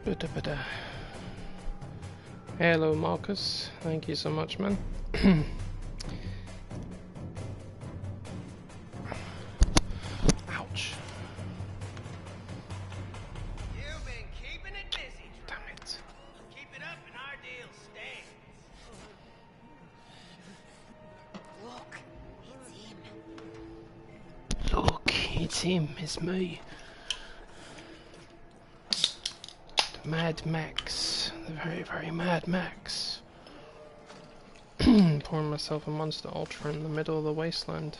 Ba-da-ba-da. Hello, Marcus. Thank you so much, man. Ouch. You've been keeping it busy. Damn it. Keep it up and our deal stands. Look, it's him. Look, it's him. It's me. The Mad Max. The very, very Mad Max. Pouring myself a Monster Ultra in the middle of the wasteland.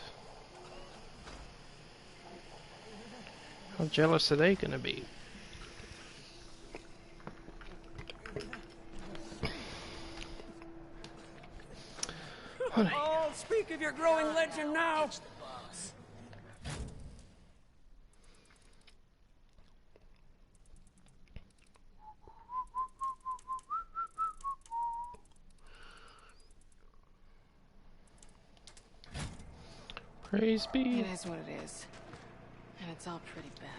How jealous are they gonna be? Honey. Oh, speak of your growing legend now. Praise be. It is what it is. And it's all pretty bad.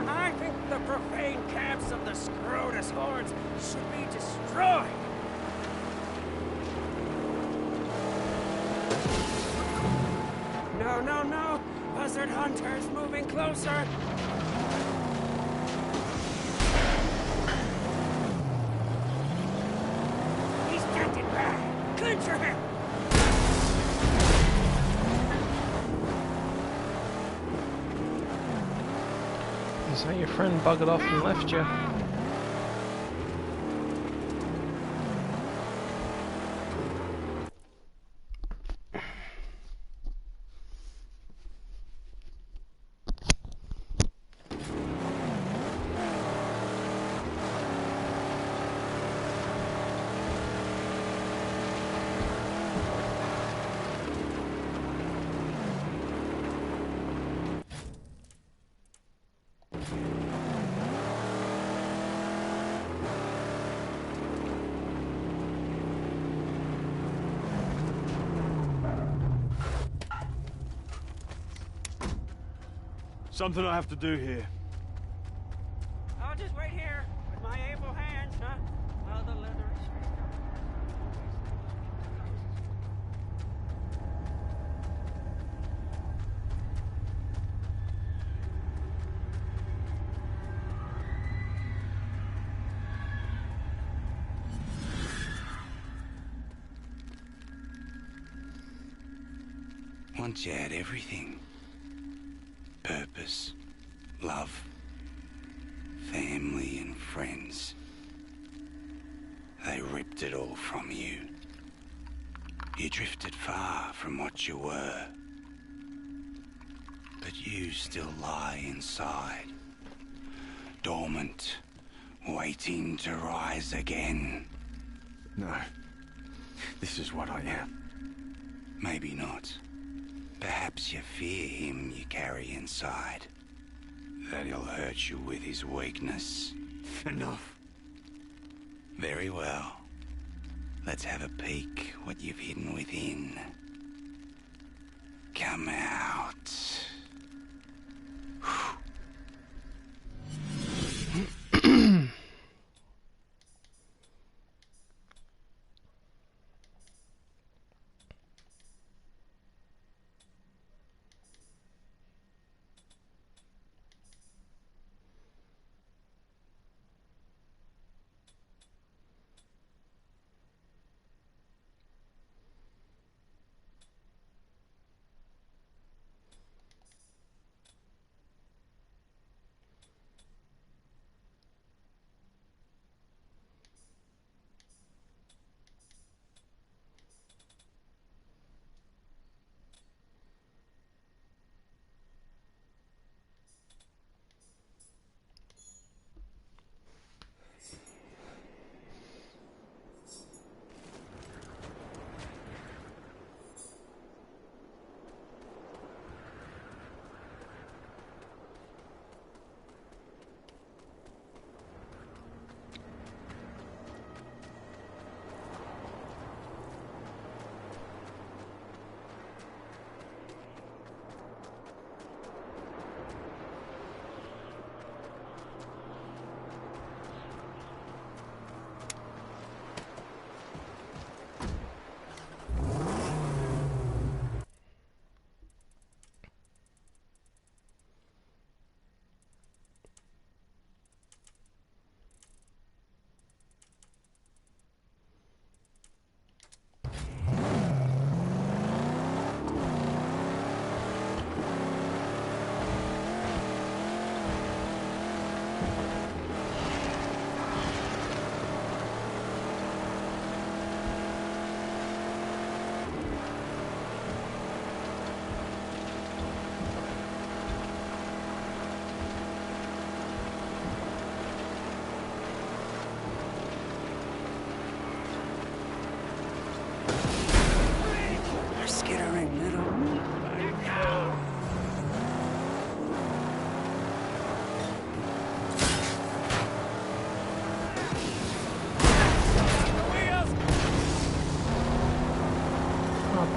I think the profane camps of the Scrotus hordes should be destroyed. No, no, no. Buzzard Hunter's moving closer. He's getting back. Clincher him. Is that your friend buggered off and left you? Something I have to do here. I'll just wait here with my able hands, huh? While the leathery street. Once you had everything. Purpose, love, family and friends. They ripped it all from you. You drifted far from what you were. But you still lie inside, dormant, waiting to rise again. No. This is what I am. Maybe not. Perhaps you fear him you carry inside. That he'll hurt you with his weakness. Enough. Very well. Let's have a peek what you've hidden within. Come out.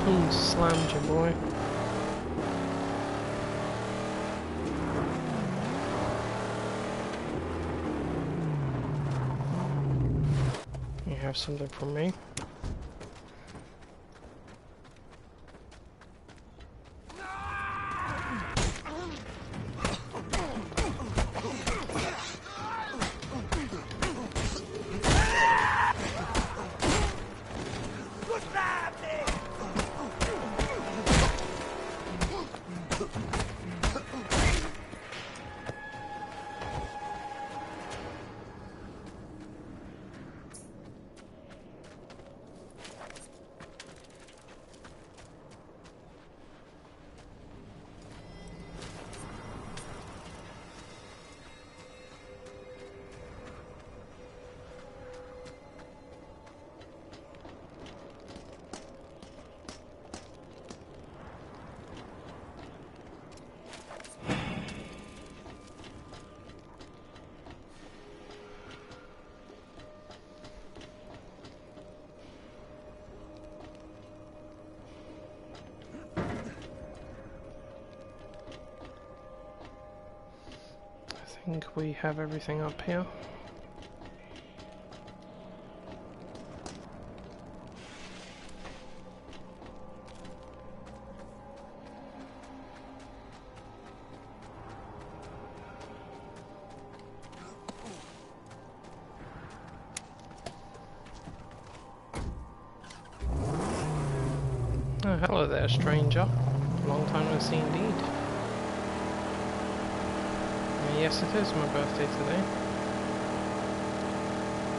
Boom, slammed you, boy. You have something for me? I think we have everything up here. Oh, hello there, stranger. Long time no see indeed. Yes, it is my birthday today.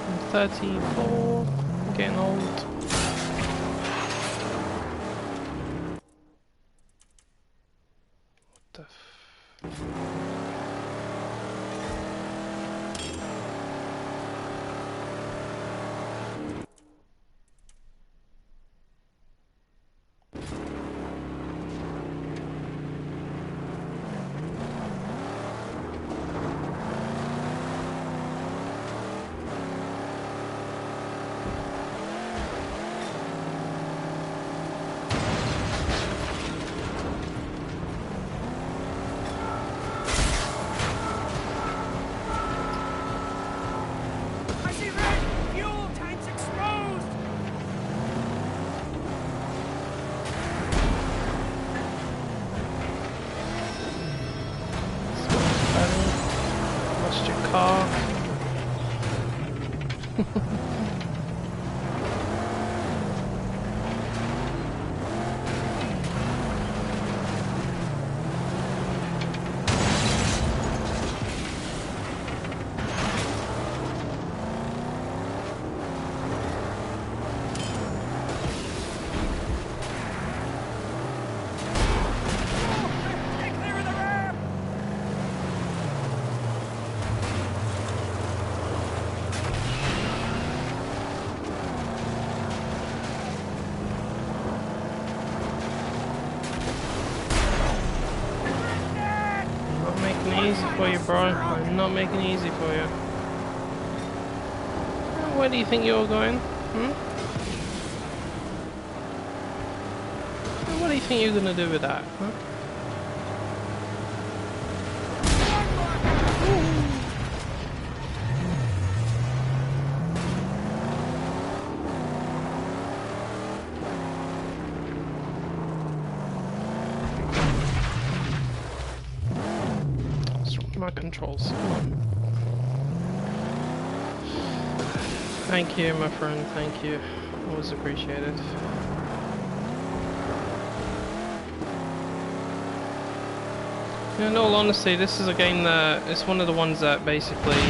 I'm 34, I'm getting old. What the f... I see red! Fuel tanks exposed! Lost your car. Get clear of the ramp! I'm not making it easy for you, bro. I'm not making it easy for you. Where do you think you're going? Hmm? What do you think you're gonna do with that? Huh? My controls. Come on. Thank you, my friend. Thank you. Always appreciated. In all honesty, this is a game that it's one of the ones that basically,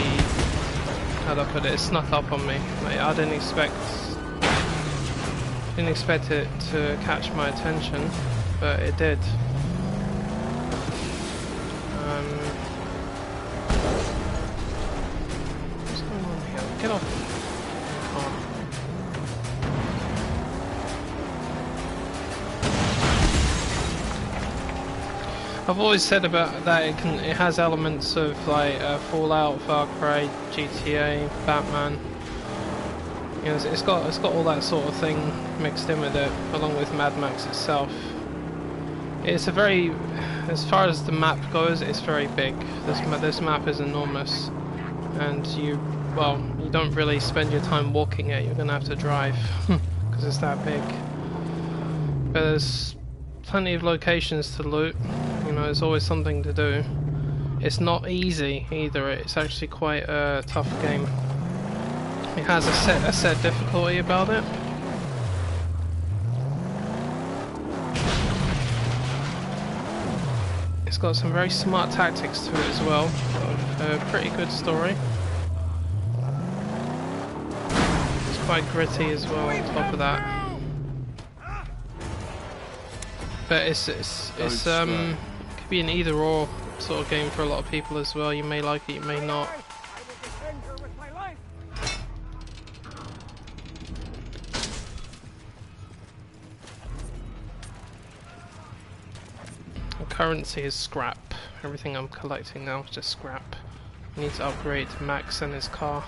how do I put it? It snuck up on me. Like, I didn't expect it to catch my attention, but it did. Get off. Oh. I've always said about that it has elements of like Fallout, Far Cry, GTA, Batman. You know, it's got all that sort of thing mixed in with it, along with Mad Max itself. It's a very, as far as the map goes, it's very big. This map is enormous, and you don't really spend your time walking it. You're gonna have to drive because it's that big. But there's plenty of locations to loot. You know, there's always something to do. It's not easy either. It's actually quite a tough game. It has a set difficulty about it. It's got some very smart tactics to it as well. Got a pretty good story. It's quite gritty as well on top of that. But it could be an either or sort of game for a lot of people as well. You may like it, you may not. Currency is scrap. Everything I'm collecting now is just scrap. I need to upgrade Max and his car.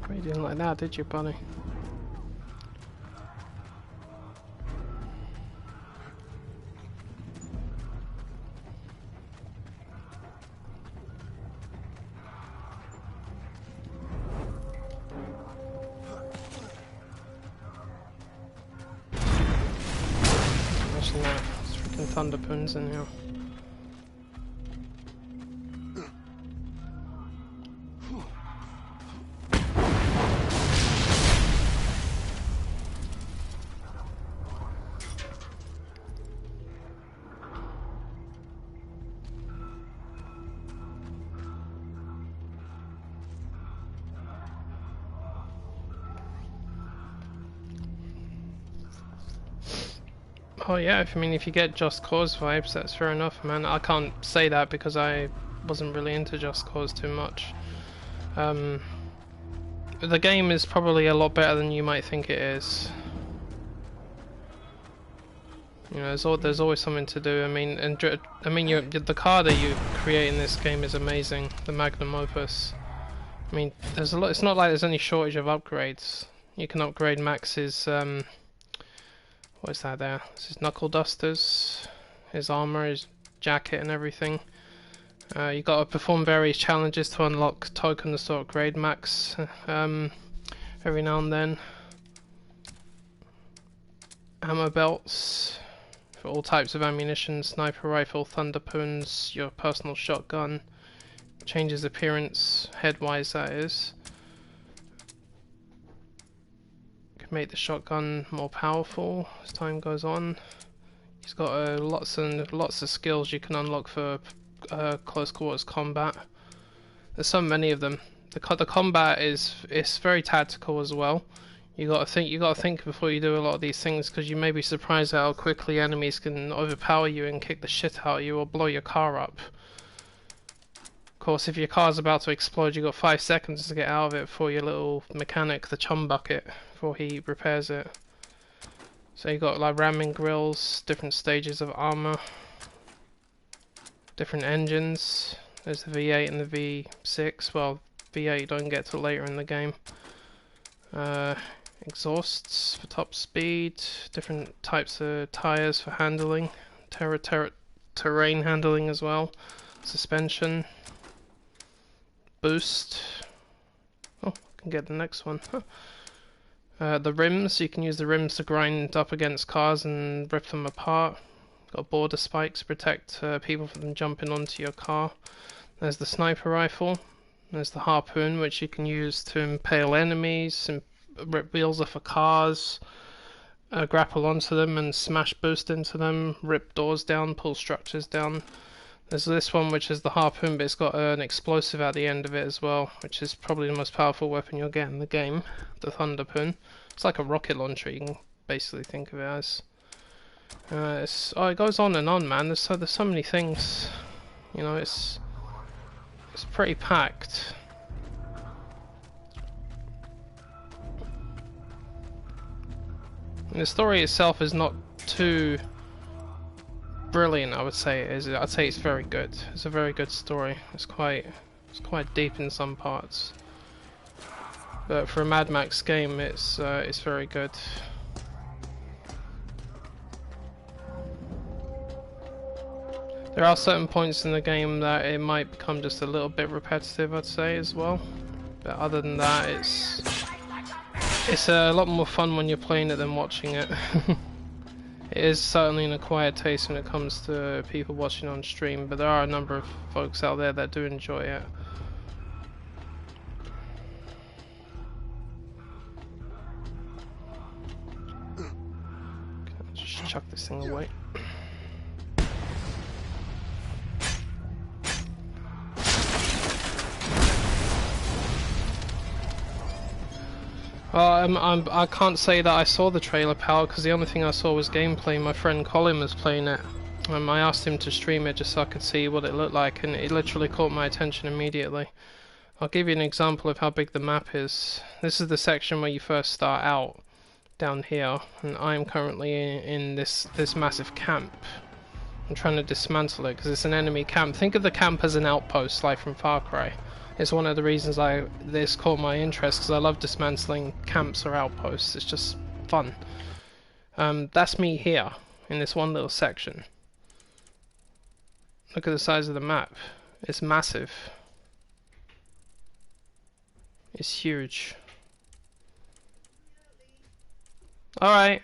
You didn't like that, did you, bunny? Imagine that. There's freaking thunderpoons in here. Oh yeah, if you get Just Cause vibes, that's fair enough, man. I can't say that because I wasn't really into Just Cause too much. The game is probably a lot better than you might think it is. You know, there's always something to do. The car that you create in this game is amazing. The Magnum Opus. I mean, there's a lot. It's not like there's any shortage of upgrades. You can upgrade Max's. What is that there? This is knuckle dusters, his armor, his jacket and everything. You got to perform various challenges to unlock tokens to upgrade Max every now and then. Ammo belts for all types of ammunition, sniper rifle, thunderpoons, your personal shotgun. Changes appearance, head-wise that is. Make the shotgun more powerful as time goes on. He's got lots of skills you can unlock for close quarters combat. There's so many of them. The combat is very tactical as well. You got to think before you do a lot of these things, because you may be surprised at how quickly enemies can overpower you and kick the shit out of you or blow your car up. Of course, if your car's about to explode, you've got 5 seconds to get out of it before your little mechanic, the chum bucket, before he repairs it. So you got like ramming grills, different stages of armor, different engines. There's the V8 and the V6. Well, V8 you don't get till later in the game. Exhausts for top speed, different types of tires for handling, terrain handling as well, suspension. Boost. Oh, I can get the next one. The rims, you can use the rims to grind up against cars and rip them apart. Got border spikes to protect people from them jumping onto your car. There's the sniper rifle. There's the harpoon, which you can use to impale enemies and rip wheels off of cars, grapple onto them and smash boost into them, rip doors down, pull structures down. There's this one, which is the harpoon, but it's got an explosive at the end of it as well, which is probably the most powerful weapon you'll get in the game, the thunderpoon. It's like a rocket launcher, you can basically think of it as. It goes on and on, man. There's so many things. You know, it's pretty packed. And the story itself is not too brilliant, I would say it is. I'd say it's very good. It's a very good story. It's quite deep in some parts. But for a Mad Max game, it's very good. There are certain points in the game that it might become just a little bit repetitive, I'd say, as well. But other than that, it's a lot more fun when you're playing it than watching it. It is certainly an acquired taste when it comes to people watching on stream, but there are a number of folks out there that do enjoy it. Okay, I'll just chuck this thing away. I can't say that I saw the trailer, pal, because the only thing I saw was gameplay. My friend Colin was playing it. I asked him to stream it just so I could see what it looked like, and it literally caught my attention immediately. I'll give you an example of how big the map is. This is the section where you first start out, down here, and I'm currently in this massive camp. I'm trying to dismantle it because it's an enemy camp. Think of the camp as an outpost, like from Far Cry. It's one of the reasons this caught my interest, because I love dismantling camps or outposts. It's just fun. That's me here, in this one little section. Look at the size of the map. It's massive. It's huge. Alright.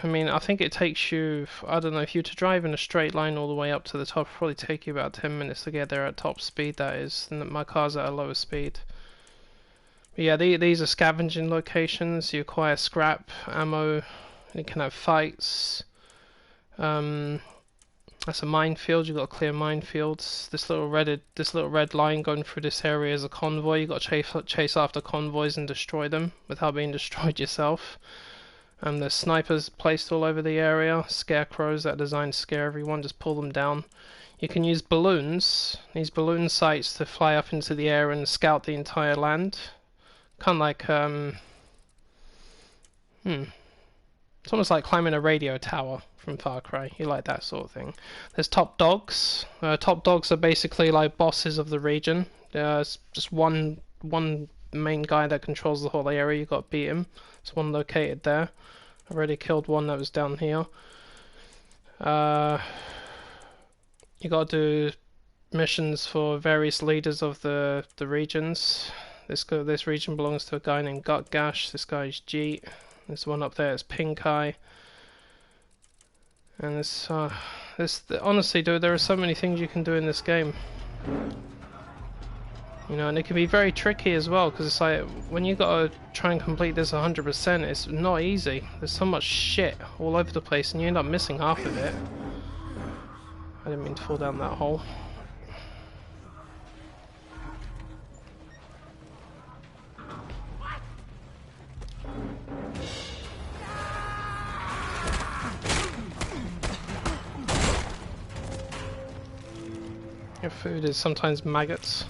I mean, I think it takes you, I don't know, if you were to drive in a straight line all the way up to the top, it'll probably take you about 10 minutes to get there at top speed, that is. And my car's at a lower speed. But yeah, these are scavenging locations. You acquire scrap, ammo, you can have fights. That's a minefield, you've got to clear minefields. This little red line going through this area is a convoy. You've got to chase after convoys and destroy them without being destroyed yourself. There's snipers placed all over the area, scarecrows that are designed to scare everyone, just pull them down. You can use balloons, these balloon sights, to fly up into the air and scout the entire land. Kind of like, it's almost like climbing a radio tower from Far Cry. You like that sort of thing. There's top dogs. Top dogs are basically like bosses of the region. There's just one main guy that controls the whole area. You got to beat him. There's one located there. I already killed one that was down here. You got to do missions for various leaders of the regions. This region belongs to a guy named Gutgash. This guy's Jeet. This one up there is Pink Eye. And honestly, dude, there are so many things you can do in this game. You know, and it can be very tricky as well, because it's like, when you gotta try and complete this 100%, it's not easy. There's so much shit all over the place, and you end up missing half of it. I didn't mean to fall down that hole. Your food is sometimes maggots.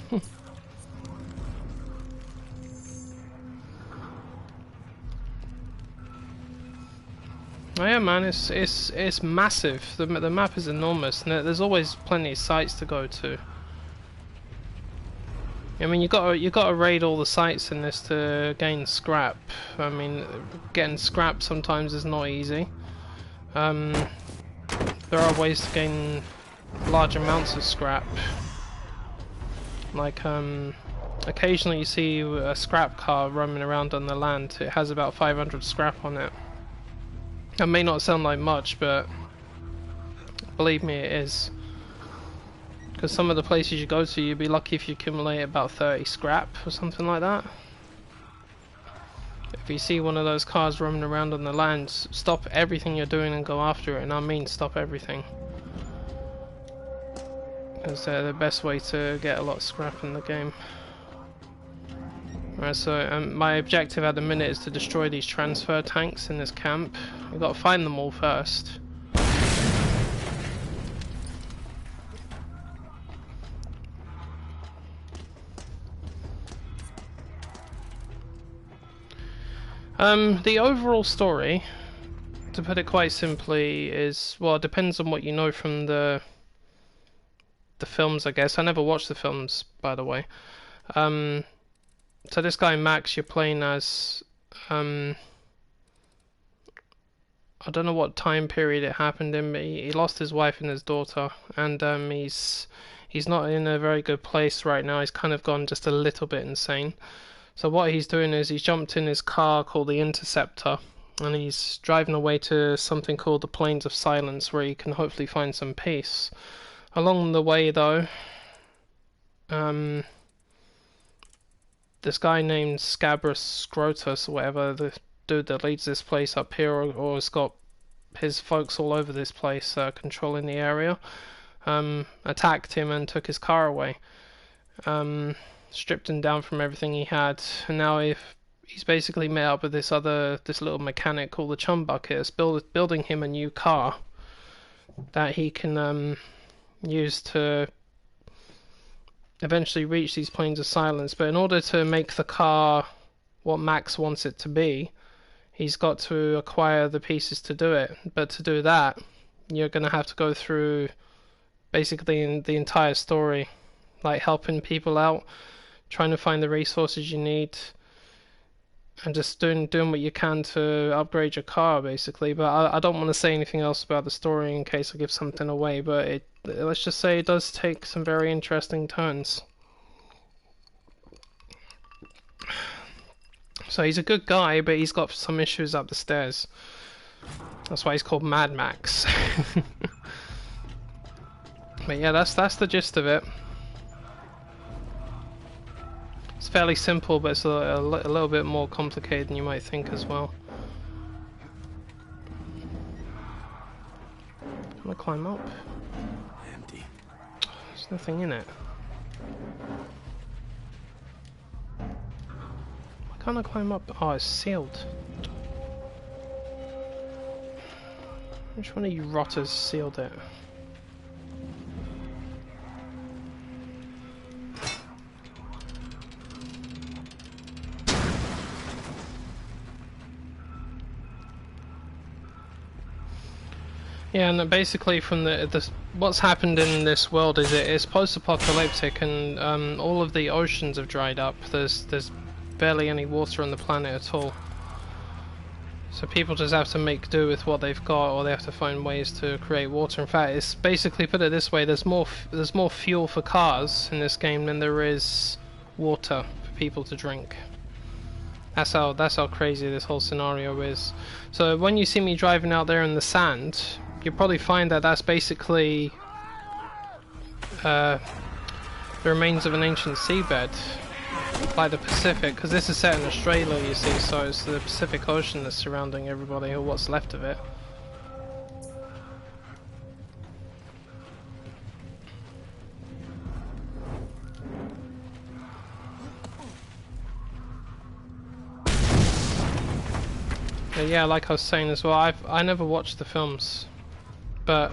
Oh yeah, man, it's massive. The map is enormous, and there's always plenty of sites to go to. I mean, you gotta raid all the sites in this to gain scrap. I mean, getting scrap sometimes is not easy. There are ways to gain large amounts of scrap. Like, occasionally you see a scrap car roaming around on the land. It has about 500 scrap on it. That may not sound like much, but believe me, it is. Because some of the places you go to, you'd be lucky if you accumulate about 30 scrap or something like that. If you see one of those cars roaming around on the land, stop everything you're doing and go after it, and I mean stop everything. Because they're the best way to get a lot of scrap in the game. Right, so my objective at the minute is to destroy these transfer tanks in this camp. We've got to find them all first. The overall story, to put it quite simply, is, well, it depends on what you know from the films, I guess. I never watched the films, by the way. So this guy Max, you're playing as, I don't know what time period it happened in, but he lost his wife and his daughter, and he's not in a very good place right now. He's kind of gone just a little bit insane. So what he's doing is he's jumped in his car called the Interceptor, and he's driving away to something called the Plains of Silence, where he can hopefully find some peace. Along the way, though, this guy named Scabrous Scrotus, or whatever, the dude that leads this place up here, or has got his folks all over this place controlling the area, attacked him and took his car away. Stripped him down from everything he had, and now he's basically met up with this little mechanic called the Chum Bucket. It's building him a new car that he can use to eventually reach these Plains of Silence. But in order to make the car what Max wants it to be, he's got to acquire the pieces to do it. But to do that, you're going to have to go through basically the entire story, like helping people out, trying to find the resources you need, and just doing what you can to upgrade your car, basically. But I don't want to say anything else about the story in case I give something away, but let's just say it does take some very interesting turns. So he's a good guy, but he's got some issues up the stairs. That's why he's called Mad Max. But yeah, that's the gist of it. It's fairly simple, but it's a little bit more complicated than you might think as well. Can I climb up? Empty. There's nothing in it. Why can't I climb up? Oh, it's sealed. Which one of you rotters sealed it? Yeah, and basically from what's happened in this world is it's post-apocalyptic, and all of the oceans have dried up. There's barely any water on the planet at all. So people just have to make do with what they've got, or they have to find ways to create water. In fact, it's basically, put it this way: there's more fuel for cars in this game than there is water for people to drink. That's how crazy this whole scenario is. So when you see me driving out there in the sand, you'll probably find that that's basically the remains of an ancient seabed, like the Pacific, because this is set in Australia, you see, so it's the Pacific Ocean that's surrounding everybody, or what's left of it. But yeah, like I was saying as well, I never watched the films, but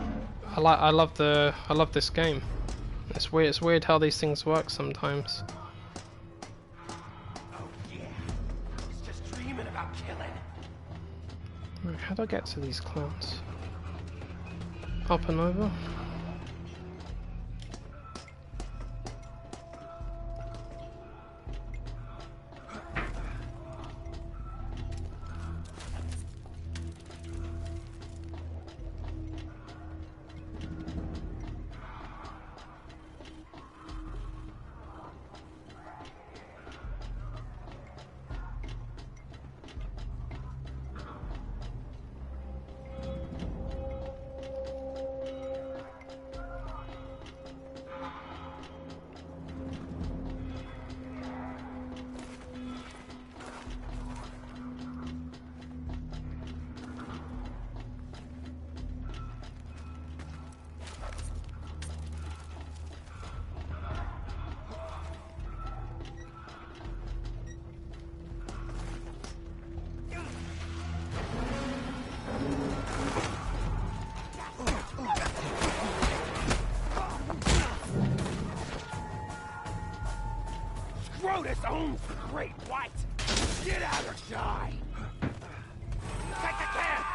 I love this game. It's weird how these things work sometimes. Oh yeah, he's just dreaming about killing. Right, how do I get to these clowns? Up and over? Scrotus owns the Great White! Get out or die! Take the camp!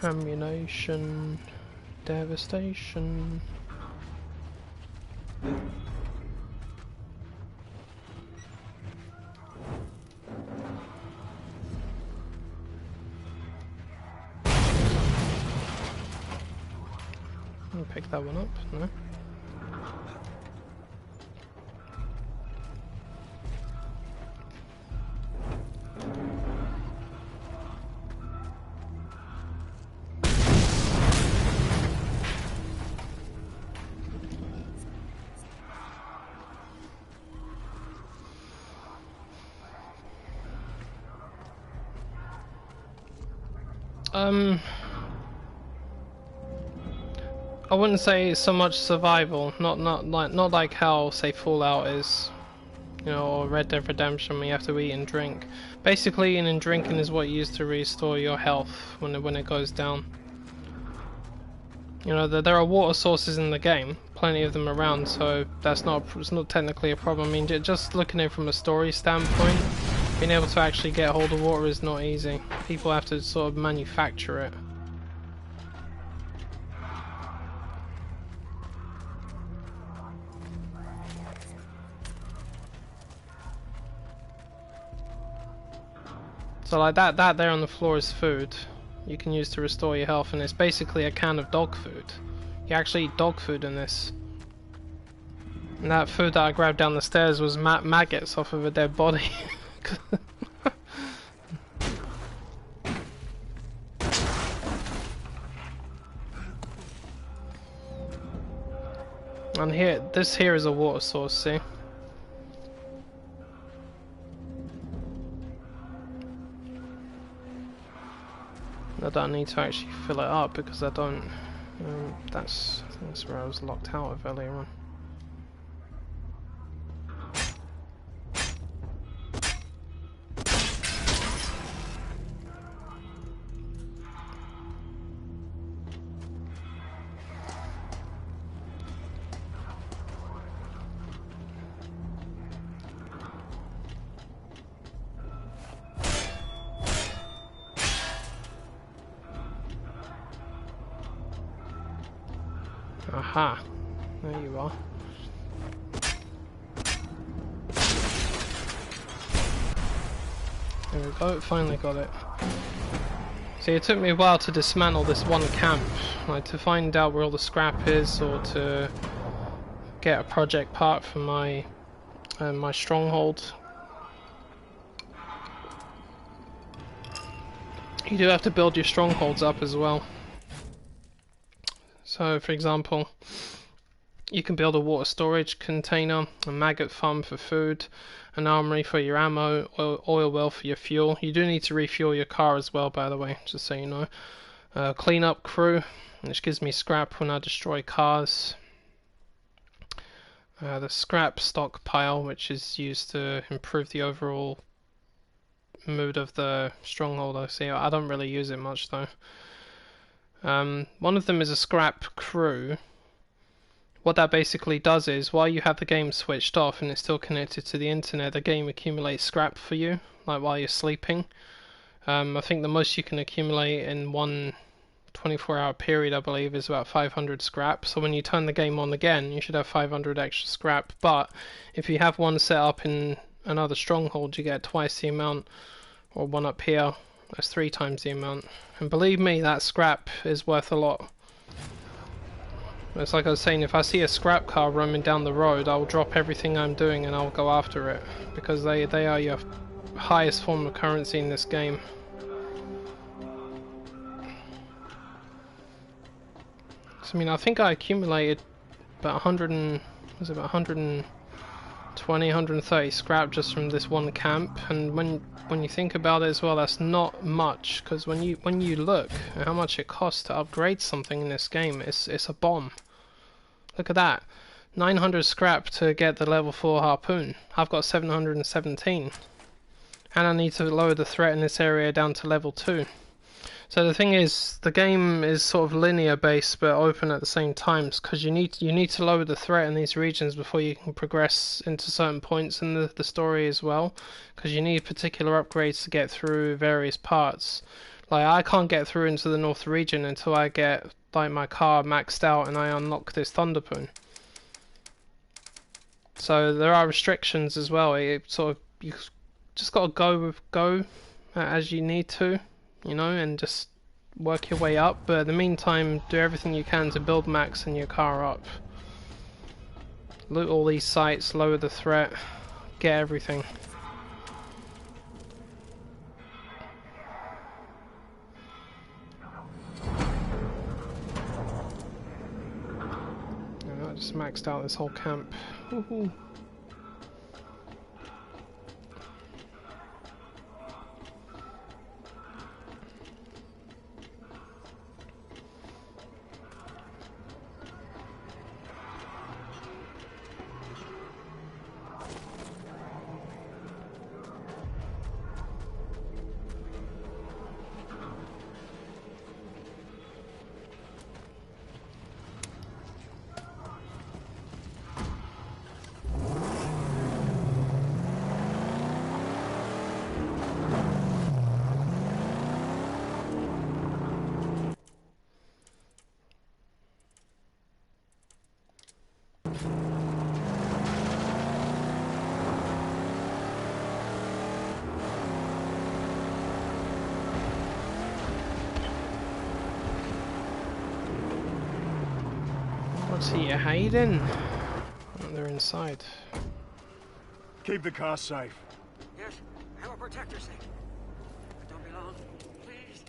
Ammunition, devastation. Let me pick that one up, no? I wouldn't say it's so much survival, not like how say Fallout is, you know, or Red Dead Redemption where you have to eat and drink. Basically, eating and drinking is what you use to restore your health when it goes down. You know, there are water sources in the game, plenty of them around, so it's not technically a problem. I mean, just looking at it from a story standpoint, being able to actually get hold of water is not easy. People have to sort of manufacture it. So like that there on the floor is food you can use to restore your health, and it's basically a can of dog food. You actually eat dog food in this. And that food that I grabbed down the stairs was maggots off of a dead body. And this here is a water source, see? I don't need to actually fill it up because I don't. I think that's where I was locked out of earlier on. Aha, there you are. There we go, finally got it. See, it took me a while to dismantle this one camp, like to find out where all the scrap is, or to get a project part for my my stronghold. You do have to build your strongholds up as well. So, for example, you can build a water storage container, a maggot farm for food, an armory for your ammo, oil well for your fuel. You do need to refuel your car as well, by the way, just so you know. Cleanup crew, which gives me scrap when I destroy cars. The scrap stockpile, which is used to improve the overall mood of the stronghold. I don't really use it much though. One of them is a scrap crew. What that basically does is, while you have the game switched off and it's still connected to the internet, the game accumulates scrap for you, like while you're sleeping. I think the most you can accumulate in one 24-hour period, I believe, is about 500 scrap. So when you turn the game on again, you should have 500 extra scrap. But if you have one set up in another stronghold, you get twice the amount, or one up here. That's 3 times the amount. And believe me, that scrap is worth a lot. It's like I was saying, if I see a scrap car roaming down the road, I'll drop everything I'm doing and I'll go after it. Because they are your highest form of currency in this game. So, I mean, I think I accumulated about 100 and... was it about 100 and 130 scrap just from this one camp, and when you think about it as well, that's not much, because when you look at how much it costs to upgrade something in this game, it's a bomb. Look at that, 900 scrap to get the level 4 harpoon. I've got 717, and I need to lower the threat in this area down to level 2. So the thing is, the game is sort of linear based but open at the same time, because you need to lower the threat in these regions before you can progress into certain points in the story as well, because you need particular upgrades to get through various parts. Like, I can't get through into the north region until I get like my car maxed out and I unlock this thunderpoon. So there are restrictions as well. It sort of, you just gotta go as you need to, you know, and just work your way up, but in the meantime do everything you can to build max and your car up. Loot all these sites, lower the threat, get everything. I just maxed out this whole camp. Woohoo. What's he hiding? Oh, they're inside. Keep the car safe. Yes, I will protect her safe. But don't be long, please.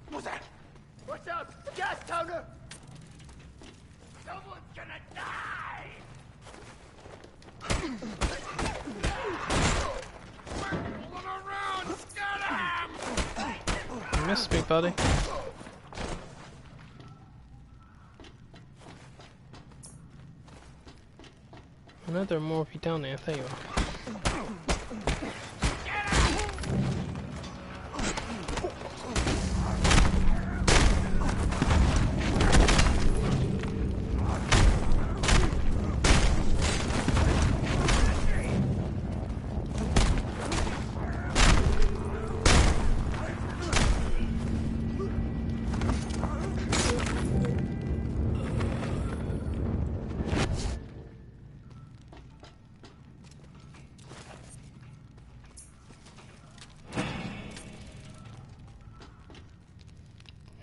What's that? Watch out! Gas, Towner! Someone's gonna die! You missed me, buddy. I know there are more of you down there. There you are.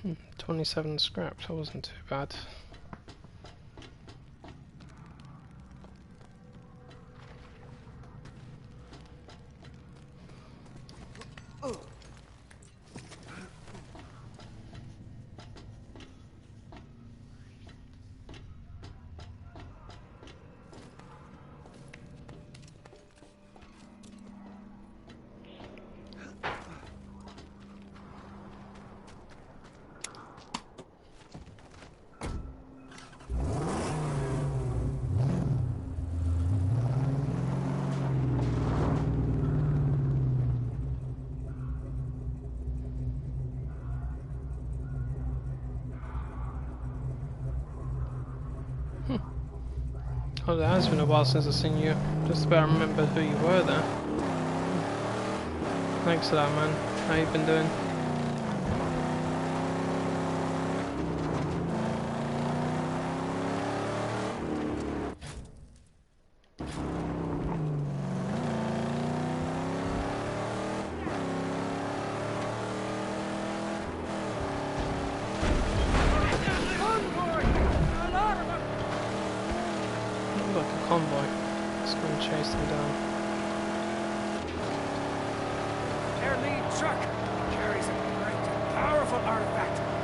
Hmm, 27 scrap, that wasn't too bad. Oh, it has been a while since I've seen you. Just about remembered who you were there. Thanks for that, man. How you been doing? Convoy. Let's go and chase them down. Their lead truck carries a great, powerful artifact.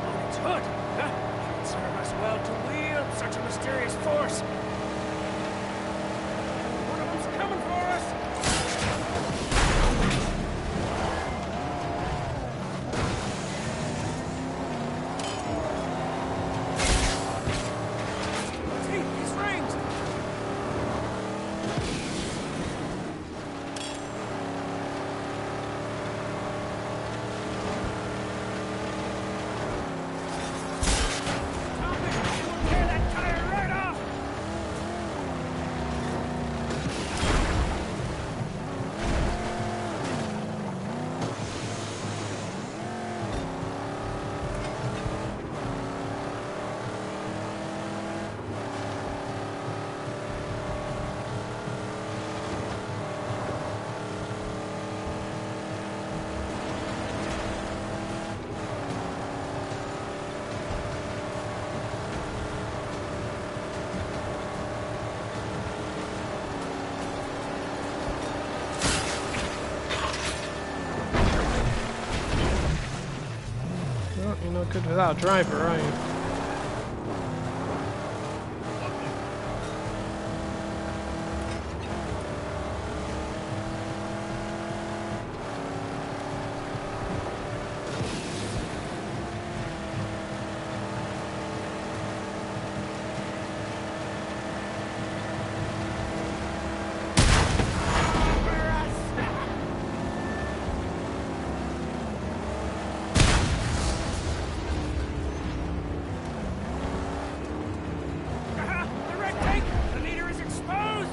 Well, you're not good without a driver, are you? The red tank! The leader is exposed!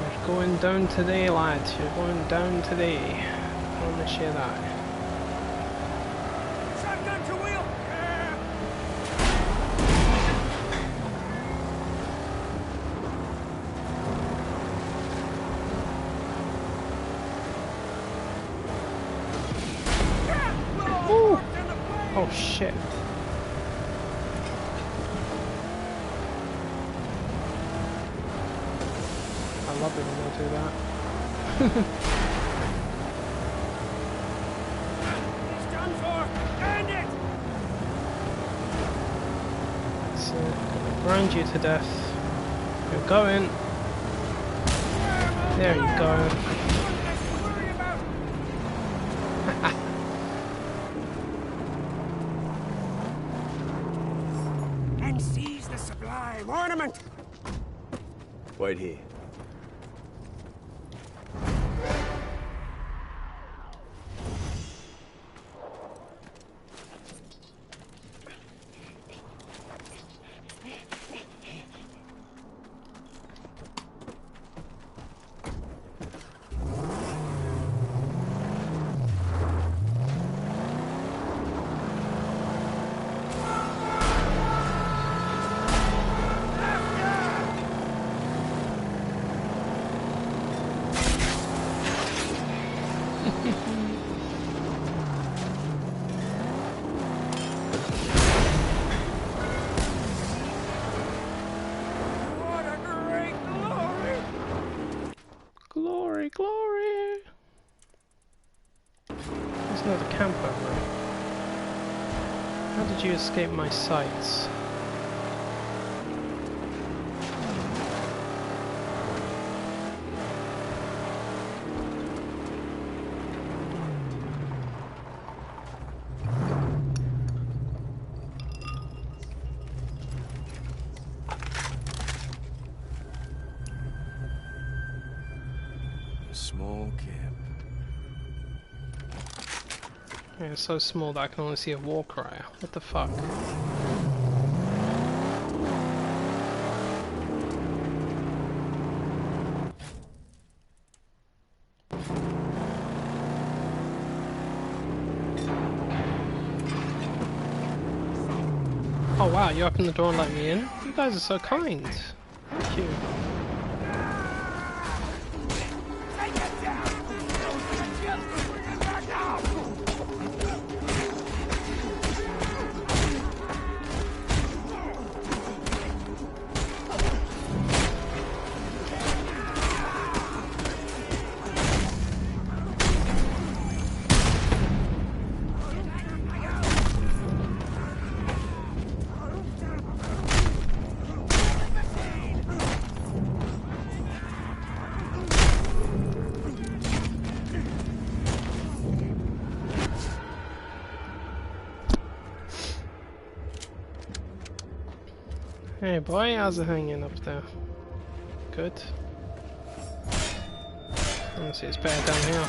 You're going down today, lads. You're going down today. I promise you that. Shotgun to wheel! Ooh. Oh shit. I love it when they do that. He's done for! End it! That's it. Gonna grind you to death. You're going. There you go. And seize the sublime ornament! Wait here. What a great glory! Glory, glory! There's another camp over there. How did you escape my sights? A small camp. Yeah, it's so small that I can only see a war crier. What the fuck? Oh wow, you opened the door and let me in? You guys are so kind. Thank you. Take it down! Back out! Hey boy, how's it hanging up there? Good. Honestly, it's better down here.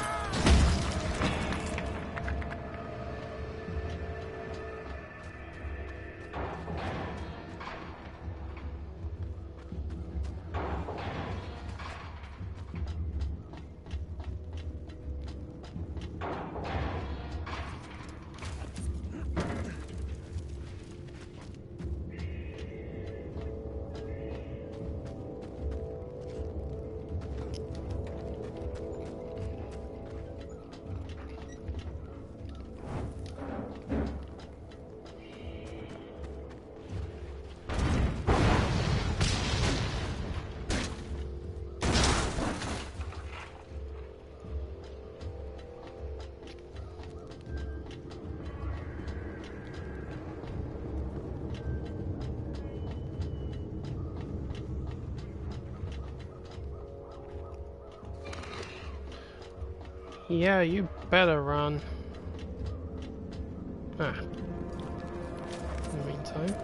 Yeah, you better run. Ah. In the meantime.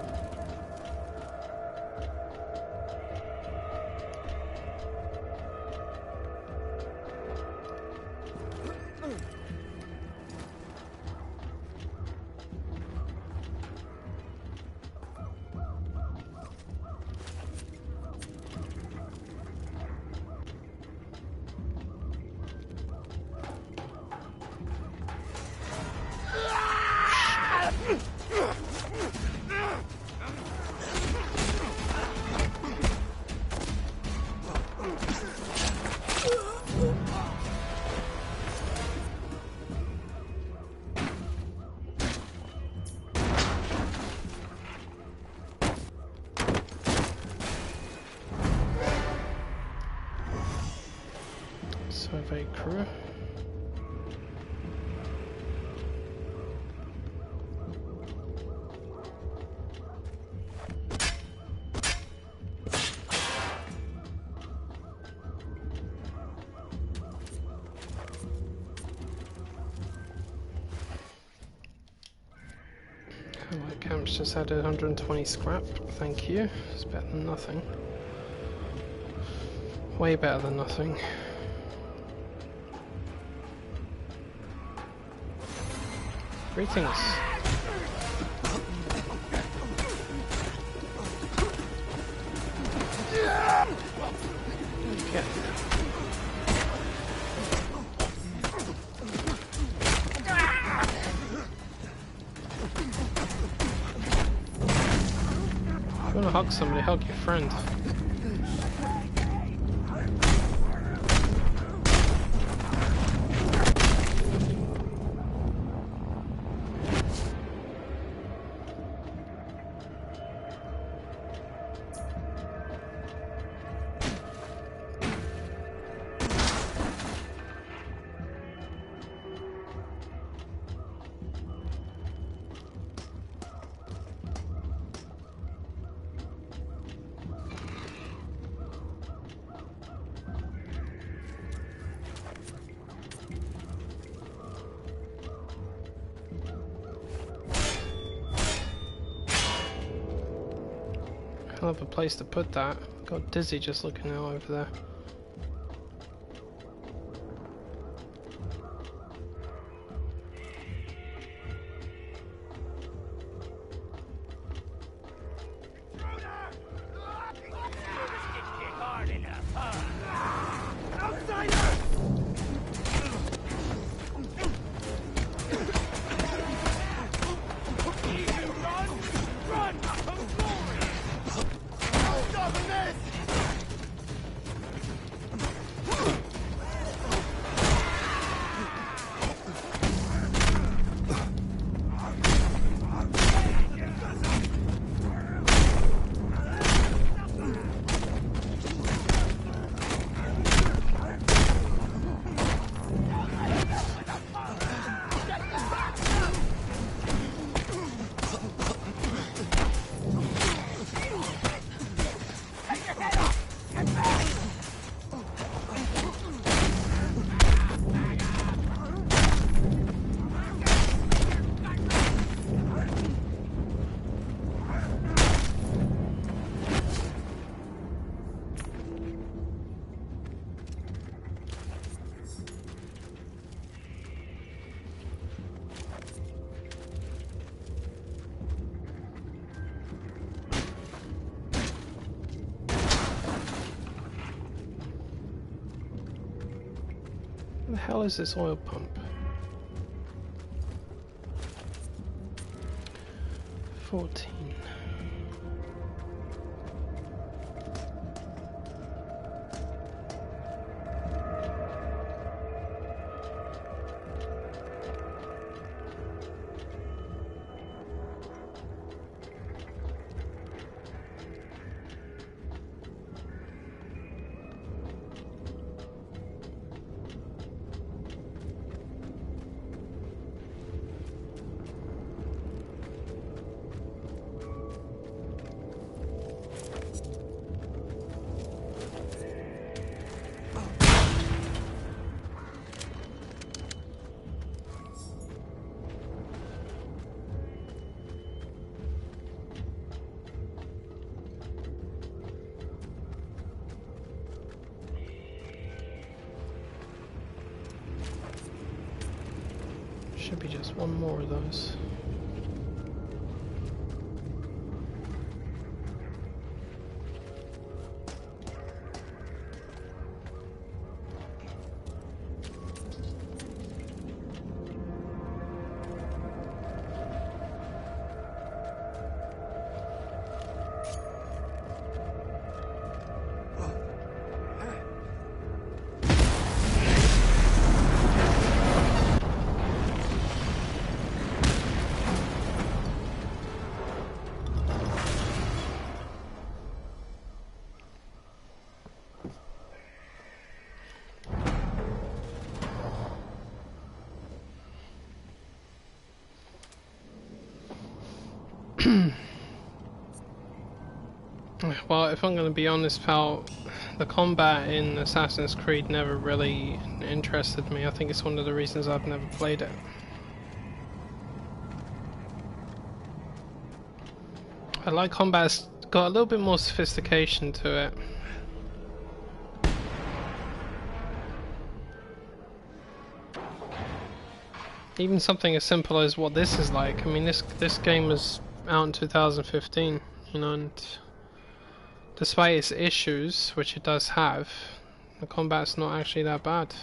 Survey crew. My camp's just added 120 scrap. Thank you. It's better than nothing. Way better than nothing. Greetings. Get. If you want to hug somebody, hug your friend. Hell of a place to put that. Got dizzy just looking out over there. Where the hell is this oil pump? 14. Should be just one more of those. Well, if I'm going to be honest, pal, the combat in Assassin's Creed never really interested me. I think it's one of the reasons I've never played it. I like combat's got a little bit more sophistication to it. Even something as simple as what this is like. I mean, this game was out in 2015, you know, and despite its issues, which it does have, the combat's not actually that bad.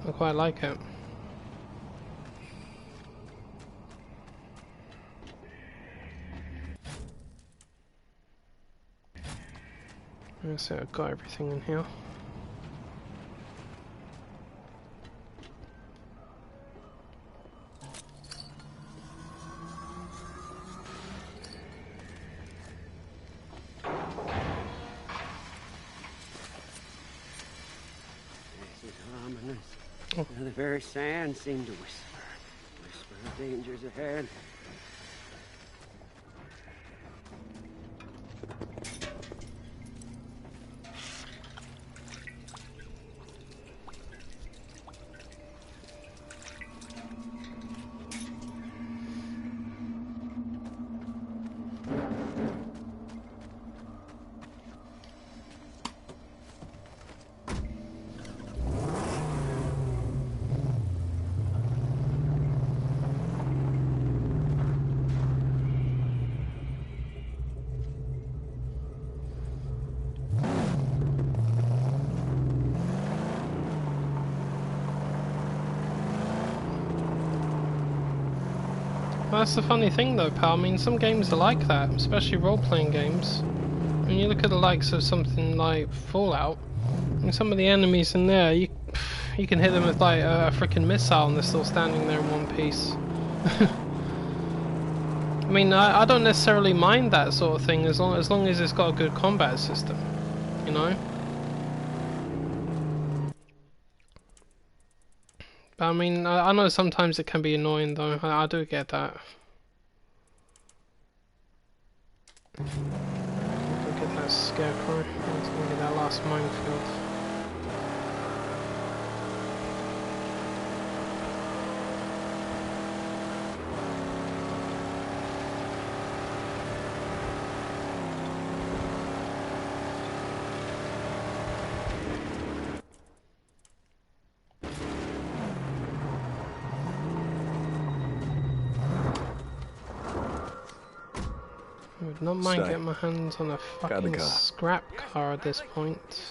I quite like it. Let's see, I've got everything in here. The very sand seemed to whisper of dangers ahead. That's the funny thing though, pal. I mean, some games are like that, especially role-playing games. When you look at the likes of something like Fallout, and some of the enemies in there, you can hit them with like a freaking missile and they're still standing there in one piece. I mean, I don't necessarily mind that sort of thing as long as it's got a good combat system, you know? But I mean, I know sometimes it can be annoying though, I do get that. Look at that scarecrow, it's gonna be that last minefield. I would not mind getting my hands on a fucking scrap car at this point.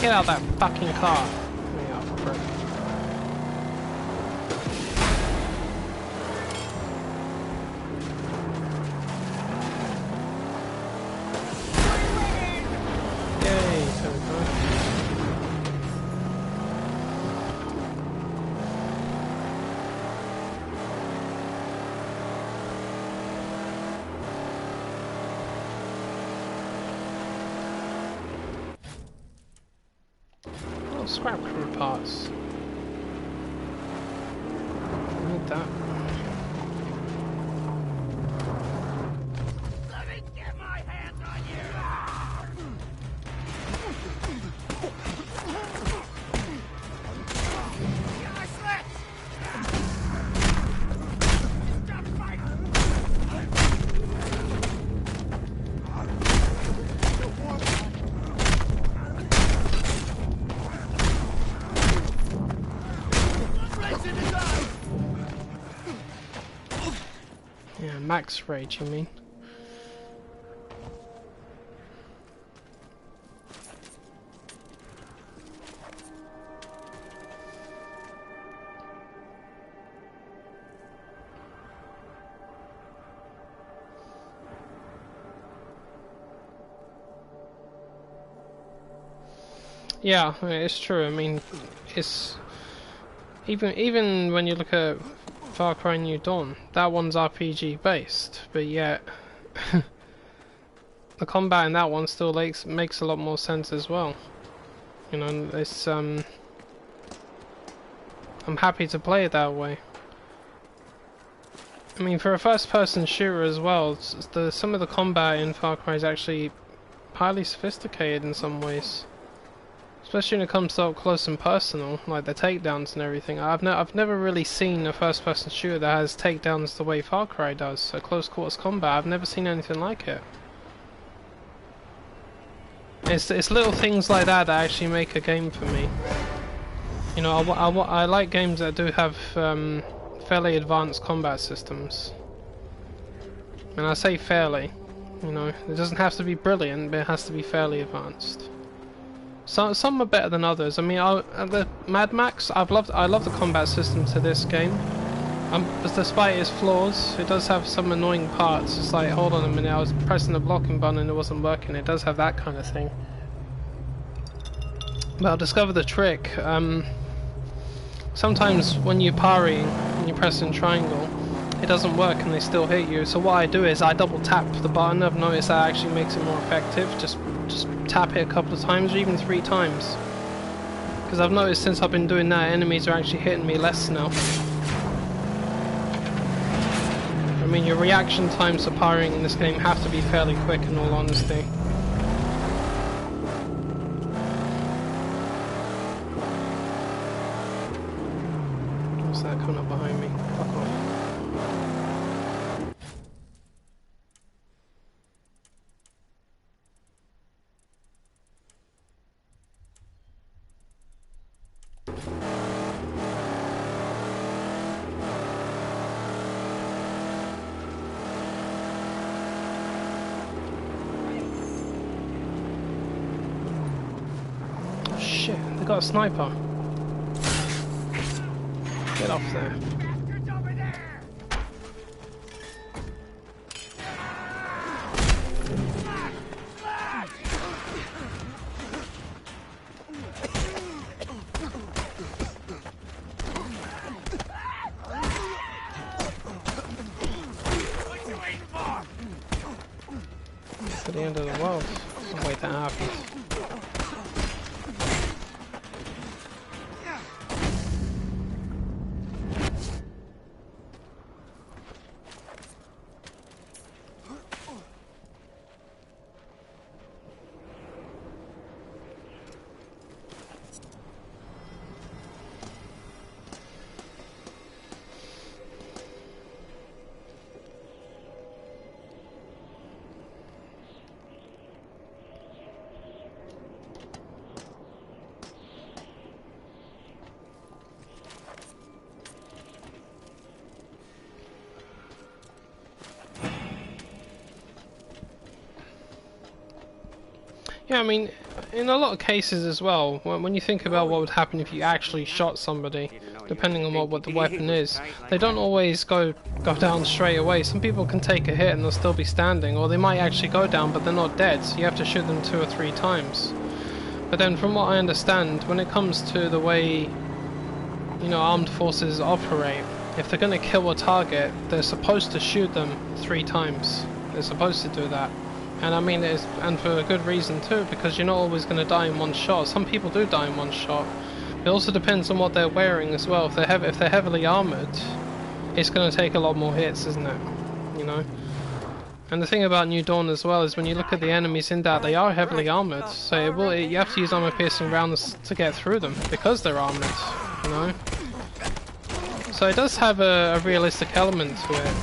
Get out of that fucking car. Yeah, prick. Yay, so good. Scrap crew parts. I need that. max rage, you mean? Yeah, it's true. I mean, it's even when you look at Far Cry New Dawn, that one's RPG based, but yet the combat in that one still makes a lot more sense as well. You know, it's I'm happy to play it that way. I mean, for a first-person shooter as well, some of the combat in Far Cry is actually highly sophisticated in some ways. Especially when it comes to up close and personal, like the takedowns and everything. I've never really seen a first-person shooter that has takedowns the way Far Cry does. So close quarters combat, I've never seen anything like it. It's little things like that that actually make a game for me. You know, I like games that do have fairly advanced combat systems. And I say fairly. You know, it doesn't have to be brilliant, but it has to be fairly advanced. Some are better than others. I mean, the Mad Max, I love the combat system to this game. Despite its flaws, it does have some annoying parts. It's like, hold on a minute, I was pressing the blocking button and it wasn't working. It does have that kind of thing. But I'll discover the trick. Sometimes when you're parrying and you're pressing triangle, it doesn't work and they still hit you. So what I do is I double tap the button. I've noticed that actually makes it more effective. Just tap it a couple of times or even 3 times. Because I've noticed since I've been doing that, enemies are actually hitting me less now. I mean, your reaction times for parrying in this game have to be fairly quick in all honesty. What's that coming up behind me? Fuck off. Shit, they got a sniper. Get off there. To the end of the world. Oh, wait, that happened. Yeah, I mean, in a lot of cases as well, when you think about what would happen if you actually shot somebody, depending on what the weapon is, they don't always go down straight away. Some people can take a hit and they'll still be standing, or they might actually go down but they're not dead, so you have to shoot them 2 or 3 times. But then from what I understand, when it comes to the way, you know, armed forces operate, if they're going to kill a target, they're supposed to shoot them 3 times. They're supposed to do that. And I mean, and for a good reason too, because you're not always going to die in one shot. Some people do die in one shot. It also depends on what they're wearing as well. If they're heavily armored, it's going to take a lot more hits, isn't it? You know. And the thing about New Dawn as well is when you look at the enemies in that, they are heavily armored. So you have to use armor-piercing rounds to get through them because they're armored. You know. So it does have a realistic element to it.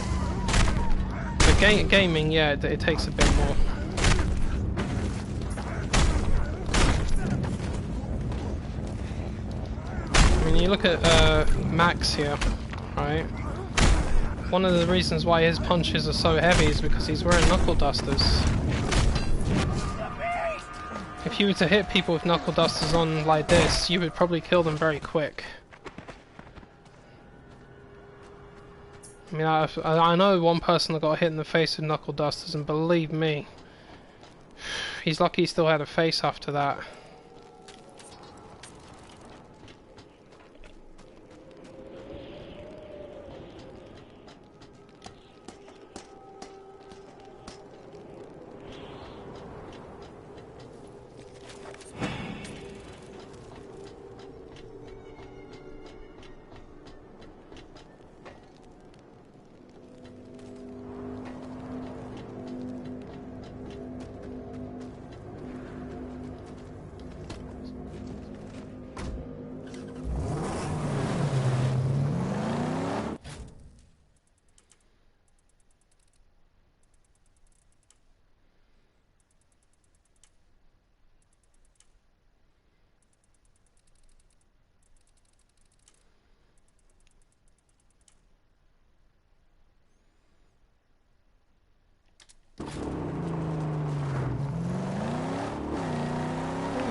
But gaming, yeah, it takes a bit more. I mean, you look at Max here, right? One of the reasons why his punches are so heavy is because he's wearing knuckle dusters. If you were to hit people with knuckle dusters on like this, you would probably kill them very quick. I mean, I know one person that got hit in the face with knuckle dusters, and believe me, he's lucky he still had a face after that.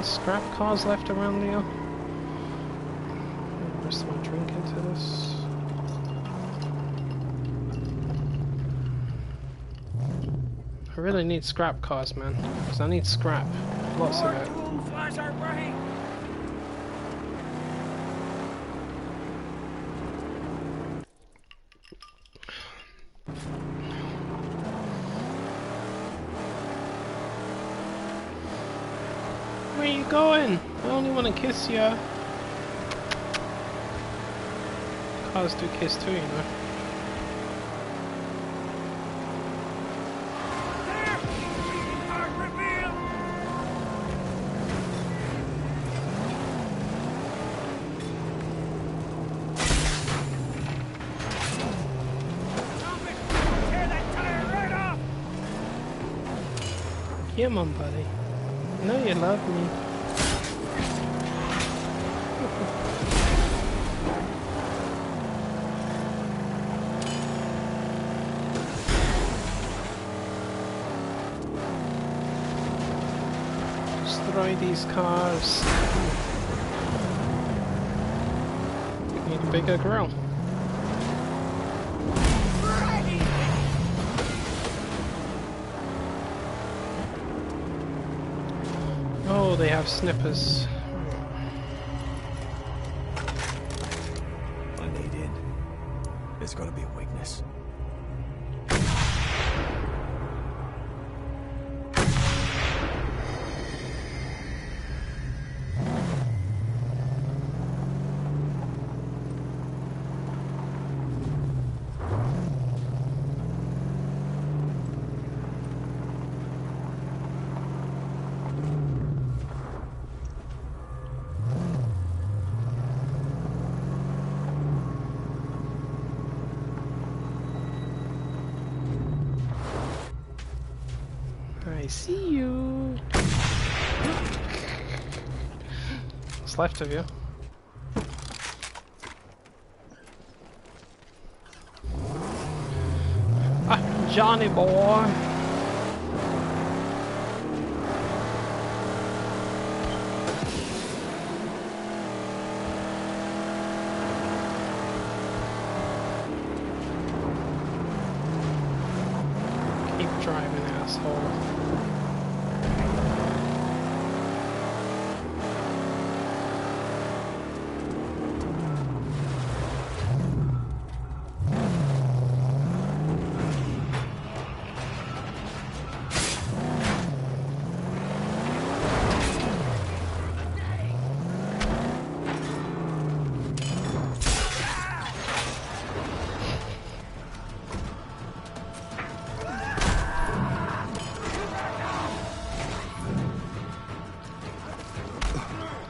Scrap cars left around here. Rest my drink into this. I really need scrap cars, man, because I need scrap. Lots of it. Where you going? I only want to kiss ya. Cars do kiss too, you know. Come on, buddy. I know you love me. Destroy these cars. Need a bigger grill. Oh, they have snippers. I need in. There's gotta be a weakness. I see you. What's left of you? Ah, Johnny boy. Keep driving, asshole.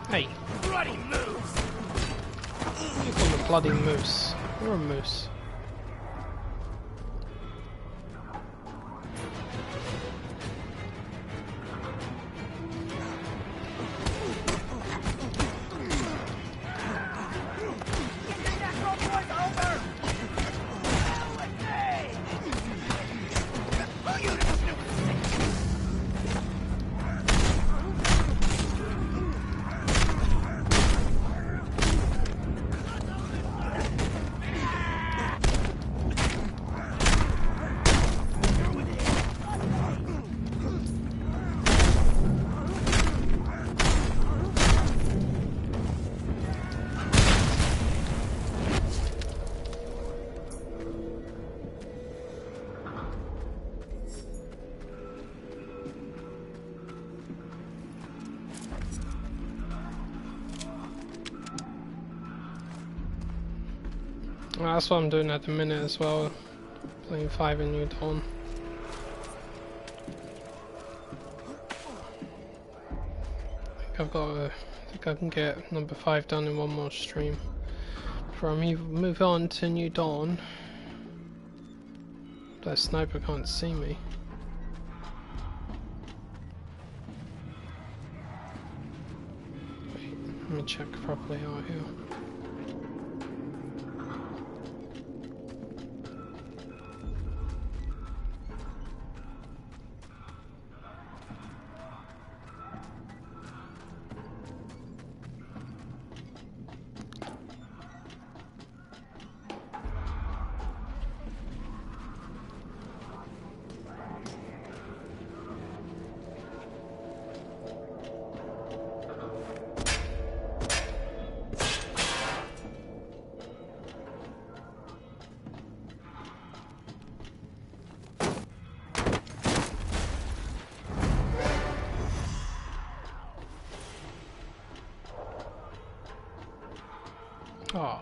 Hey. Bloody moose! You call a bloody moose. You're a moose. Well, that's what I'm doing at the minute as well. Playing 5 in New Dawn. I think I can get number 5 done in one more stream before I move on to New Dawn. That sniper can't see me. Wait, let me check properly out here. Oh.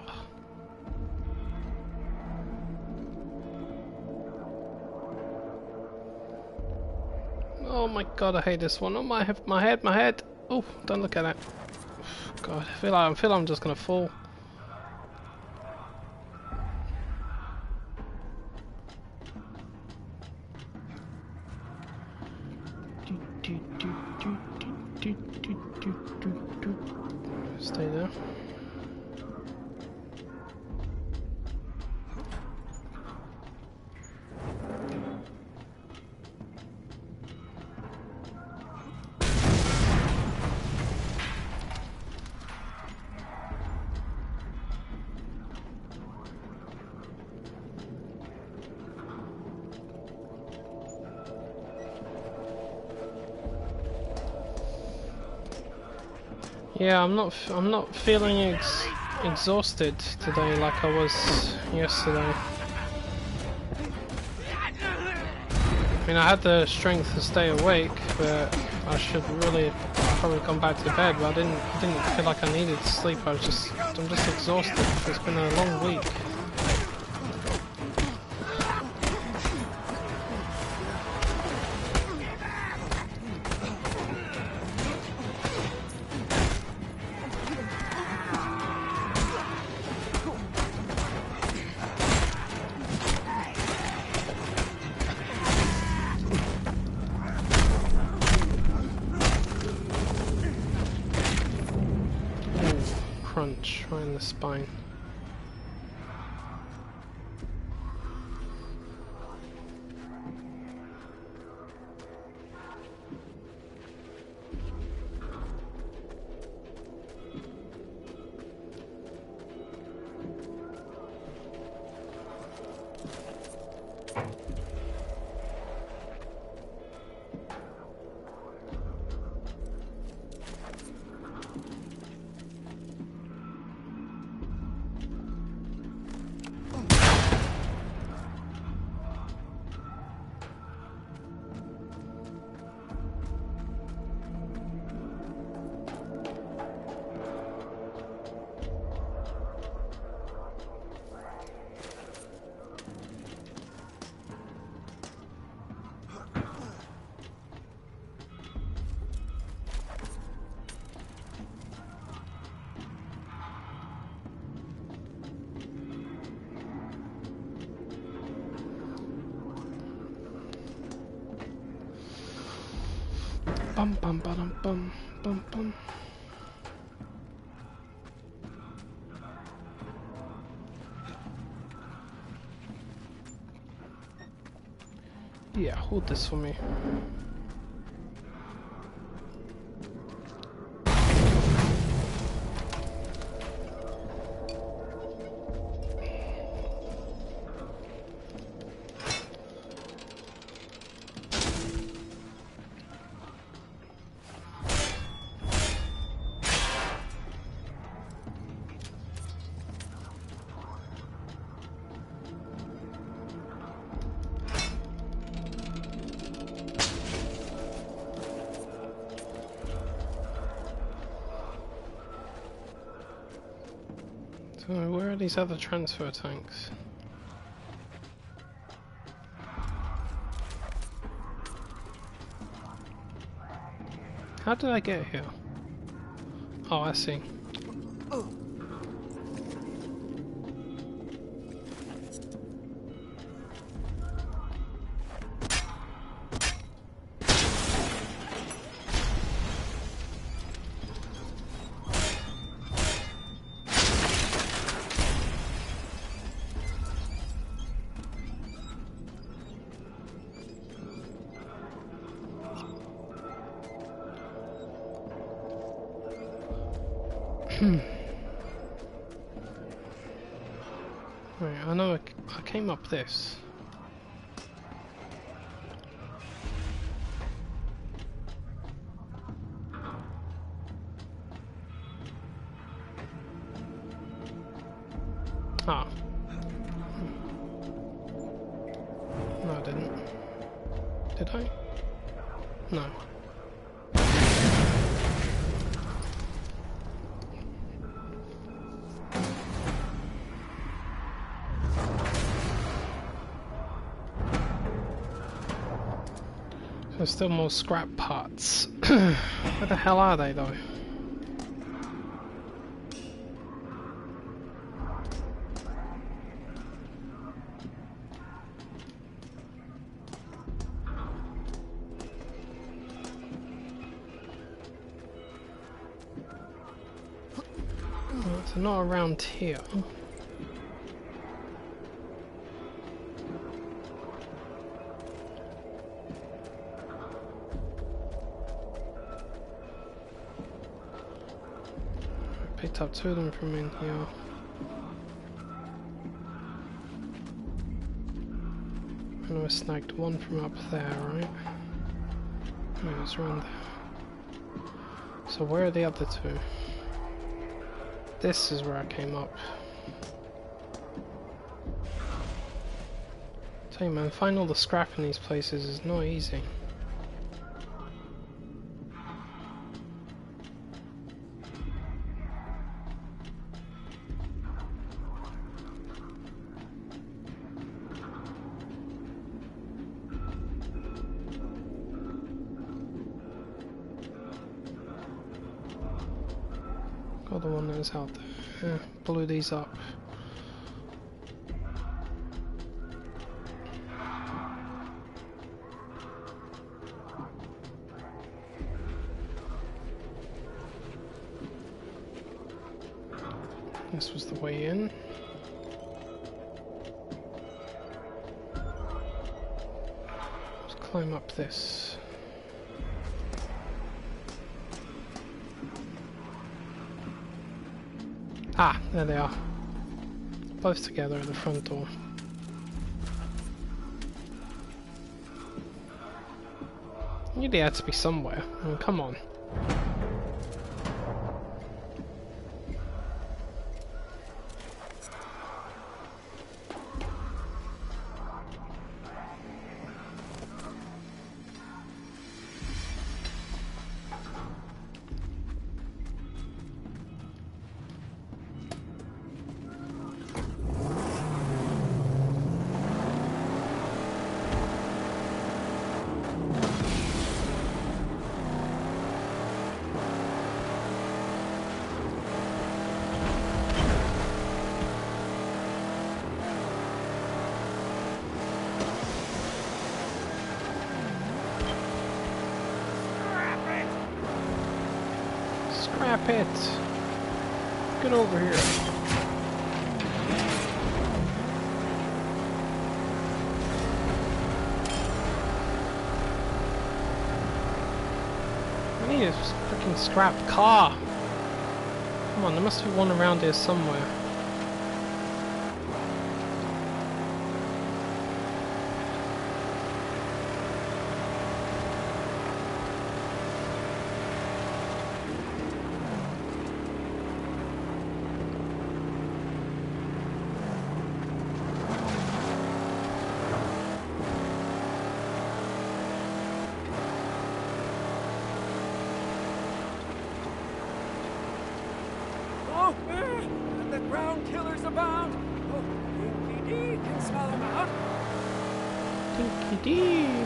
Oh my god, I hate this one. Oh my head. Oh, don't look at that. God, I feel like I'm just gonna fall. Stay there. Yeah, I'm not feeling exhausted today like I was yesterday. I mean, I had the strength to stay awake, but I should really probably come back to bed. But I didn't feel like I needed to sleep. I'm just exhausted. It's been a long week. Crunch right in the spine. Bum bum bum bum bum bum. Yeah, hold this for me. So where are these other transfer tanks? How did I get here? Oh, I see. Right, I know I came up this. Ah. No, I didn't. Did I? No. There's still more scrap parts. Where the hell are they though? Well, they're not around here. Picked up 2 of them from in here. And I snagged 1 from up there, right? Oh, it's around there. So where are the other 2? This is where I came up. Tell you man, find all the scrap in these places is not easy. Got the one that's out there. Yeah, blew these up. This was the way in. Let's climb up this. Ah, there they are. Both together at the front door. You knew had to be somewhere. I mean, come on. Scrap it! Get over here. I need a freaking scrap car. Come on, there must be one around here somewhere. that ground killers abound. Oh, Dinky Dee can smell them out. Dinky Dee.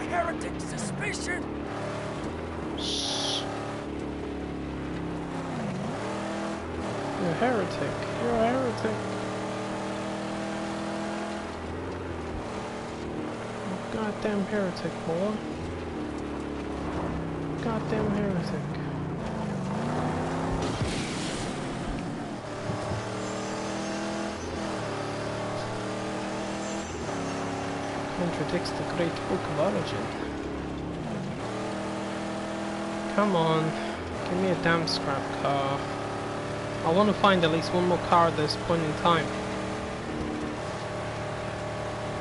Heretic suspicion! Shh. You're a heretic. You're a heretic. Goddamn heretic, boy. Goddamn heretic. Contradicts the great book of origin. Come on, give me a damn scrap car. I want to find at least one more car at this point in time.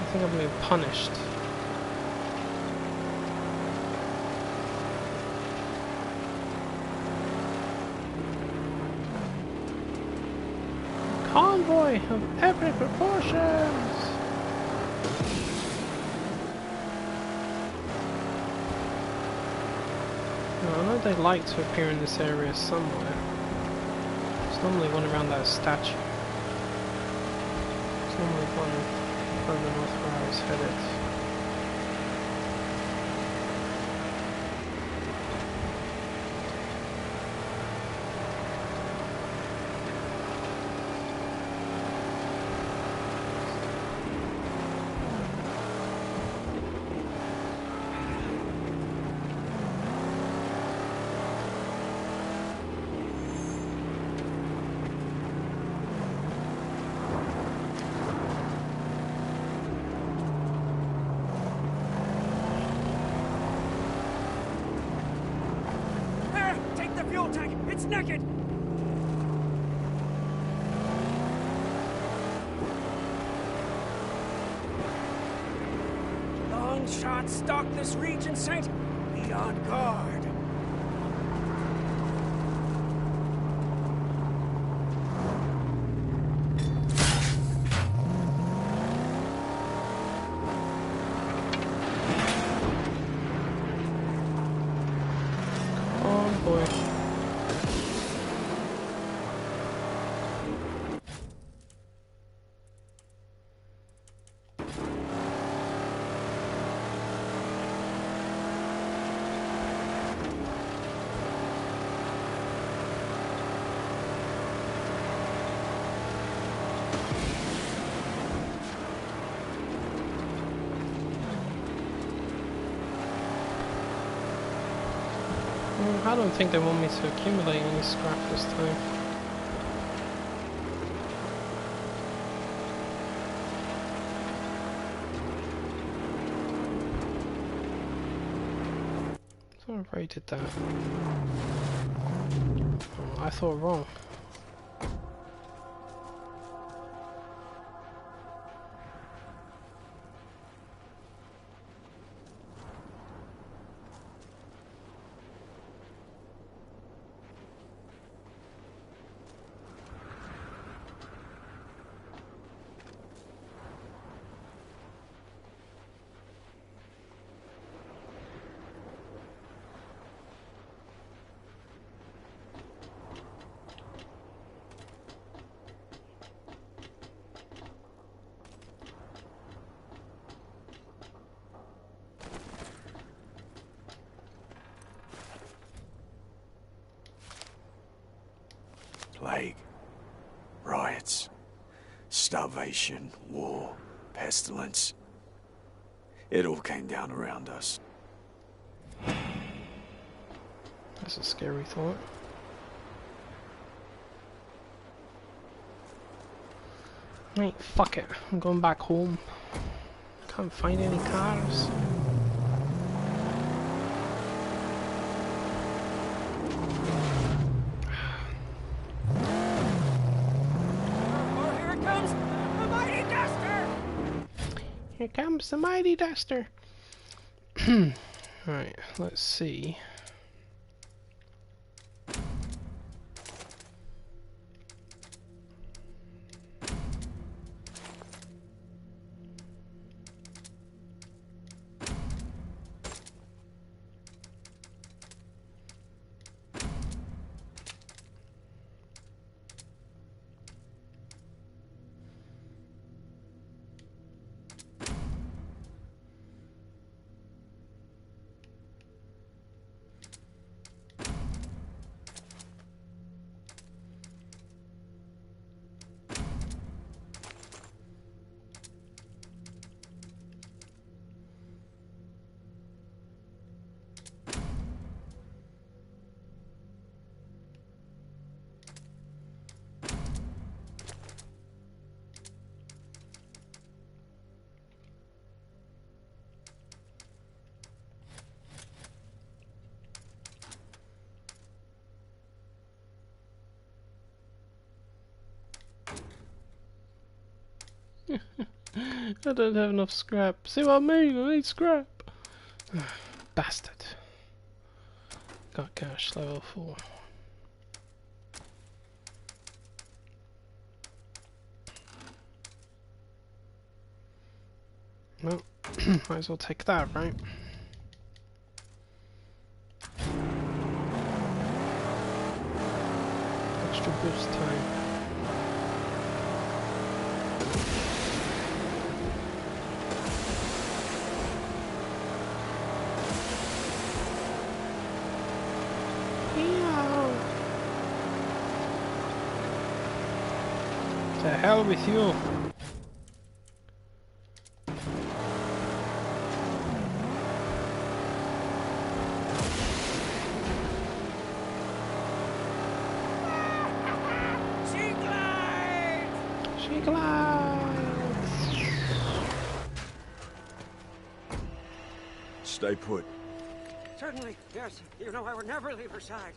I think I'm being punished. Convoy of epic proportions! I know they like to appear in this area somewhere. There's normally one around that statue. There's normally one further north where I was headed. Fuel tank! It's naked! Long shots stalk this region, Saint. Be on guard. Oh boy. I don't think they want me to accumulate any scrap this time. So I already did that. Oh, I thought wrong. Plague, riots, starvation, war, pestilence. It all came down around us. That's a scary thought. Right, fuck it. I'm going back home. Can't find any cars. Here comes the mighty duster. Right, let's see. I don't have enough scrap. See what I mean? I need scrap. Bastard. Got cash level 4. Well, might as well take that, right? Extra boost time. The hell with you. She glides! She glides. Stay put. Certainly, yes. You know I would never leave her side.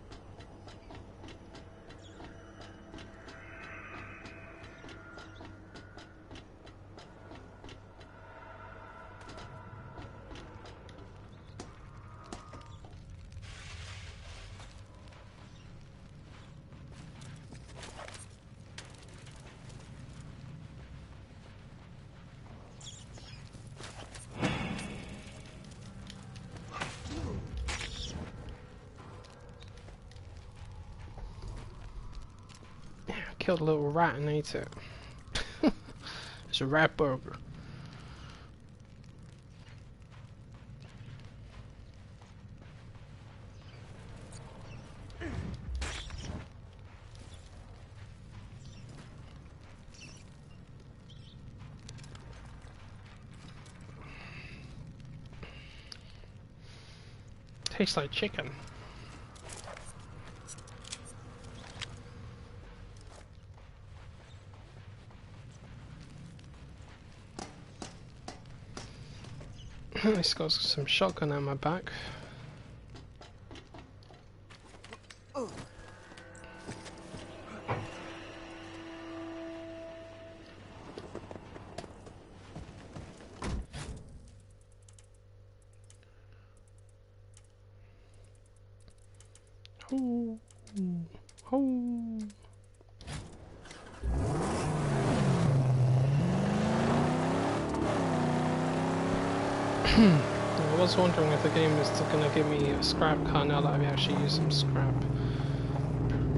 Killed a little rat and ate it. It's a rat burger. Tastes like chicken. At least got some shotgun on my back. Ho, ho. I was wondering if the game is going to give me a scrap car now that I've actually used some scrap.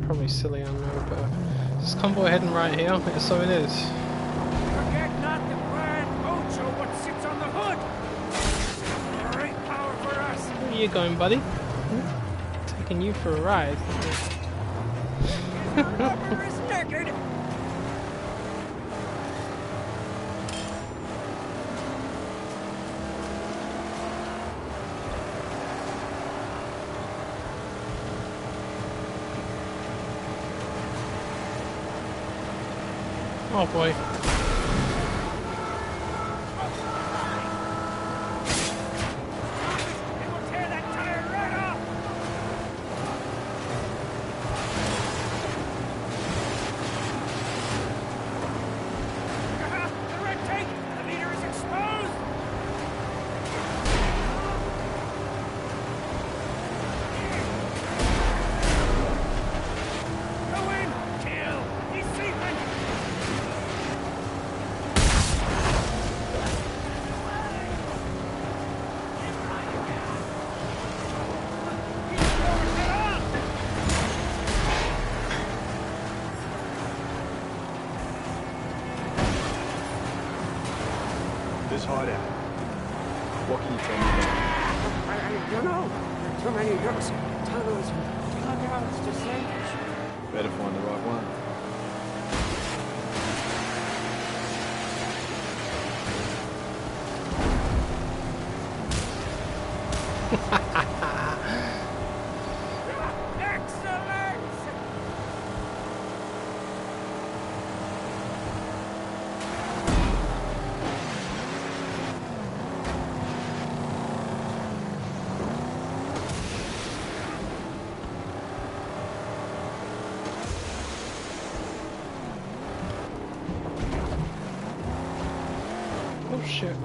Probably silly, I know, but is this convoy heading right here? So it is. Forget not the grand Ocho what sits on the hood! Great power for us! Where are you going, buddy? Taking you for a ride. Our rubber is naked! Oh boy. It will tear that tire right off! The red tank! The leader is exposed! This hideout. What can you tell me about I don't know. There are too many nooks, tunnels, and dugouts to say. it? Better find the right one. Excellent! Oh shit.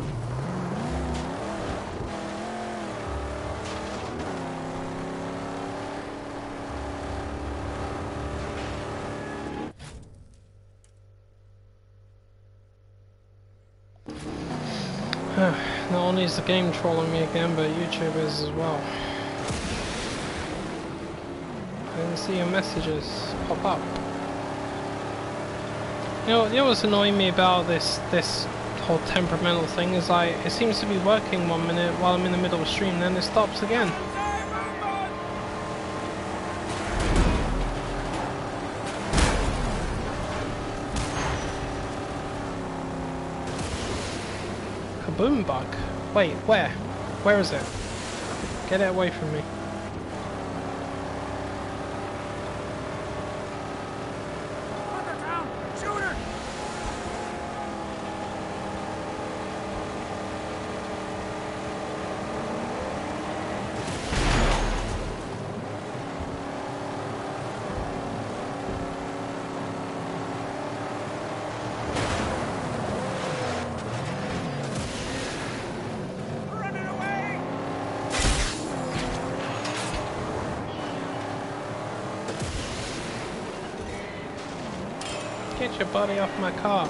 Not only is the game trolling me again, but YouTube is as well. I didn't see your messages pop up. You know what's annoying me about this whole temperamental thing is like it seems to be working 1 minute while I'm in the middle of a stream, then it stops again. Kaboom bug? Wait, where? Where is it? Get it away from me. Underground! Shooter! Running away! Get your body off my car.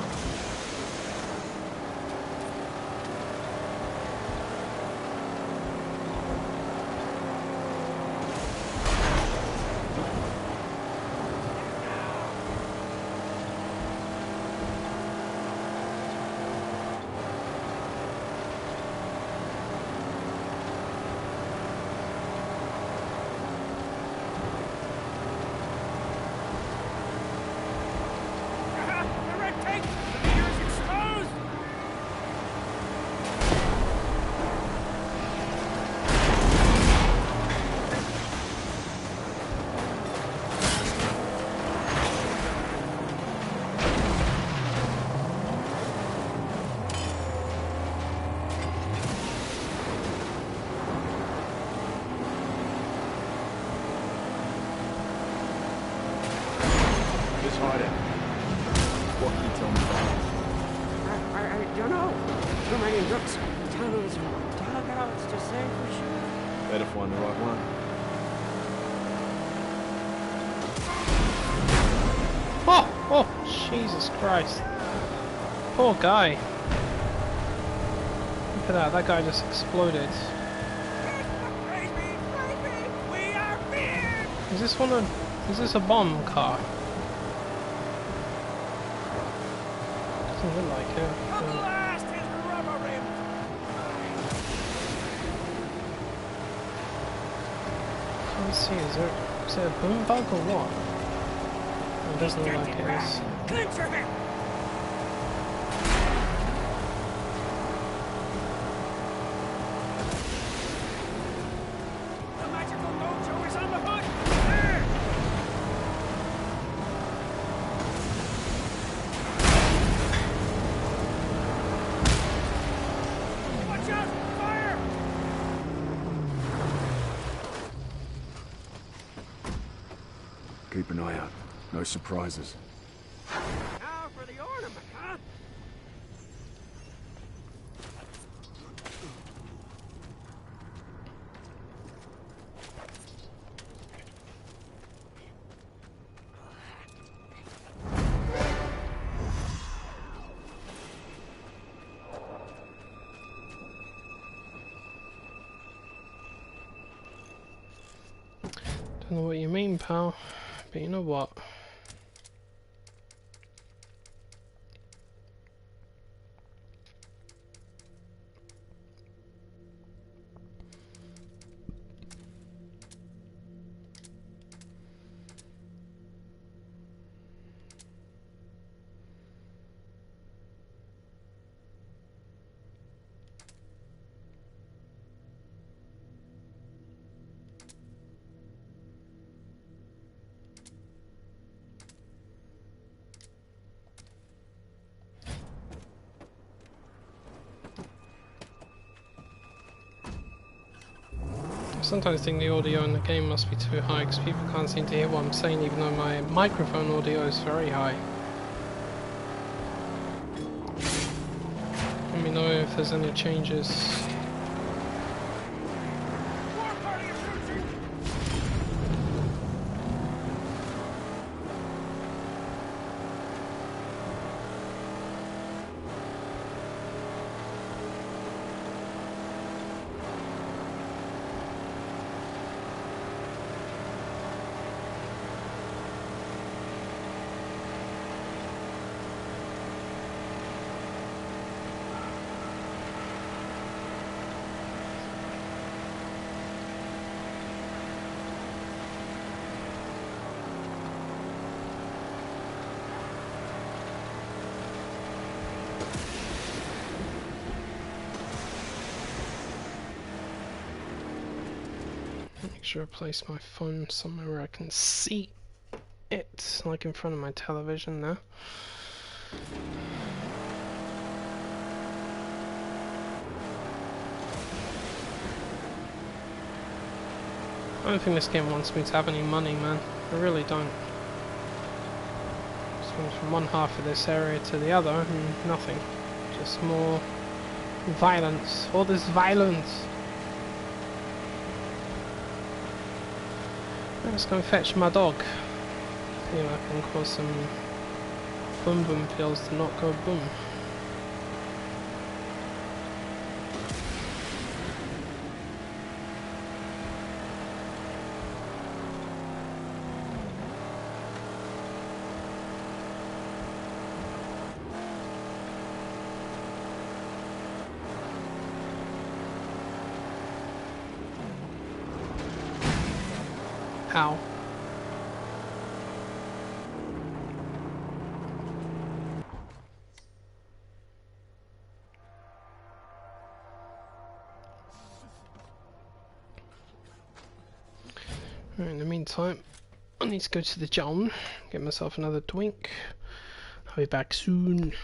The red tape! The meter's exposed! This hideout. What can you tell me about it? I don't know. Too many nooks, tunnels, and dugouts to say for sure. Better find the right one. Oh! Oh! Jesus Christ. Poor guy. Look at that, that guy just exploded. Praise me! Praise me! We are feared! Is this one of... is this a bomb car? Doesn't look like it. Come last is rubber rim! Let's see, is it a boom bug or what? It doesn't look like it is. Clincher him! The magical mojo is on the hood! There! Watch out! Fire! Keep an eye out. No surprises. Now for the ornament, huh? Don't know what you mean, pal. But you know what? sometimes think the audio in the game must be too high because people can't seem to hear what I'm saying, even though my microphone audio is very high. Let me know if there's any changes. Make sure I place my phone somewhere where I can see it, like in front of my television now. I don't think this game wants me to have any money, man. I really don't. Just went from one half of this area to the other and nothing. Just more violence. All this violence. Let's go and fetch my dog. See if I can cause some boom boom pills to not go boom. How? Right, in the meantime, I need to go to the John, get myself another drink. I'll be back soon.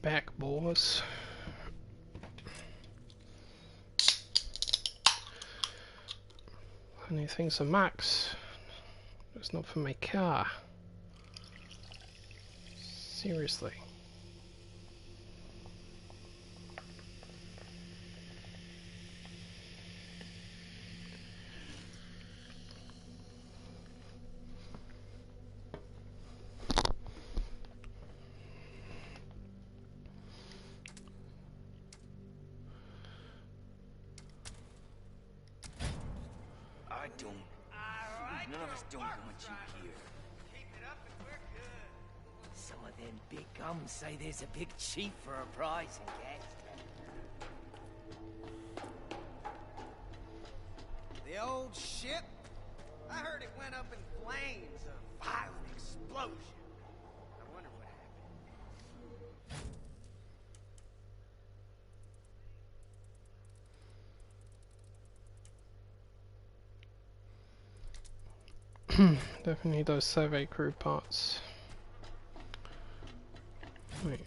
back, boys. Anything's a max. It's not for my car. Seriously. I don't. None of us don't want you here. Some of them big gums say there's a big chief for a prize in gas. The old ship? I heard it went up in flames, a violent explosion. I wonder what happened. Definitely need those survey crew parts. Wait, on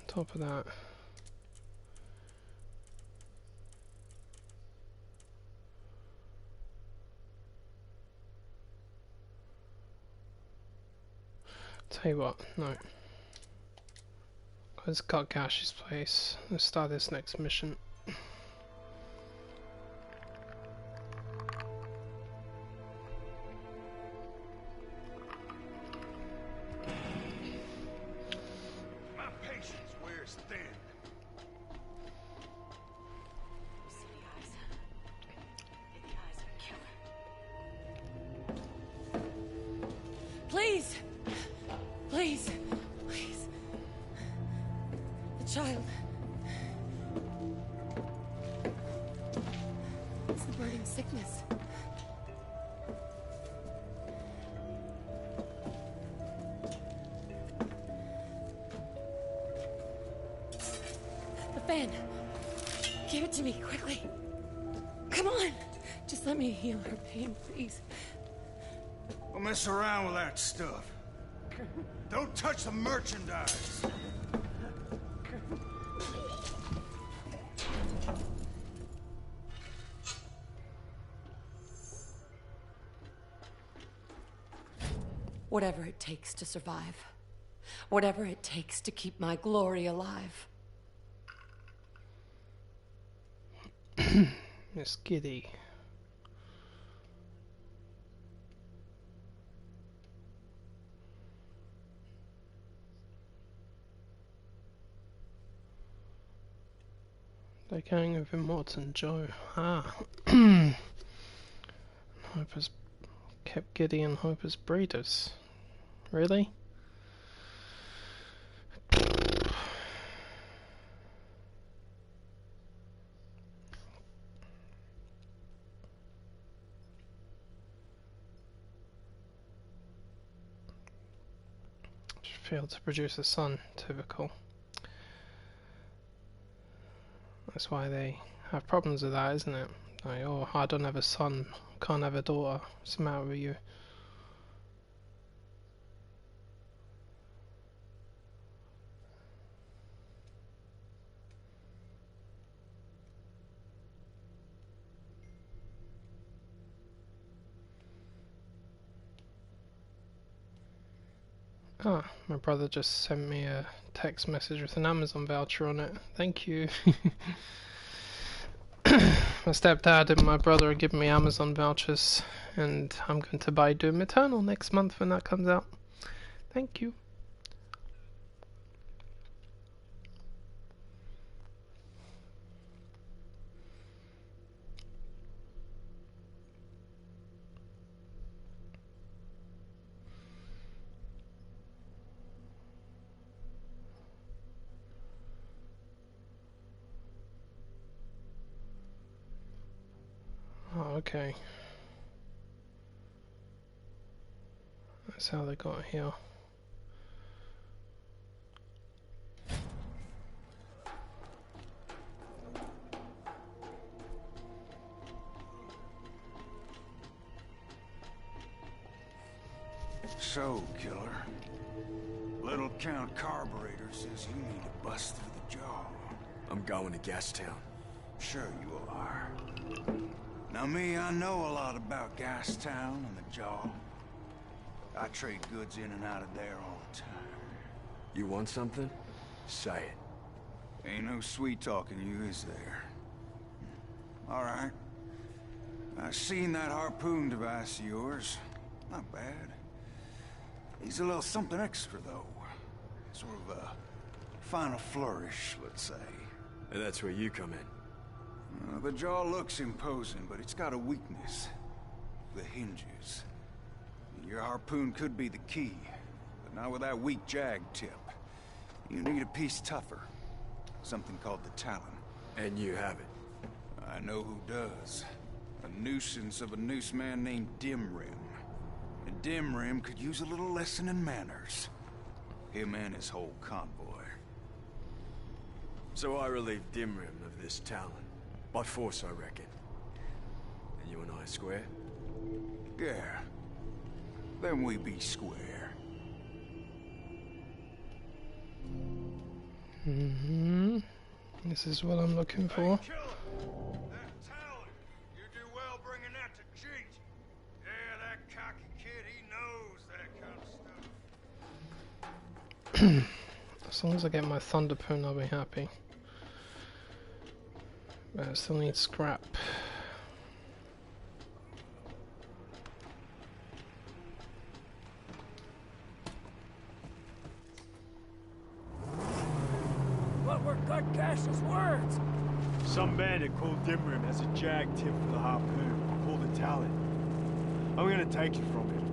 top of that. Tell you what, no. Let's cut Gash's place. Let's start this next mission. My patience wears thin. You see the eyes? The eyes are killer. Please! Please! Please! The child. It's the burning sickness. The fan. Give it to me, quickly. Come on! Just let me heal her pain, please. Don't mess around with that stuff. Don't touch the merchandise. Whatever it takes to survive. Whatever it takes to keep my glory alive. Miss Giddy. The gang of Immortan Joe. Ah. Hopper's kept Giddy and Hopper's breeders. Really? Failed to produce a son. Typical. That's why they have problems with that, isn't it? Like, oh, I don't have a son, can't have a daughter. What's the matter with you? Ah, my brother just sent me a text message with an Amazon voucher on it. Thank you. My stepdad and my brother are giving me Amazon vouchers, and I'm going to buy Doom Eternal next month when that comes out. Thank you. Oh, okay. That's how they got here. So, killer. Little Count Carburetor says you need to bust through the jaw. I'm going to Gastown. Sure you are. Now me, I know a lot about Gastown and the jaw. I trade goods in and out of there all the time. You want something? Say it. Ain't no sweet talking you, is there? All right. I seen that harpoon device of yours. Not bad. Needs a little something extra, though. Sort of a final flourish, let's say. And that's where you come in. The jaw looks imposing, but it's got a weakness. The hinges. Your harpoon could be the key, but not with that weak jag tip. You need a piece tougher. Something called the Talon. And you have it. I know who does. A nuisance of a noose man named Dimrim. And Dimrim could use a little lesson in manners. Him and his whole convoy. So I relieved Dimrim of this Talon. By force, I reckon. And you and I square? Yeah. Then we be square. This is what I'm looking for. Hey, killer! That Talon! You do well bringing that to Jeet. Yeah, that cocky kid, he knows that kind of stuff. As long as I get my Thunderpoon, I'll be happy. But I still need scrap. What were Gutgash's words? Some bandit called Dimrim has a jag tip for the harpoon, called the Talon. I'm gonna take it from him.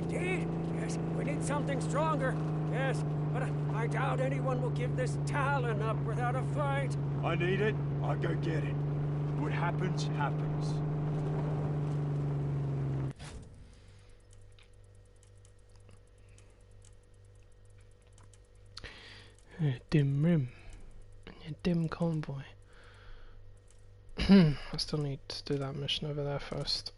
Indeed, yes, we need something stronger. Yes, but I doubt anyone will give this Talon up without a fight. I need it, I go get it. What happens, happens. Dim rim. And your dim convoy. I still need to do that mission over there first.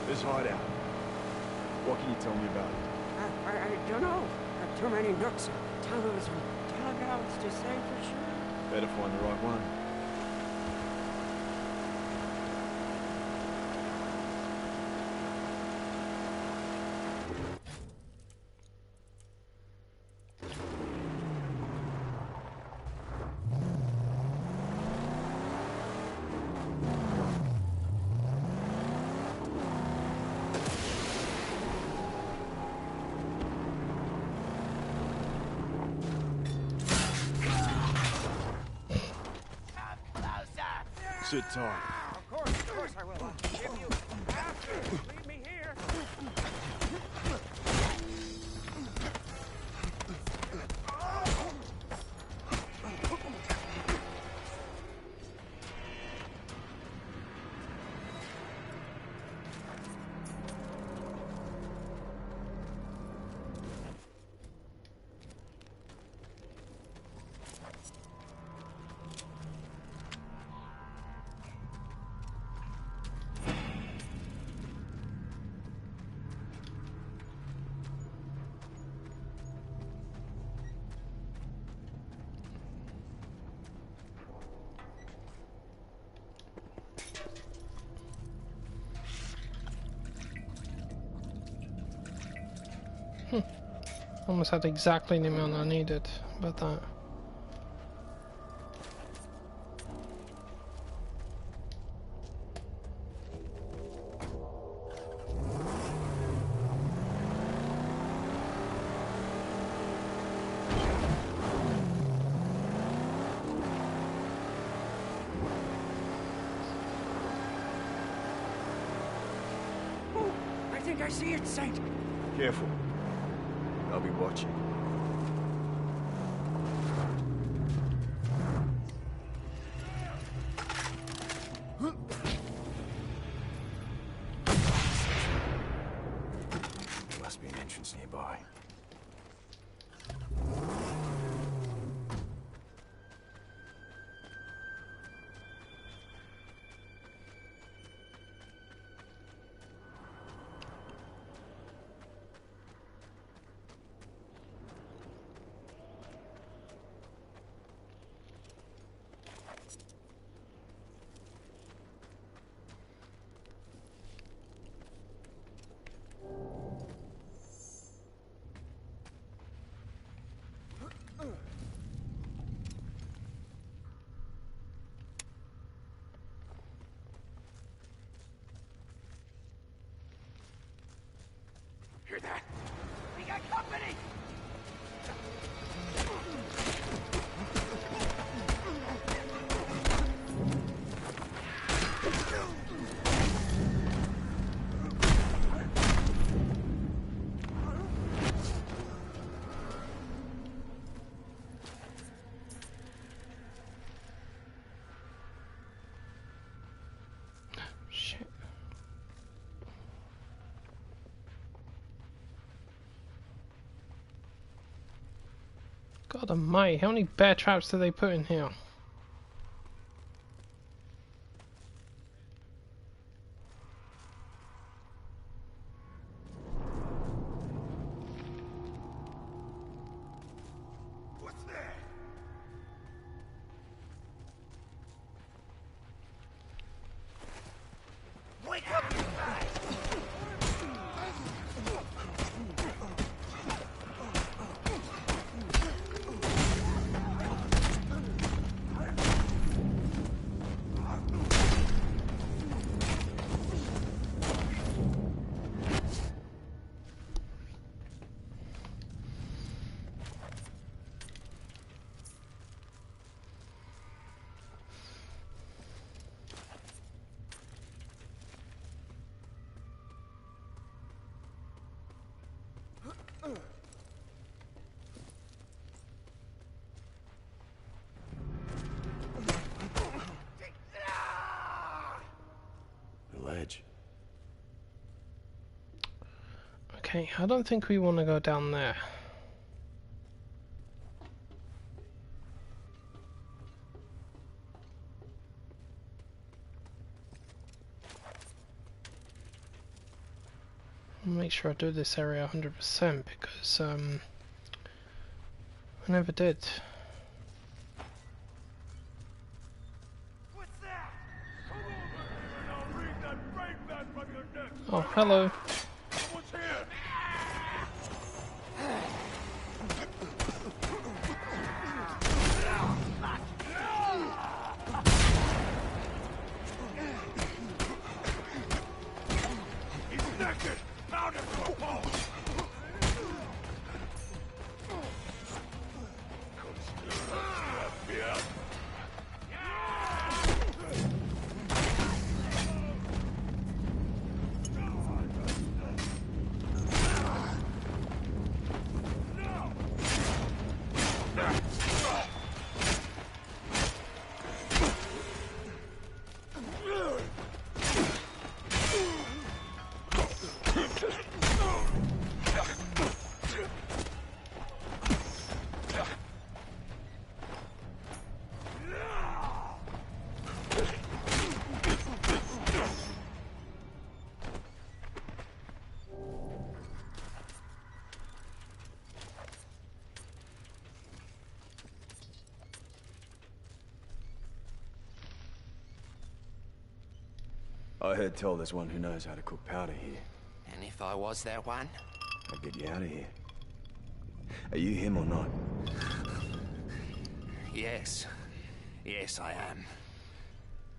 This hideout. What can you tell me about it? I don't know. Too many nooks and tunnels and dugouts to say for sure. Better find the right one. Sit tight. Of course I will. If you have to, leave me here. Almost had exactly the amount I needed. About that. I think I see it, Saint. Careful. I'll be watching. There must be an entrance nearby. Hear that? We got company! Shit. God almighty, how many bear traps do they put in here? What's that? Wake up, you guys! The ledge. Okay, I don't think we want to go down there. I'll make sure I do this area 100% because I never did. What's that? Come over here and I'll wring that brain back from your neck. Oh, hello. Someone's here. He's naked. Pound him to a pulp. I heard tell there's one who knows how to cook powder here. And if I was that one? I'd get you out of here. Are you him or not? Yes. Yes, I am.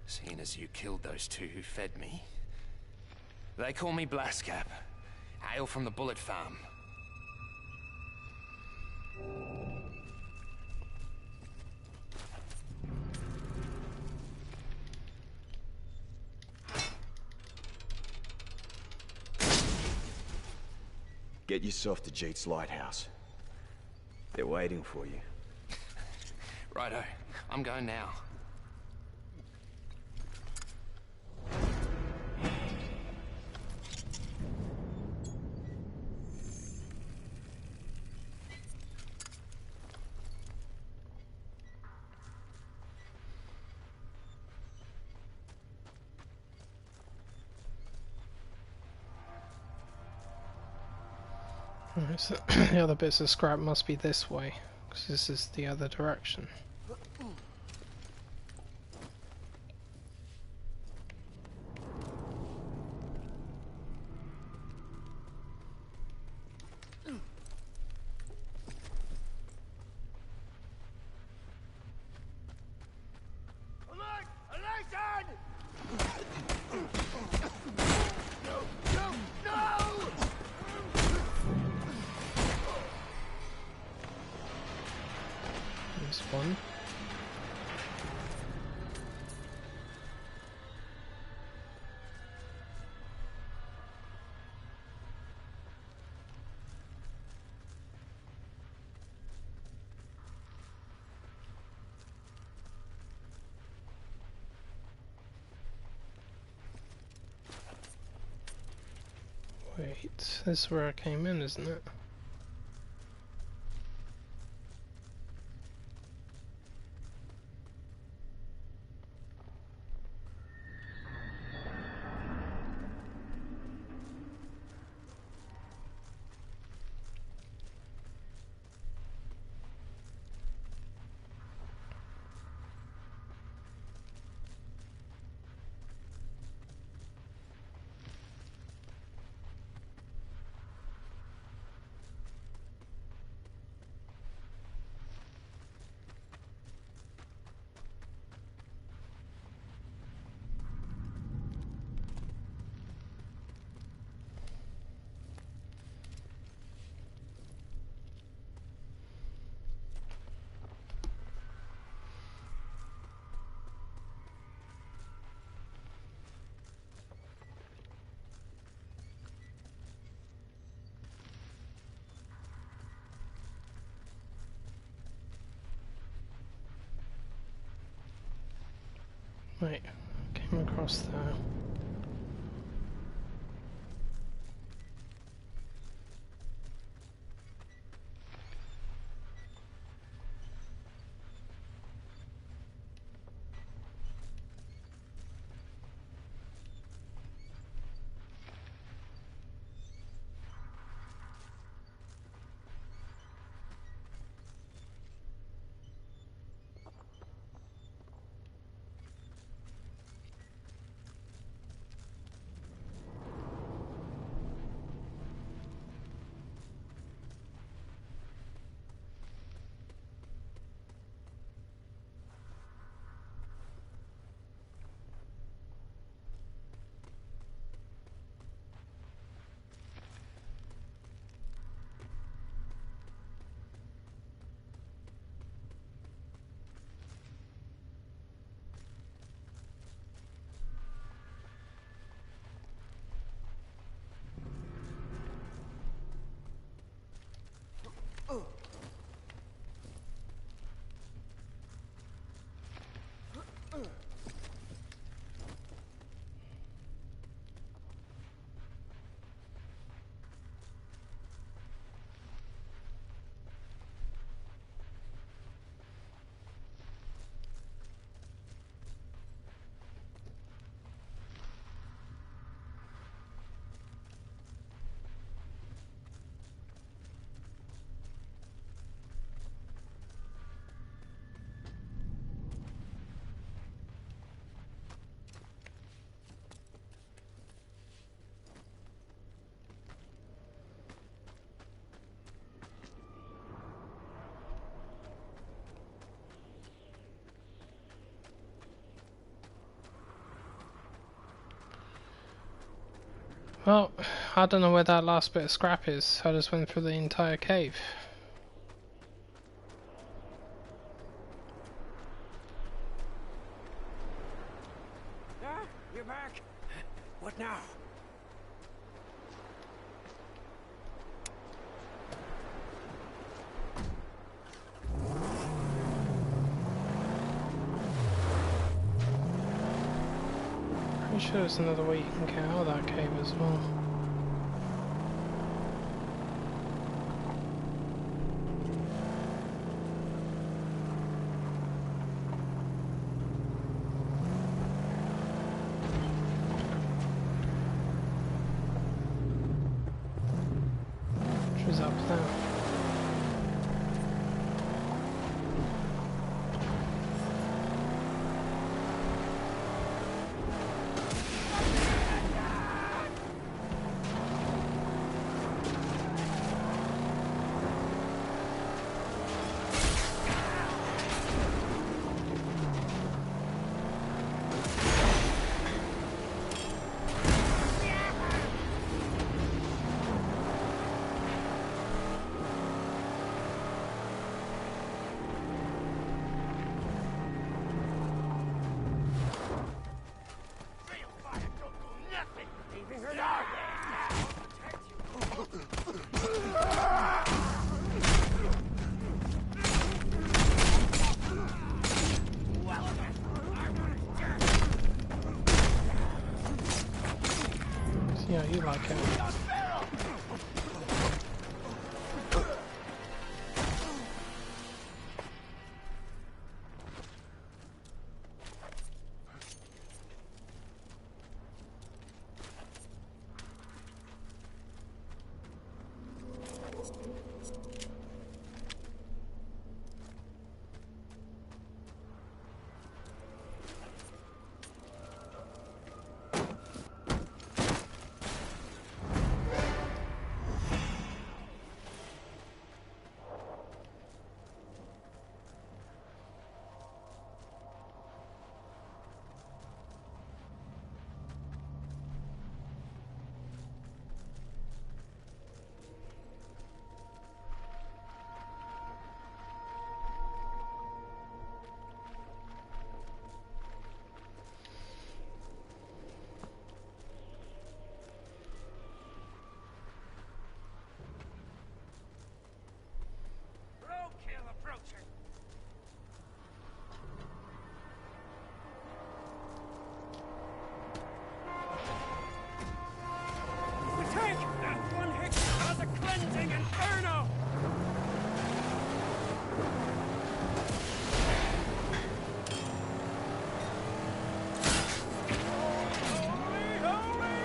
Seeing as you killed those two who fed me. They call me Blaskap. Hail from the Bullet Farm. Get yourself to Jeet's lighthouse. They're waiting for you. Righto. I'm going now. Alright, so the other bits of scrap must be this way, because this is the other direction. There's one. Wait, this is where I came in, isn't it? Wait, came across there. Well, I don't know where that last bit of scrap is. I just went through the entire cave. Ah, you're back. What now? Pretty sure there's another way you can get out of that cave as well. Which was up there. Yeah, you like it. Take that one hit as a cleansing inferno! Holy, holy!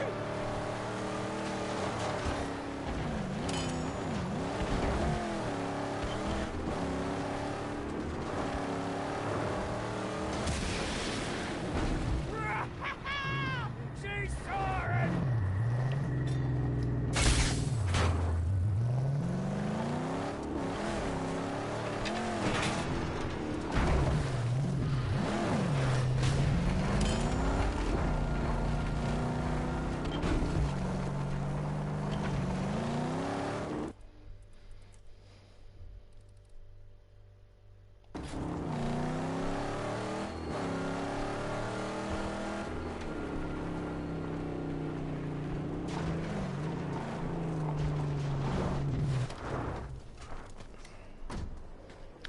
She's soaring!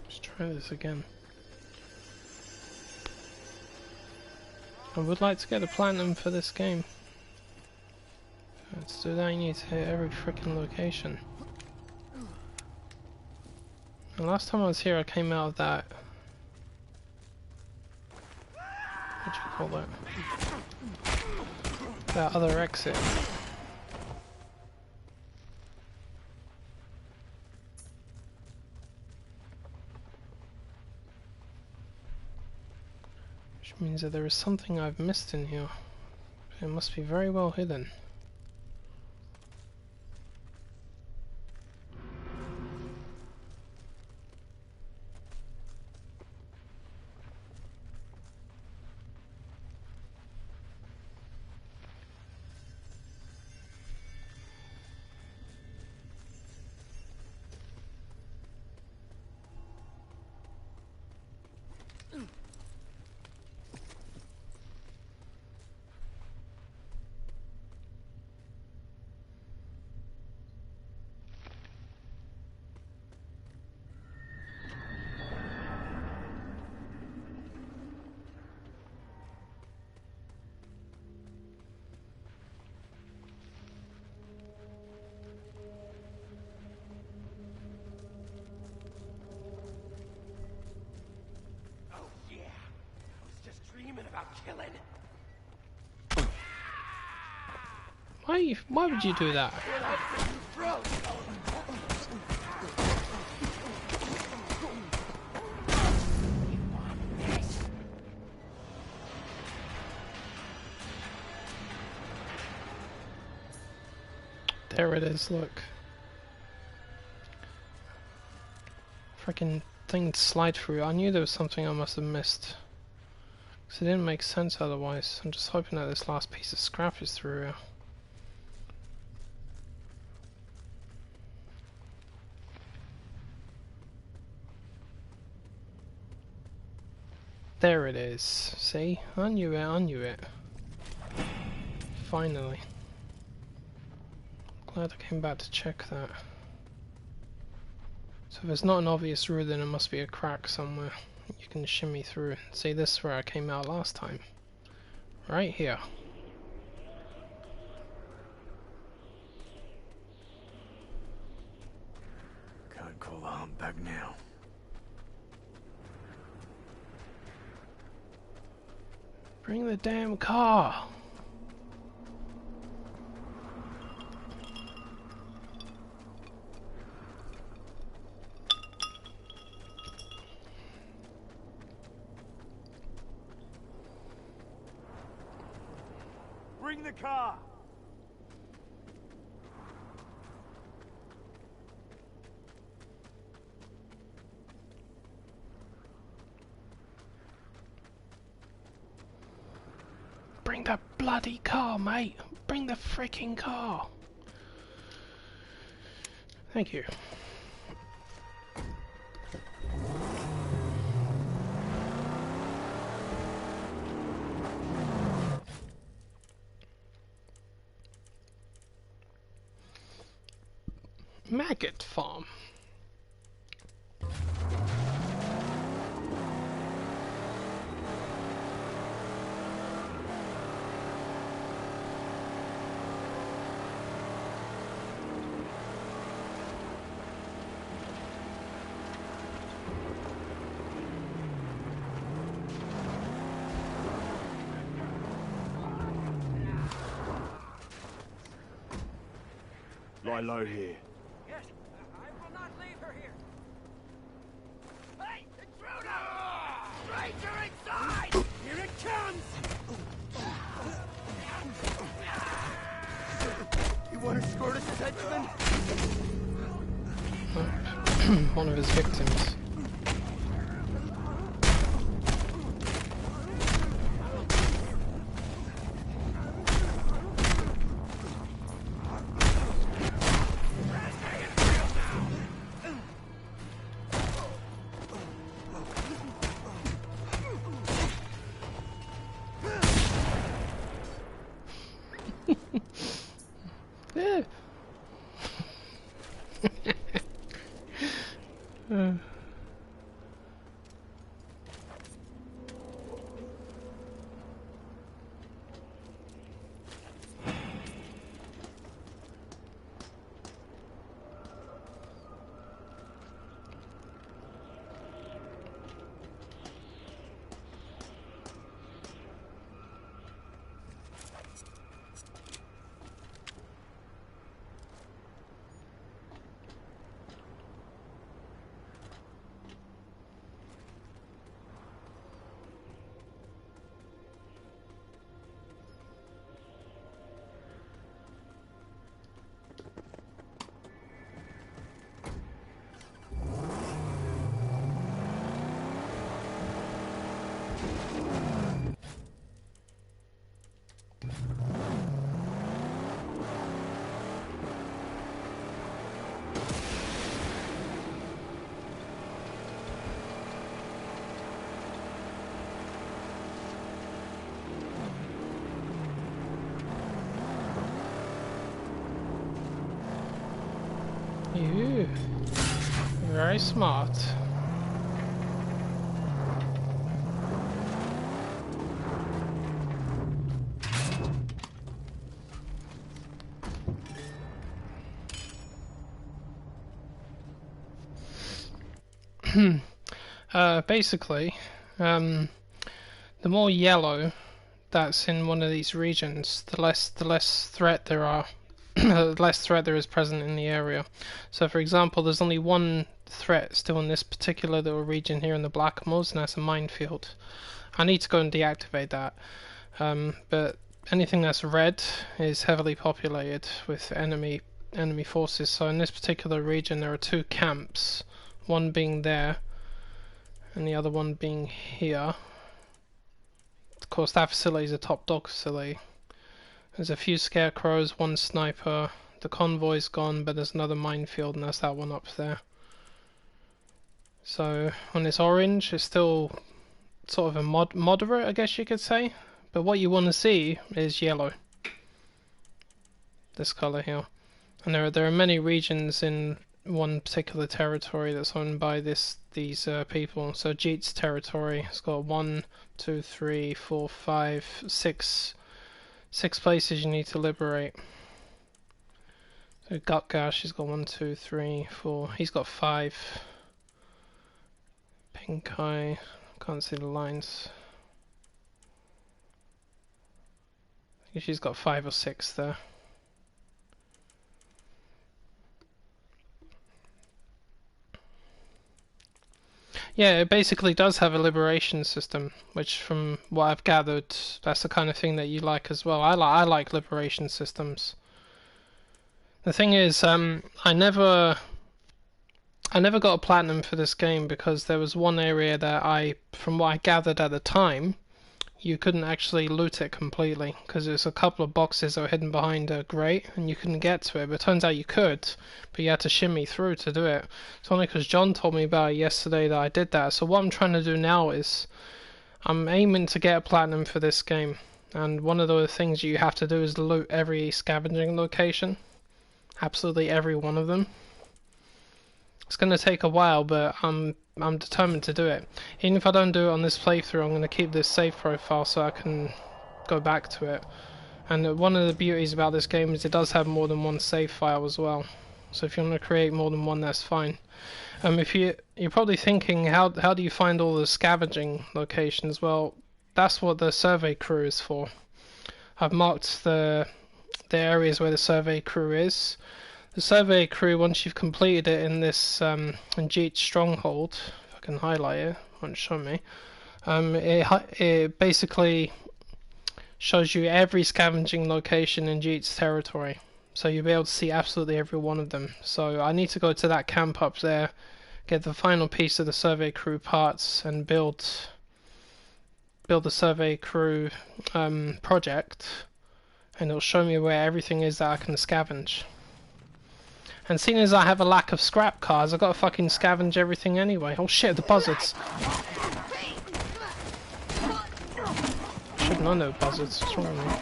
Let's try this again. I would like to get a platinum for this game. Let's do that. You need to hit every freaking location. And last time I was here, I came out of that. What do you call that? That other exit. Which means that there is something I've missed in here. It must be very well hidden. Why would you do that? There it is, look. Freaking thing to slide through. I knew there was something I must have missed. Because it didn't make sense otherwise. I'm just hoping that this last piece of scrap is through here. There it is. See? I knew it, I knew it. Finally. Glad I came back to check that. So if it's not an obvious route, then it must be a crack somewhere. You can shimmy through. See, this is where I came out last time. Right here. Can't call the hunt back now. Bring the damn car! Bring the car! Bring the bloody car, mate! Bring the freaking car! Thank you. Maggot farm. Lie low here. Yes, I will not leave her here. Hey, intruder! Stranger inside! Here it comes! You want to escort us, henchman? One of his victims. You very smart. Basically, the more yellow that's in one of these regions, the less threat there are, the less threat there is present in the area. So for example, there's only one threat still in this particular little region here in the Blackamoors, and that's a minefield. I need to go and deactivate that, but anything that's red is heavily populated with enemy forces. So in this particular region there are two camps, one being there and the other one being here. Of course that facility is a top dog facility. There's a few scarecrows, one sniper, the convoy's gone, but there's another minefield, and that's that one up there. So when it's orange, it's still sort of a moderate, I guess you could say. But what you want to see is yellow. This color here. And there are many regions in one particular territory that's owned by these people. So Jeet's territory, it's got 1, 2, 3, 4, 5, 6 places you need to liberate. So Gutgash, he's got 1, 2, 3, 4. He's got 5. Pink Eye, can't see the lines. I think she's got 5 or 6 there. Yeah, it basically does have a liberation system, which from what I've gathered, that's the kind of thing that you like as well. I like liberation systems. The thing is, I never got a platinum for this game because there was one area that from what I gathered at the time, you couldn't actually loot it completely because there's a couple of boxes that were hidden behind a grate and you couldn't get to it. But it turns out you could, but you had to shimmy through to do it. It's only because John told me about it yesterday that I did that. So what I'm trying to do now is I'm aiming to get a platinum for this game, and one of the things you have to do is loot every scavenging location, absolutely every one of them. It's going to take a while, but I'm determined to do it. Even if I don't do it on this playthrough, I'm going to keep this save profile so I can go back to it. And one of the beauties about this game is it does have more than one save file as well. So if you want to create more than one, that's fine. If you're probably thinking, how do you find all the scavenging locations? Well, that's what the survey crew is for. I've marked the areas where the survey crew is. The survey crew, once you've completed it in this in Jeet's stronghold, if I can highlight it, it won't show me. It basically shows you every scavenging location in Jeet's territory, so you'll be able to see absolutely every one of them. So I need to go to that camp up there, get the final piece of the survey crew parts, and build the survey crew project, and it'll show me where everything is that I can scavenge. And seeing as I have a lack of scrap cars, I've got to fucking scavenge everything anyway. Oh shit, the buzzards. Shouldn't I know buzzards? What's wrong with me?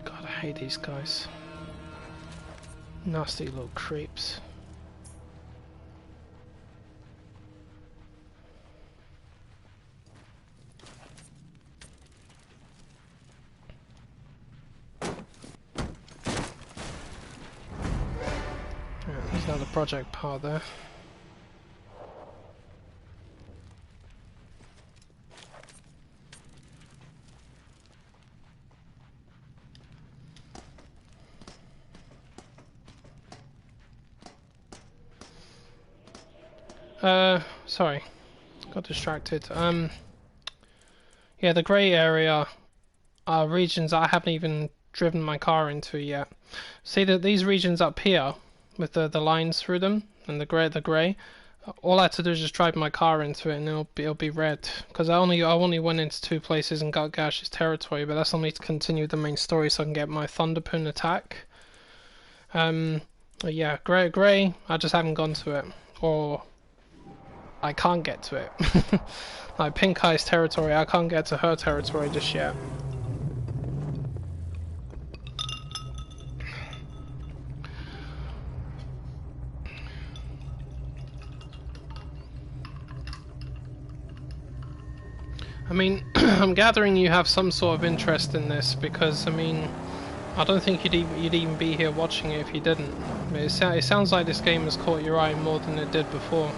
I hate these guys. Nasty little creeps. There's another project part there. Sorry, got distracted. Yeah, the grey area are regions I haven't even driven my car into yet. See that these regions up here with the lines through them and the grey. All I had to do is just drive my car into it and it'll be red. Because I only went into 2 places in Gutgash's territory, but that's only to continue the main story so I can get my Thunderpoon attack. Yeah, grey. I just haven't gone to it, or I can't get to it. Like Pink Eye's territory, I can't get to her territory just yet. mean, I'm gathering you have some sort of interest in this because, I mean, I don't think you'd even be here watching it if you didn't. I mean, it sounds like this game has caught your eye more than it did before.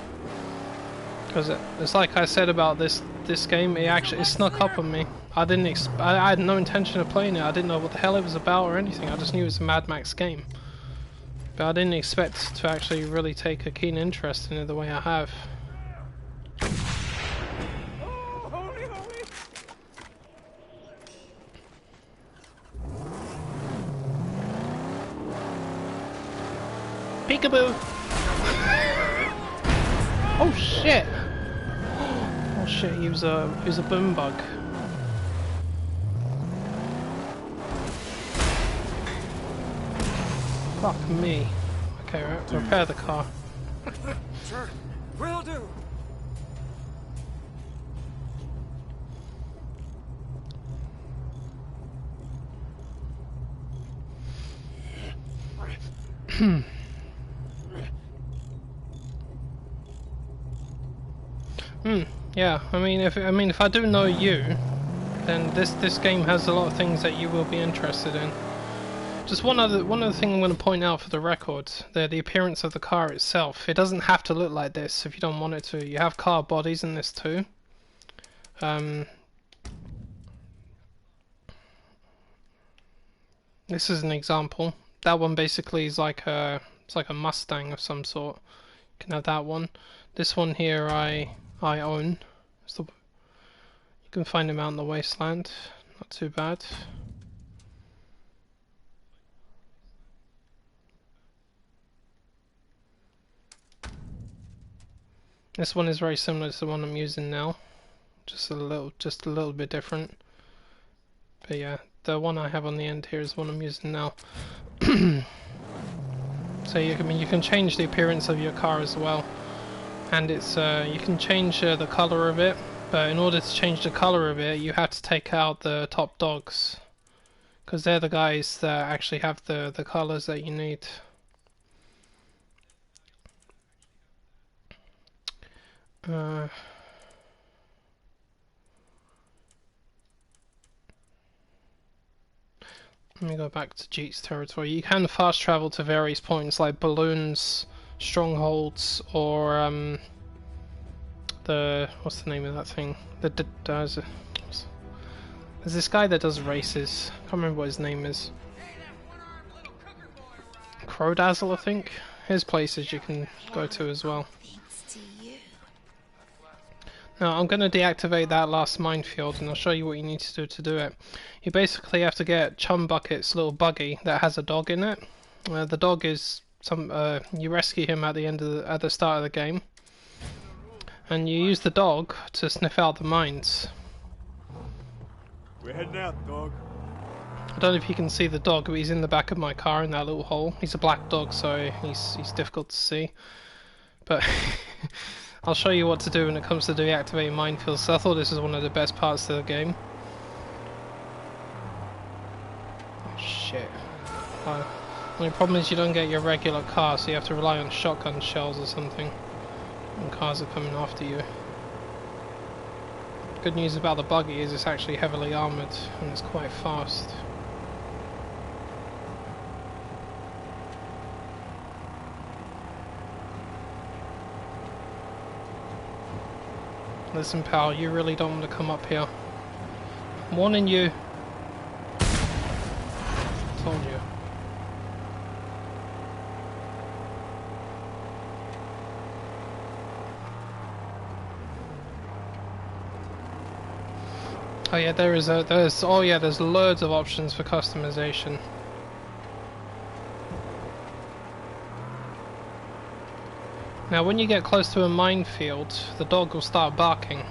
Because it's like I said about this game, it snuck up on me. I had no intention of playing it. I didn't know what the hell it was about or anything. I just knew it was a Mad Max game. But I didn't expect to actually really take a keen interest in it the way I have. Peekaboo! Oh shit! Oh shit, he was a boom bug. Fuck me. Okay, right, repair the car. Sure, will do. Yeah, I mean if I do know you, then this game has a lot of things that you will be interested in. Just one other thing I'm going to point out for the record, the appearance of the car itself. It doesn't have to look like this if you don't want it to. You have car bodies in this too. This is an example. That one basically is like it's like a Mustang of some sort. You can have that one. This one here I own. You can find them out in the wasteland. Not too bad. This one is very similar to the one I'm using now, just a little bit different. But yeah, the one I have on the end here is the one I'm using now. So you can change the appearance of your car as well, and it's you can change the color of it. But in order to change the color of it, you have to take out the top dogs, because they're the guys that actually have the colors that you need. Let me go back to Jeet's territory. You can fast travel to various points like balloons, strongholds, or what's the name of that thing? There's this guy that does races. I can't remember what his name is. Crowdazzle, I think. Here's places you can go to as well. Now I'm going to deactivate that last minefield and I'll show you what you need to do it. You basically have to get Chum Bucket's little buggy that has a dog in it. The dog is you rescue him at the start of the game, and you use the dog to sniff out the mines. We're heading out, dog. I don't know if you can see the dog, but he's in the back of my car in that little hole. He's a black dog, so he's difficult to see. But I'll show you what to do when it comes to deactivating minefields. So I thought this was one of the best parts of the game. Oh shit. The only problem is you don't get your regular car, so you have to rely on shotgun shells or something when cars are coming after you. Good news about the buggy is it's actually heavily armoured and it's quite fast. Listen pal, you really don't want to come up here. I'm warning you. Told you. Oh yeah, there's loads of options for customization. Now when you get close to a minefield, the dog will start barking.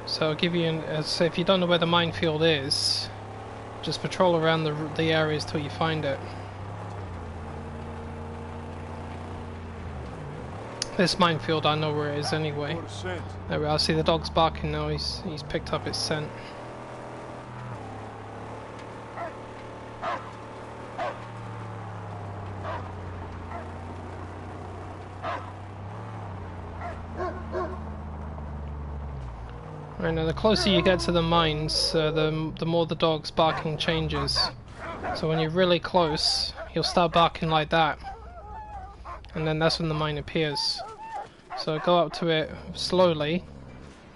So I'll give you so if you don't know where the minefield is, just patrol around the areas till you find it. This minefield I know where it is anyway. There we are, see the dog's barking now, he's picked up its scent. Right now, the closer you get to the mines, the more the dog's barking changes. So when you're really close, he'll start barking like that, and then that's when the mine appears. So go up to it slowly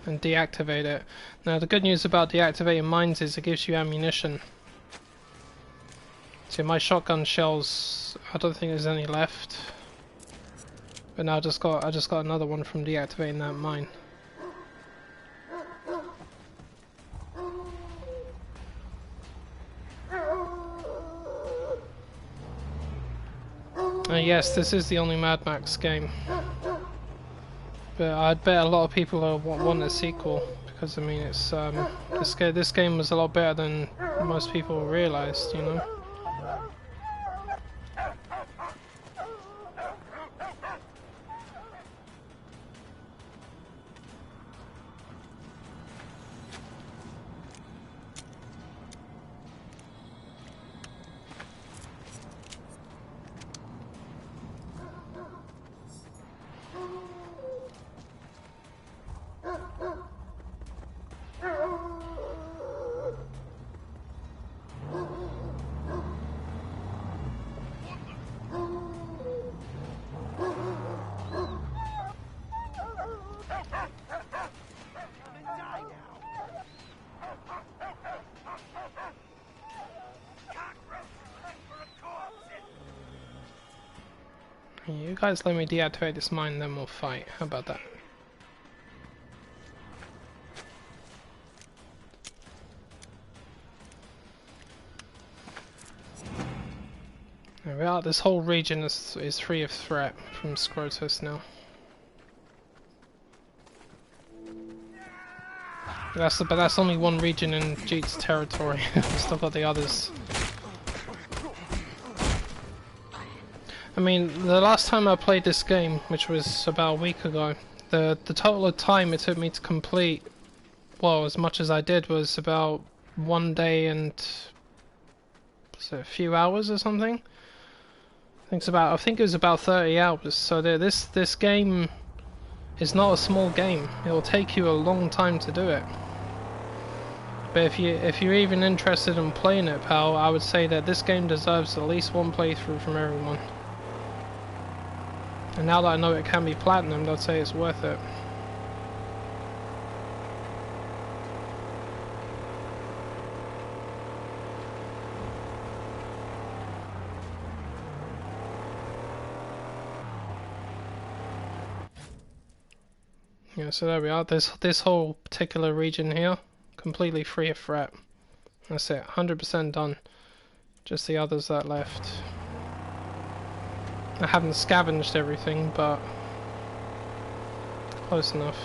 and deactivate it. Now the good news about deactivating mines is it gives you ammunition. See, my shotgun shells, I don't think there's any left. But now I just got another one from deactivating that mine. Yes, this is the only Mad Max game. But I'd bet a lot of people want a sequel, because I mean it's this game was a lot better than most people realized, you know. You guys let me deactivate this mine, then we'll fight. How about that? There we are. This whole region is free of threat from Scrotus now. But that's only one region in Jeet's territory. We've still got the others. I mean, the last time I played this game, which was about a week ago, the total of time it took me to complete, well, as much as I did, was about 1 day and was it a few hours or something. I think it was about 30 hours. So this game is not a small game. It will take you a long time to do it. But if you're even interested in playing it, pal, I would say that this game deserves at least one playthrough from everyone. And now that I know it can be platinumed, I'd say it's worth it. Yeah, so there we are. This whole particular region here, completely free of threat. That's it, 100% done. Just the others that left. I haven't scavenged everything, but close enough.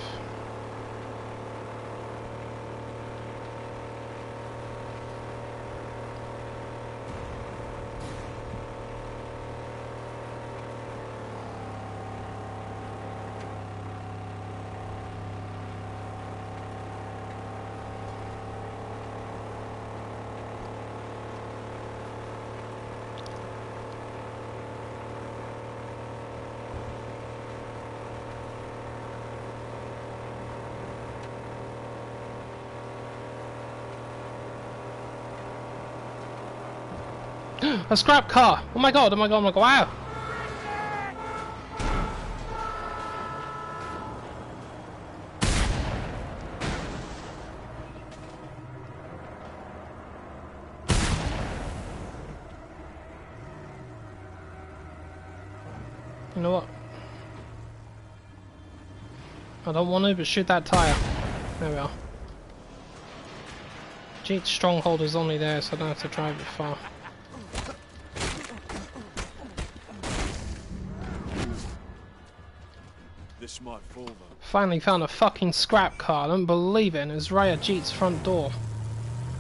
A scrap car! Oh my god, oh my god, oh my god, wow! You know what? I don't want to, but shoot that tire. There we are. Jeet's stronghold is only there, so I don't have to drive it far. This might fall though. Finally found a fucking scrap car, I don't believe it, and it's right at Jeet's front door.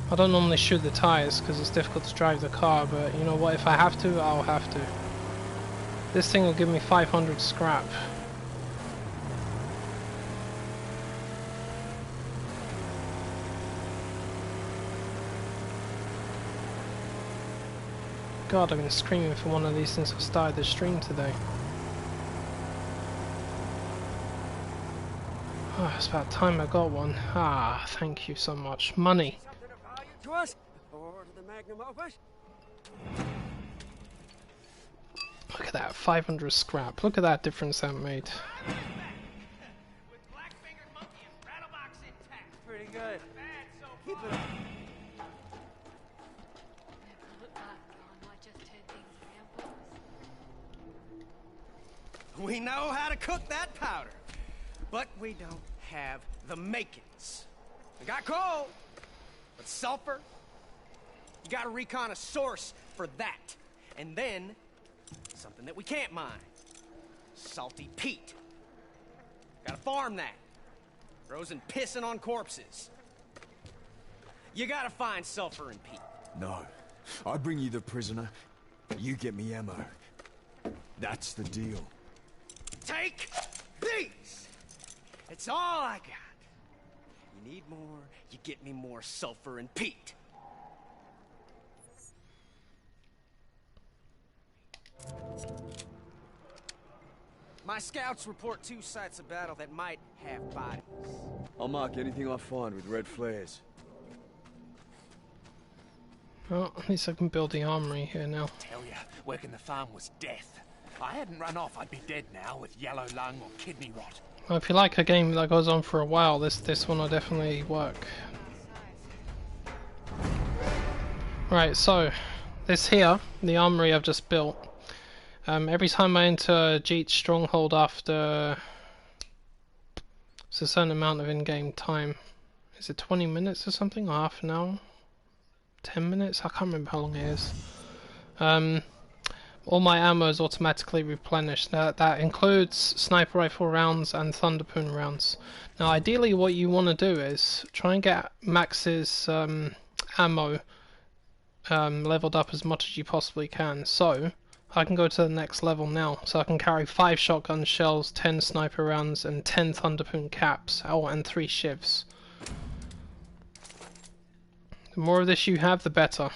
I don't normally shoot the tyres because it's difficult to drive the car, but you know what, if I have to, I'll have to. This thing will give me 500 scrap. God, I've been screaming for one of these since I started the stream today. It's about time I got one. Ah, thank you so much. Money. Something of value to us? Or to the magnum opus? Look at that, 500 scrap. Look at that difference that made. Pretty good. Keep it up. We know how to cook that powder, but we don't have the makings. We got coal, but sulfur, you gotta recon a source for that. And then, something that we can't mine, salty peat. Gotta farm that. Frozen pissing on corpses. You gotta find sulfur and peat. No. I bring you the prisoner, you get me ammo. That's the deal. Take these! It's all I got. You need more, you get me more sulfur and peat. My scouts report 2 sites of battle that might have bodies. I'll mark anything I find with red flares. Well, at least I can build the armory here now. Tell ya, working the farm was death. I hadn't run off, I'd be dead now with yellow lung or kidney rot. Well, if you like a game that goes on for a while, this one will definitely work. Right, so this here, the armory I've just built. Every time I enter Jeet's stronghold after it's a certain amount of in-game time. Is it 20 minutes or something, or half an hour? 10 minutes? I can't remember how long it is. All my ammo is automatically replenished. Now, that includes sniper rifle rounds and thunderpoon rounds. Now ideally what you want to do is try and get Max's ammo leveled up as much as you possibly can. So I can go to the next level now. So I can carry 5 shotgun shells, 10 sniper rounds and 10 thunderpoon caps. Oh, and 3 shivs. The more of this you have, the better.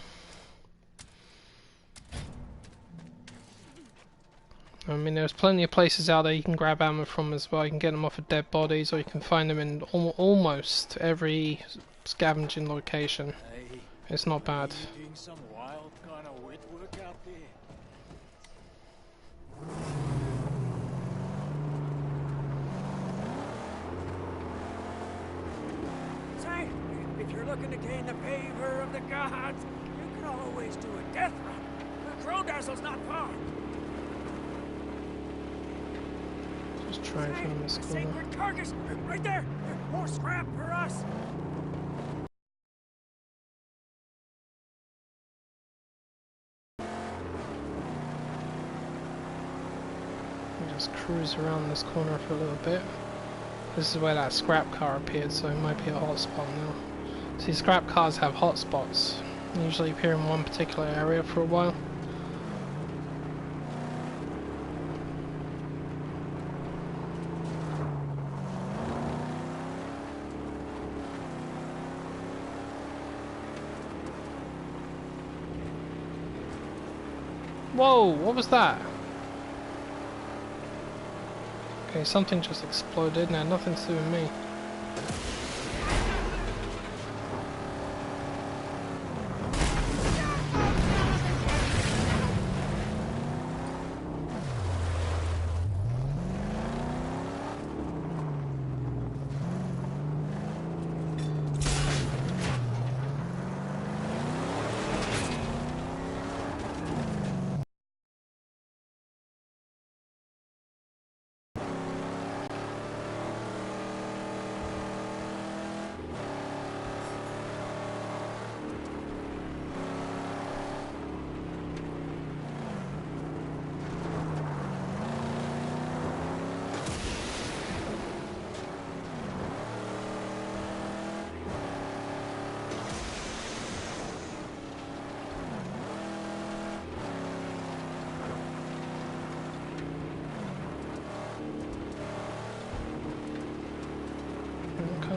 I mean, there's plenty of places out there you can grab ammo from as well. You can get them off of dead bodies, or you can find them in almost every scavenging location. Hey, It's not bad. you doing some wild kind of wet work out there? Say, if you're looking to gain the favor of the gods, you can always do a death run. The Crow-Dazzle's not far. Just try and find this corner. Sacred carcass! Right there! More scrap for us! Just cruise around this corner for a little bit. This is where that scrap car appeared, so it might be a hotspot now. See, scrap cars have hotspots. They usually appear in one particular area for a while. Whoa, what was that? Okay, something just exploded now, nothing to do with me.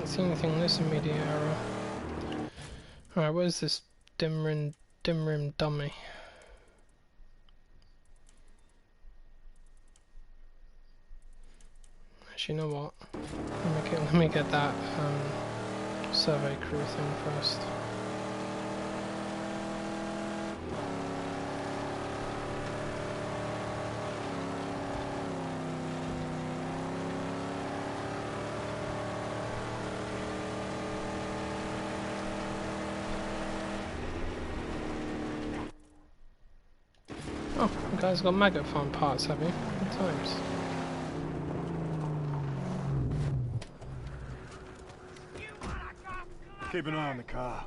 See anything in this immediate area. Alright, where's this dim rim dummy? Actually, you know what? Let me get that survey crew thing first. Oh, you guys got maggot farm parts, have you? Good times. Keep an eye on the car.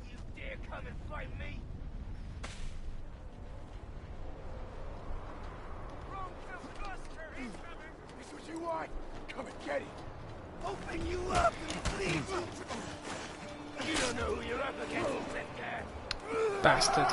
You dare come and fight me? Wrong filibuster incoming! This what you want? Come and get it. Open you up and please! You don't know who you're up against, Zedgar. Bastard.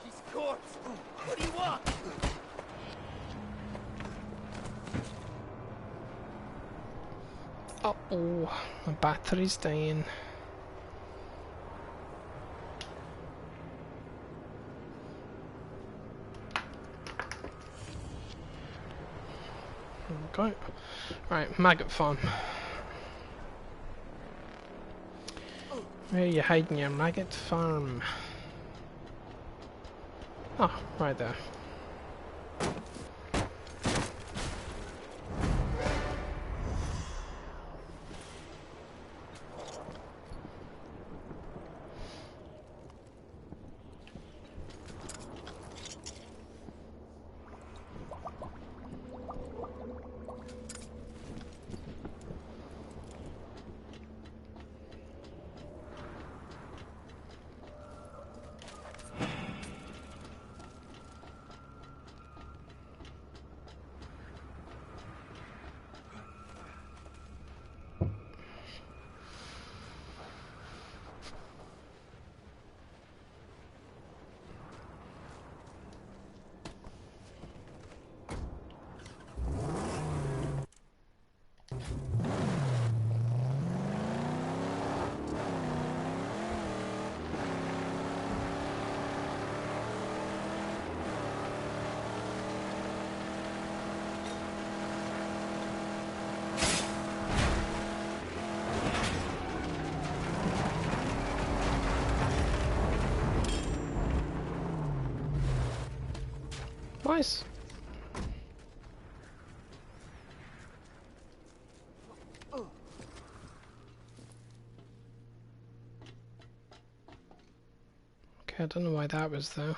He's a corpse! What do you want? Uh-oh, my battery's dying. Okay. Right, maggot farm. Where are you hiding your maggot farm? Oh, right there. Nice. Okay, I don't know why that was there.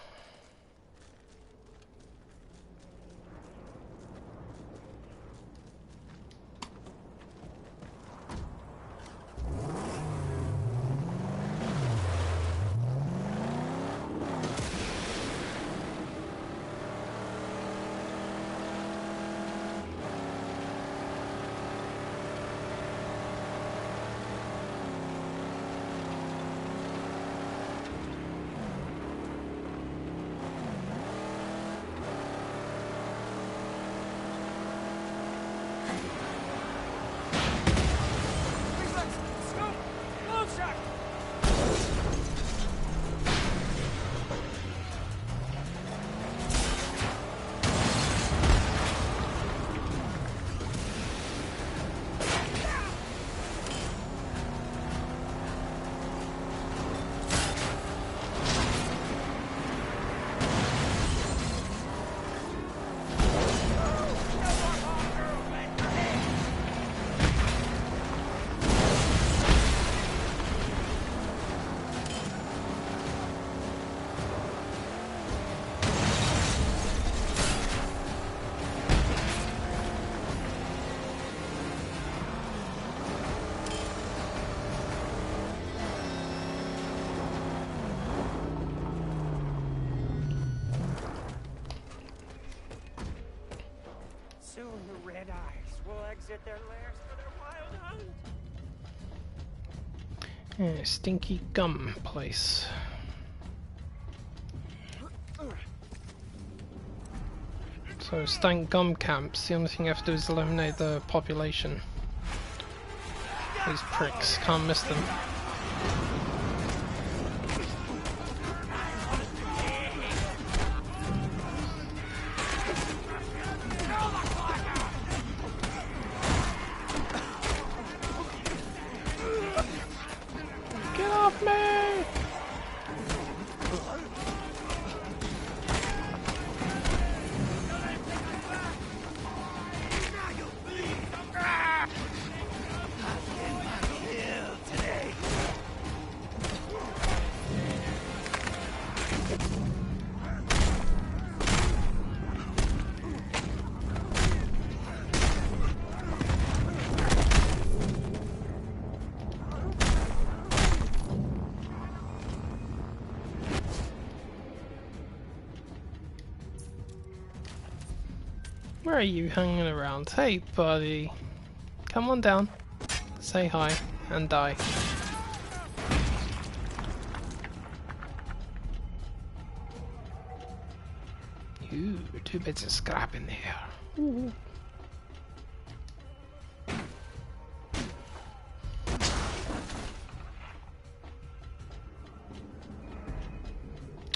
Soon the Red Eyes will exit their lairs for their wild hunt. Yeah, stinky gum place. So stank gum camps, the only thing you have to do is eliminate the population. These pricks, can't miss them. Get off me! Where are you hanging around? Hey buddy, come on down, say hi, and die. Ooh, 2 bits of scrap in there. Ooh.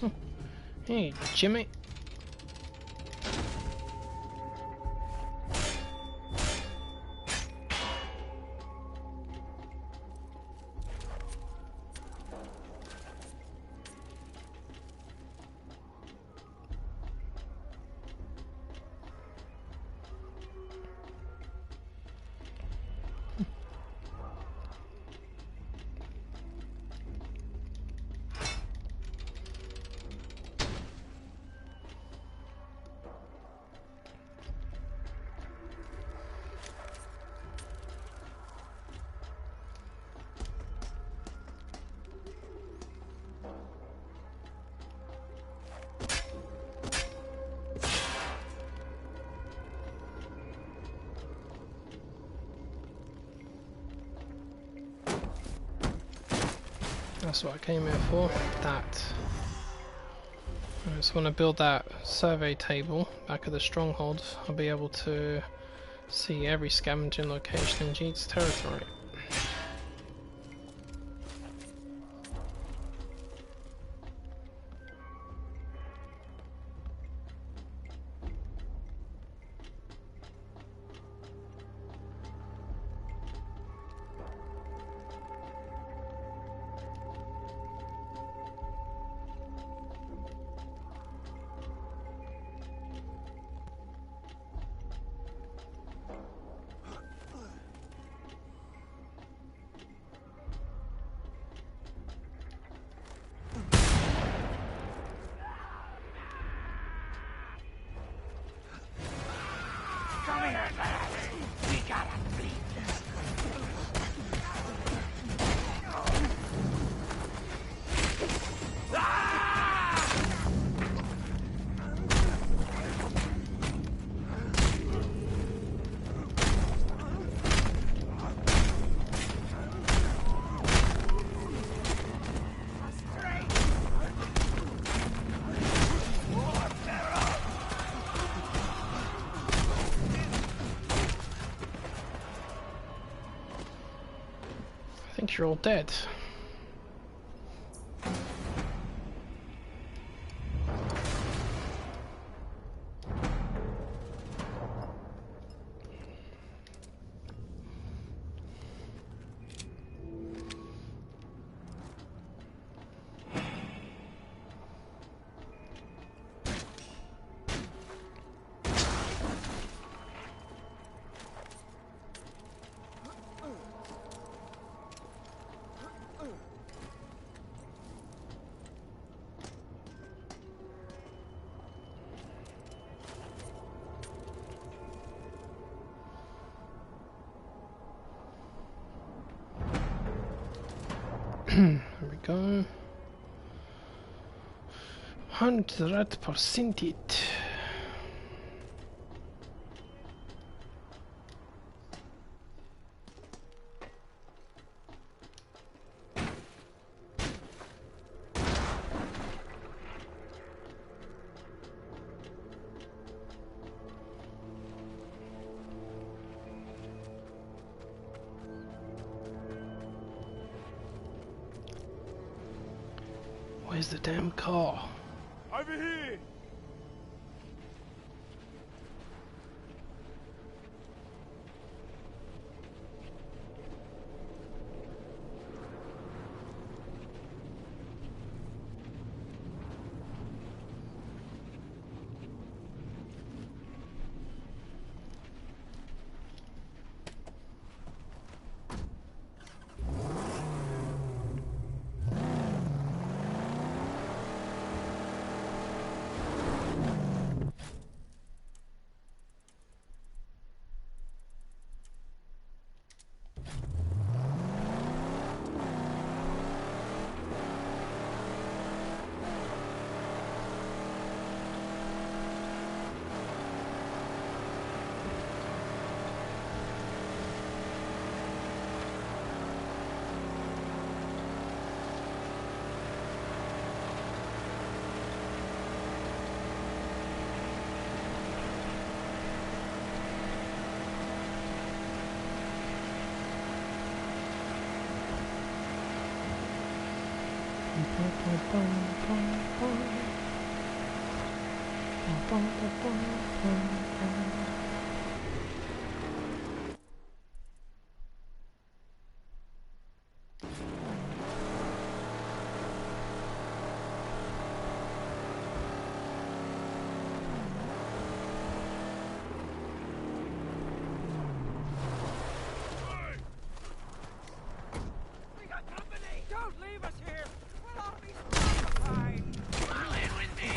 Oh. Hey Jimmy. That's what I came here for, that. I just want to build that survey table back at the stronghold. I'll be able to see every scavenging location in Jeet's territory. I think you're all dead. There we go. 100% it. Where's the damn car? Over here! We got company! Don't leave us here! We'll all be stupefied! Come in with me.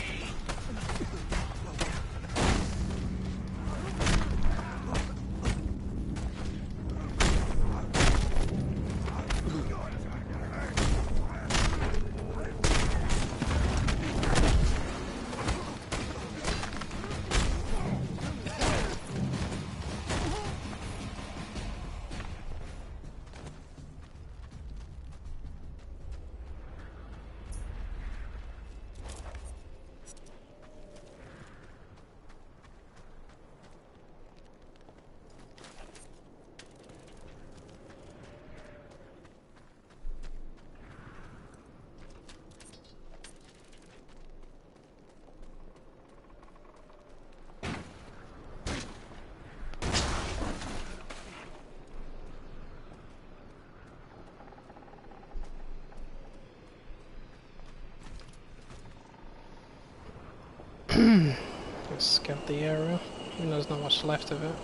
Let's scout the area, even though there's not much left of it.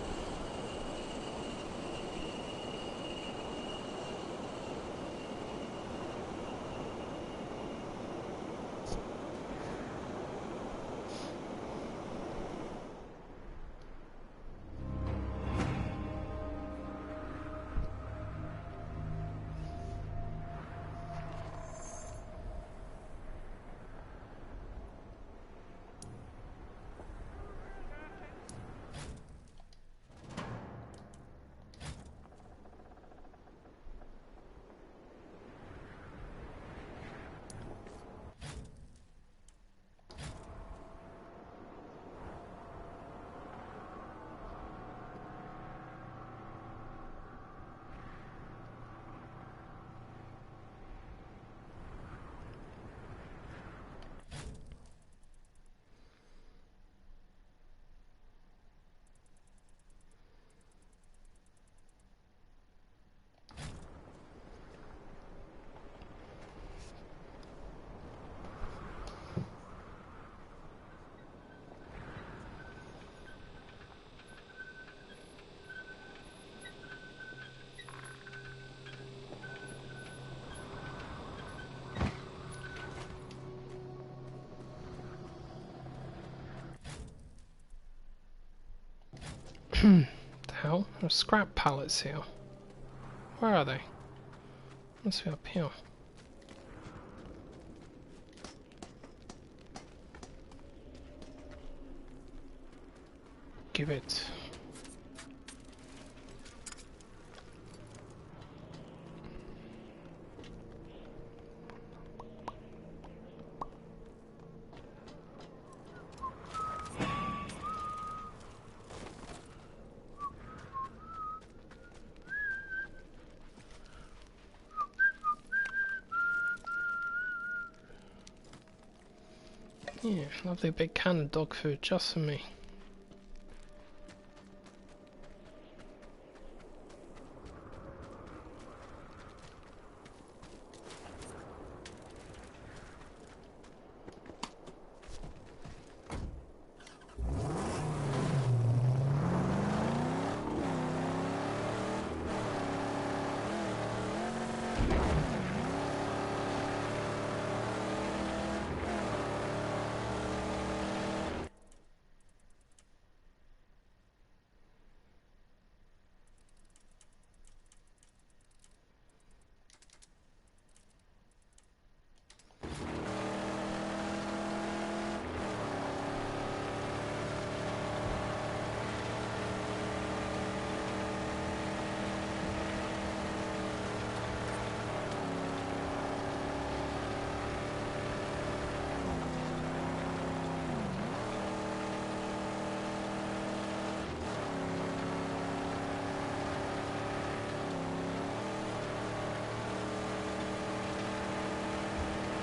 The hell? There's scrap pallets here. Where are they? Must be up here. Give it. Yeah, lovely big can of dog food just for me.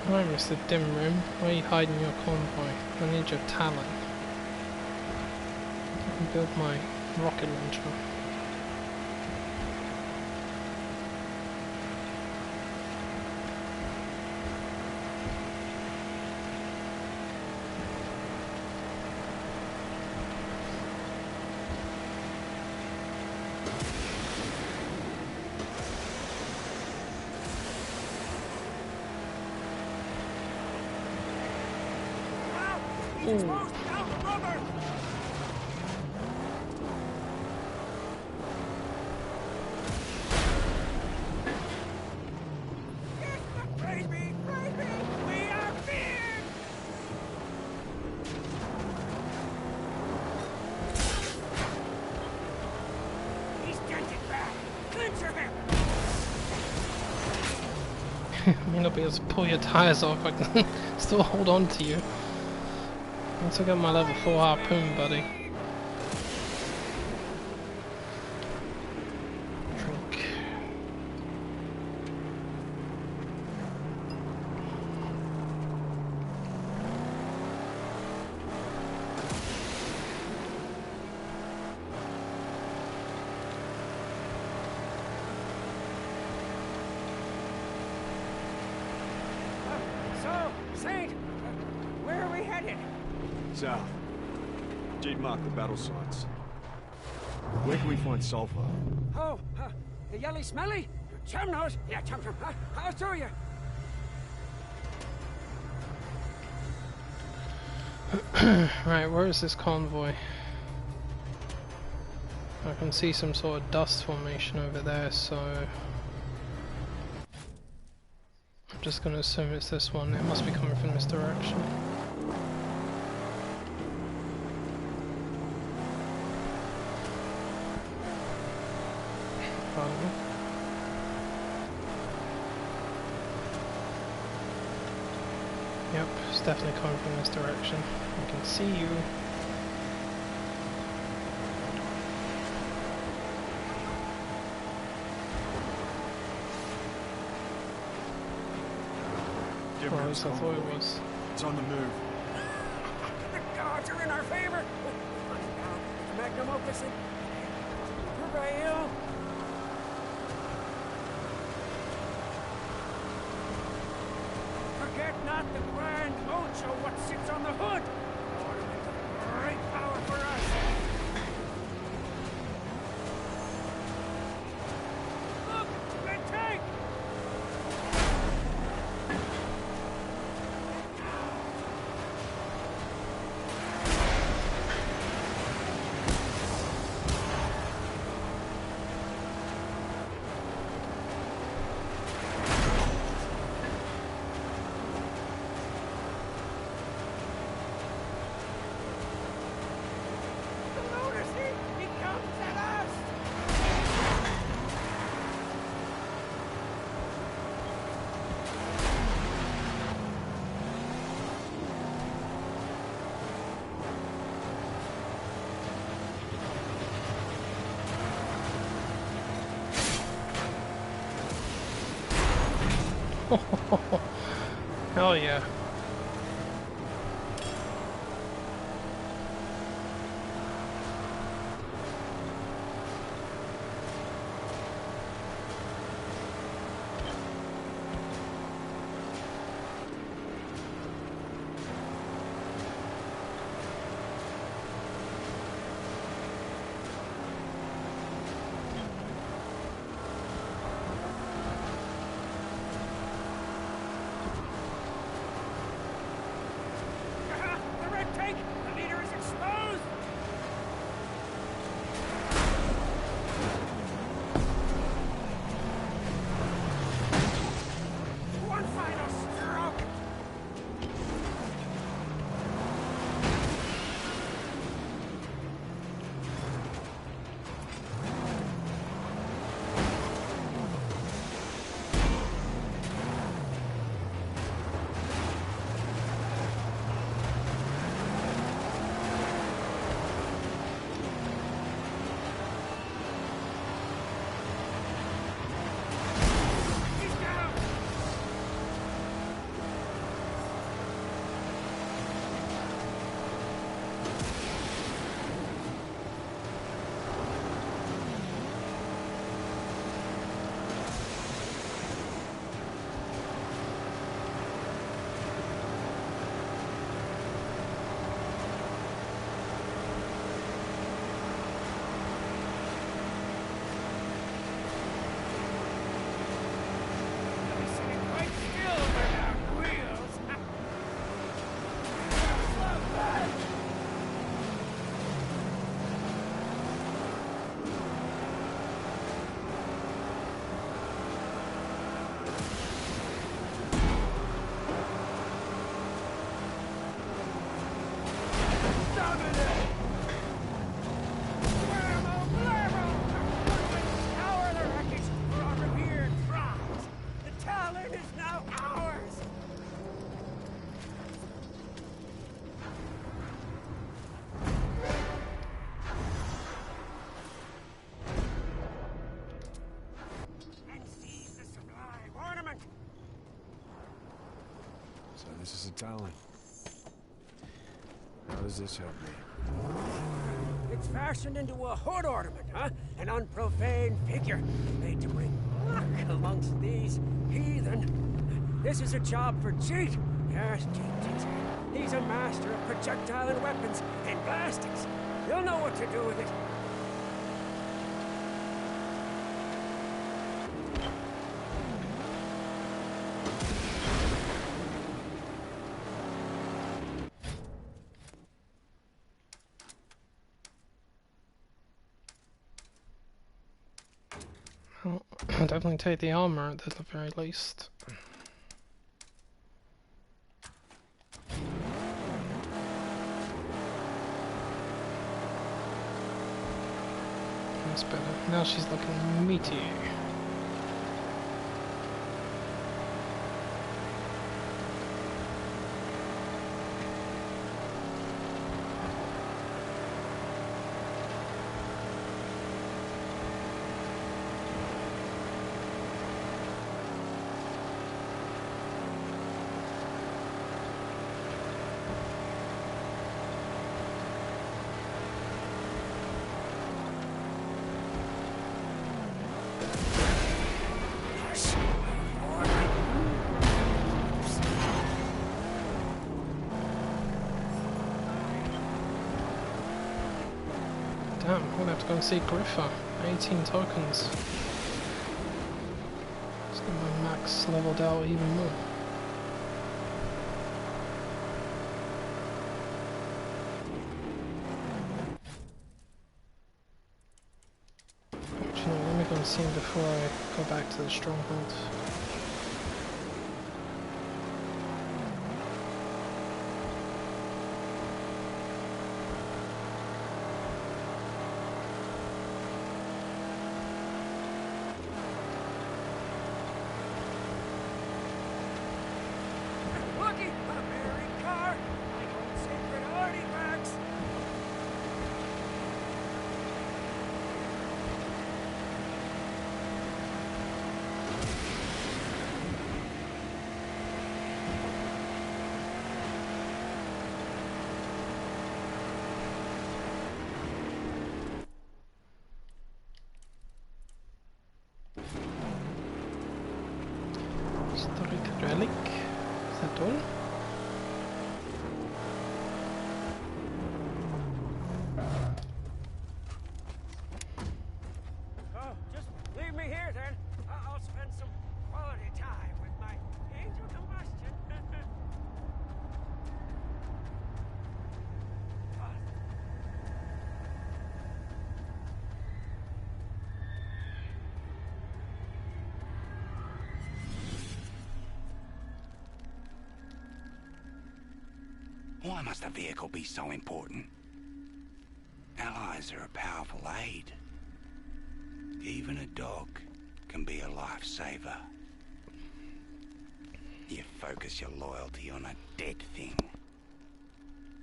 Alright, Mr. Dim Room, where are you hiding your convoy? I need your talent. I can build my rocket launcher. I may not be able to pull your tires off, I can still hold on to you. Once I get my level 4 harpoon, buddy. Drink. So, Saint, where are we headed? South. Jade marked the battle sites. Where can we find sulfur? Oh, the yelly smelly? Chum knows. Yeah, chum. I'll show you. Right, where is this convoy? I can see some sort of dust formation over there, so I'm just going to assume it's this one. It must be coming from this direction. Pardon me. Yep, it's definitely coming from this direction. I can see you. Well, at least I thought it was. It's on the move. The gods are in our favor. The magnum opus and prevail. Forget not the grand Ocho, what sits on the hood. Ornament of great power for us. Look, that tank. Hell yeah. This is a talent. How does this help me? It's fashioned into a hood ornament, huh? An unprofane figure made to bring luck amongst these heathen. This is a job for Jeet. Yes, Jeet. He's a master of projectile and weapons and blastings. He'll know what to do with it. Well, I'll definitely take the armor at the very least. That's better. Now she's looking meaty. Damn, I'm gonna have to go and see Griffer. 18 tokens. Let's get my max leveled out even more. Actually, let me go and see him before I go back to the stronghold. Looky, a buried car. My own sacred artifacts. Historic relic. Is that all? Oh, just leave me here then. I'll spend some quality time with my angel combustion. Why must a vehicle be so important? Allies are a powerful aid. Even a dog can be a lifesaver. You focus your loyalty on a dead thing.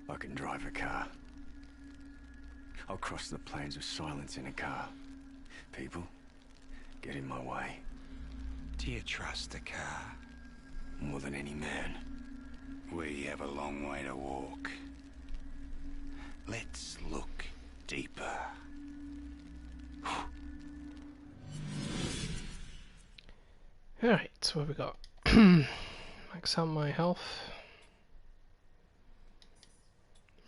I can drive a car. I'll cross the plains of silence in a car. People get in my way. Do you trust the car? More than any man. We have a long way to walk. Let's look deeper. Alright, so what have we got? Max out my health.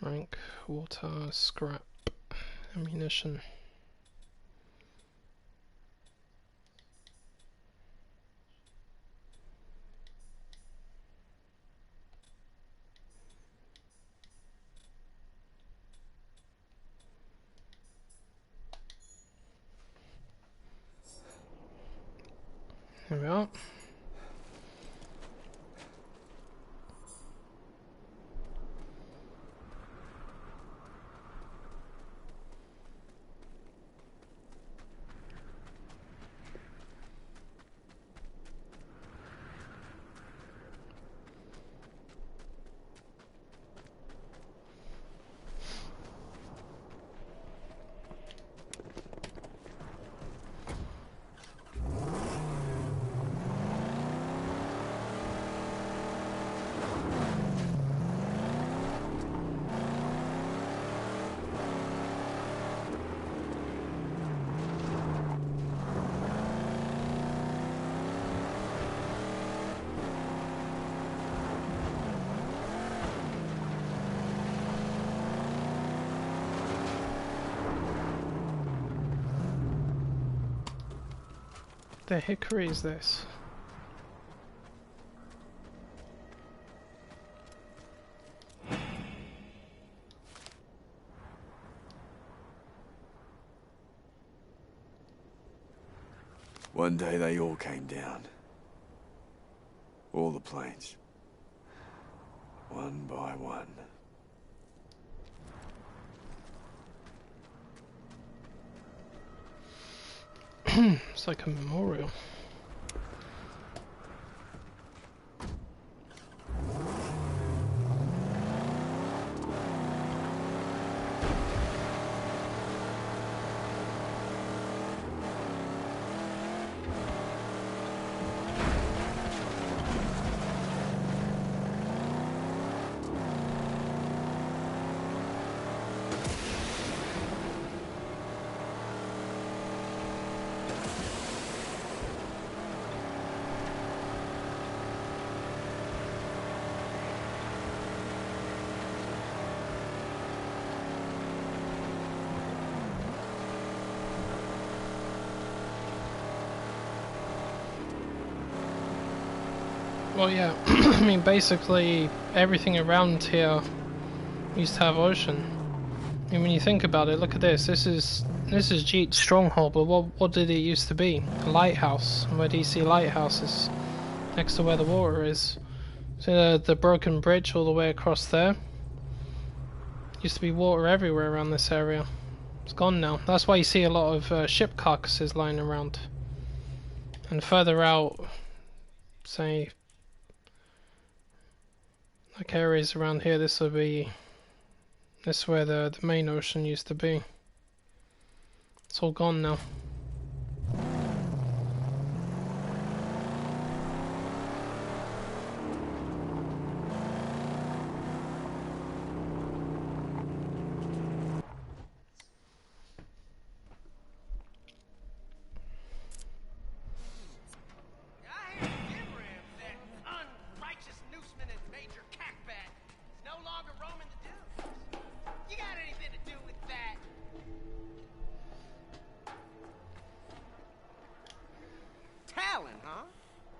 Rank, water, scrap, ammunition. There we are. The hickory is this? One day they all came down. All the planes. One by one. It's like a memorial. Well, yeah, I mean, basically everything around here used to have ocean. I mean, when you think about it, look at this. This is Jeet's stronghold, but what did it used to be? A lighthouse. And where do you see lighthouses? Next to where the water is. See the broken bridge all the way across there? Used to be water everywhere around this area. It's gone now. That's why you see a lot of ship carcasses lying around. And further out, say, like areas around here, this is where the main ocean used to be. It's all gone now.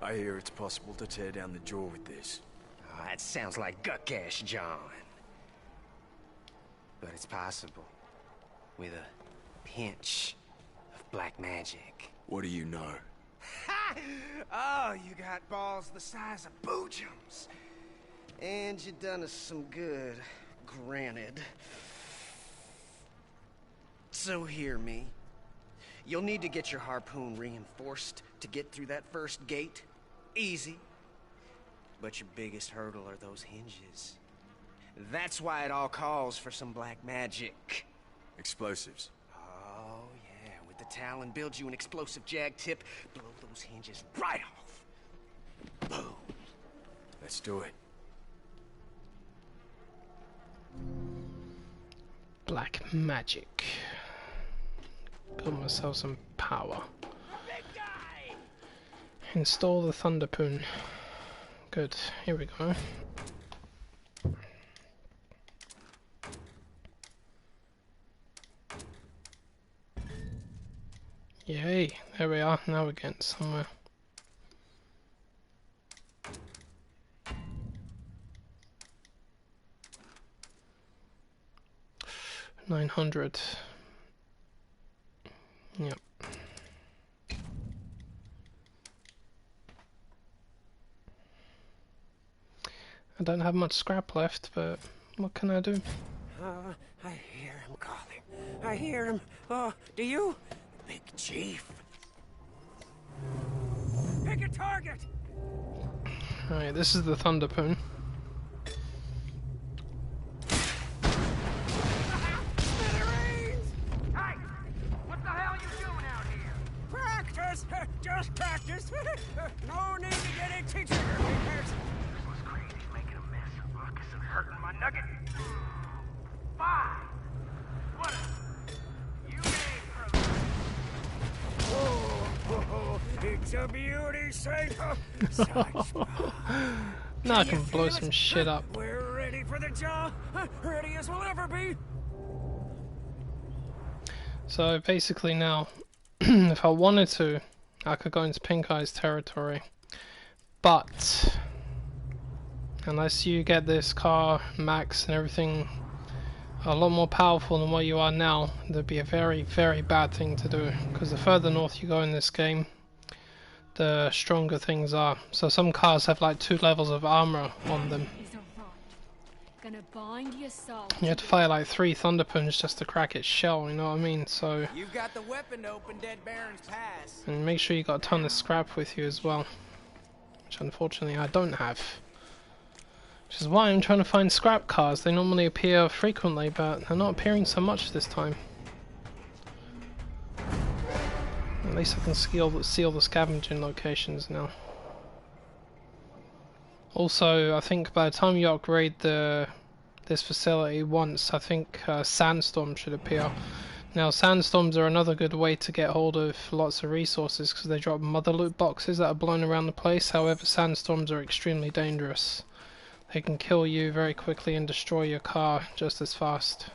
I hear it's possible to tear down the jaw with this. Oh, that sounds like guck-ash, John. But it's possible. With a pinch of black magic. What do you know? Ha! Oh, you got balls the size of boojums. And you done us some good, granted. So hear me. You'll need to get your harpoon reinforced to get through that first gate. Easy. But your biggest hurdle are those hinges. That's why it all calls for some black magic. Explosives. Oh, yeah. With the Talon, build you an explosive jag tip, blow those hinges right off. Boom. Let's do it. Black magic. Build myself some power. Install the Thunderpoon. Good, here we go. Yay, there we are, now we're getting somewhere. $900. Yep. I don't have much scrap left, but what can I do? I hear him calling. I hear him. Oh, do you? Big Chief. Pick a target! Alright, this is the Thunderpoon. Hey! What the hell you doing out here? Practice! Just practice! No need to get it teacher repairs. This was crazy, making a mess, ruckus, and hurting my nugget. Fine! What you made from oh, it's a beauty, Saint. Now I can blow some shit up. We're ready for the job. Ready as we'll ever be. So basically now, if I wanted to, I could go into Pink Eye's territory. But unless you get this car max and everything a lot more powerful than what you are now, that'd be a very, very bad thing to do. Because the further north you go in this game, the stronger things are. So some cars have like 2 levels of armor on them. You have to fire like 3 Thunderpunch just to crack its shell, you know what I mean? So You've got the weapon to open Dead Baron's Pass. and make sure you got a ton of scrap with you as well, which unfortunately I don't have. Which is why I'm trying to find scrap cars. They normally appear frequently, but they're not appearing so much this time. At least I can seal the scavenging locations now. Also, I think by the time you upgrade this facility once, I think sandstorms should appear. Now, sandstorms are another good way to get hold of lots of resources because they drop mother loot boxes that are blown around the place. However, sandstorms are extremely dangerous. They can kill you very quickly and destroy your car just as fast.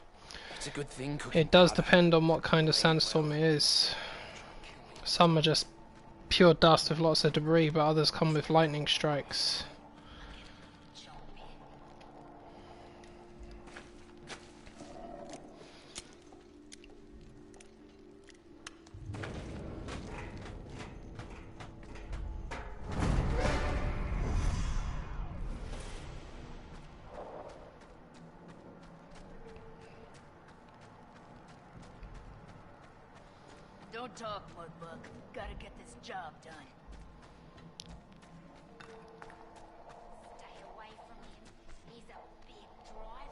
It's a good thing. It does depend on what kind of sandstorm it is. Some are just pure dust with lots of debris, but others come with lightning strikes. Don't talk, Mudbug. Gotta get this job done. Stay away from him. He's a big driver.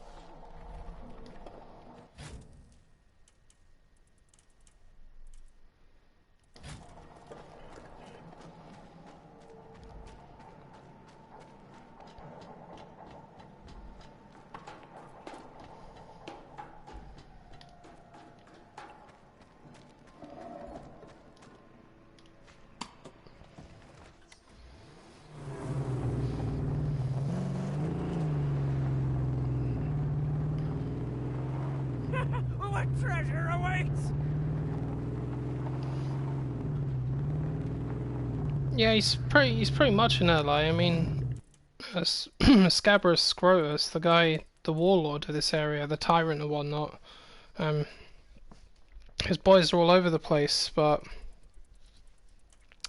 What treasure awaits? Yeah, he's pretty much an ally. I mean, Scabrous Scrotus, the warlord of this area, the tyrant and whatnot. His boys are all over the place, but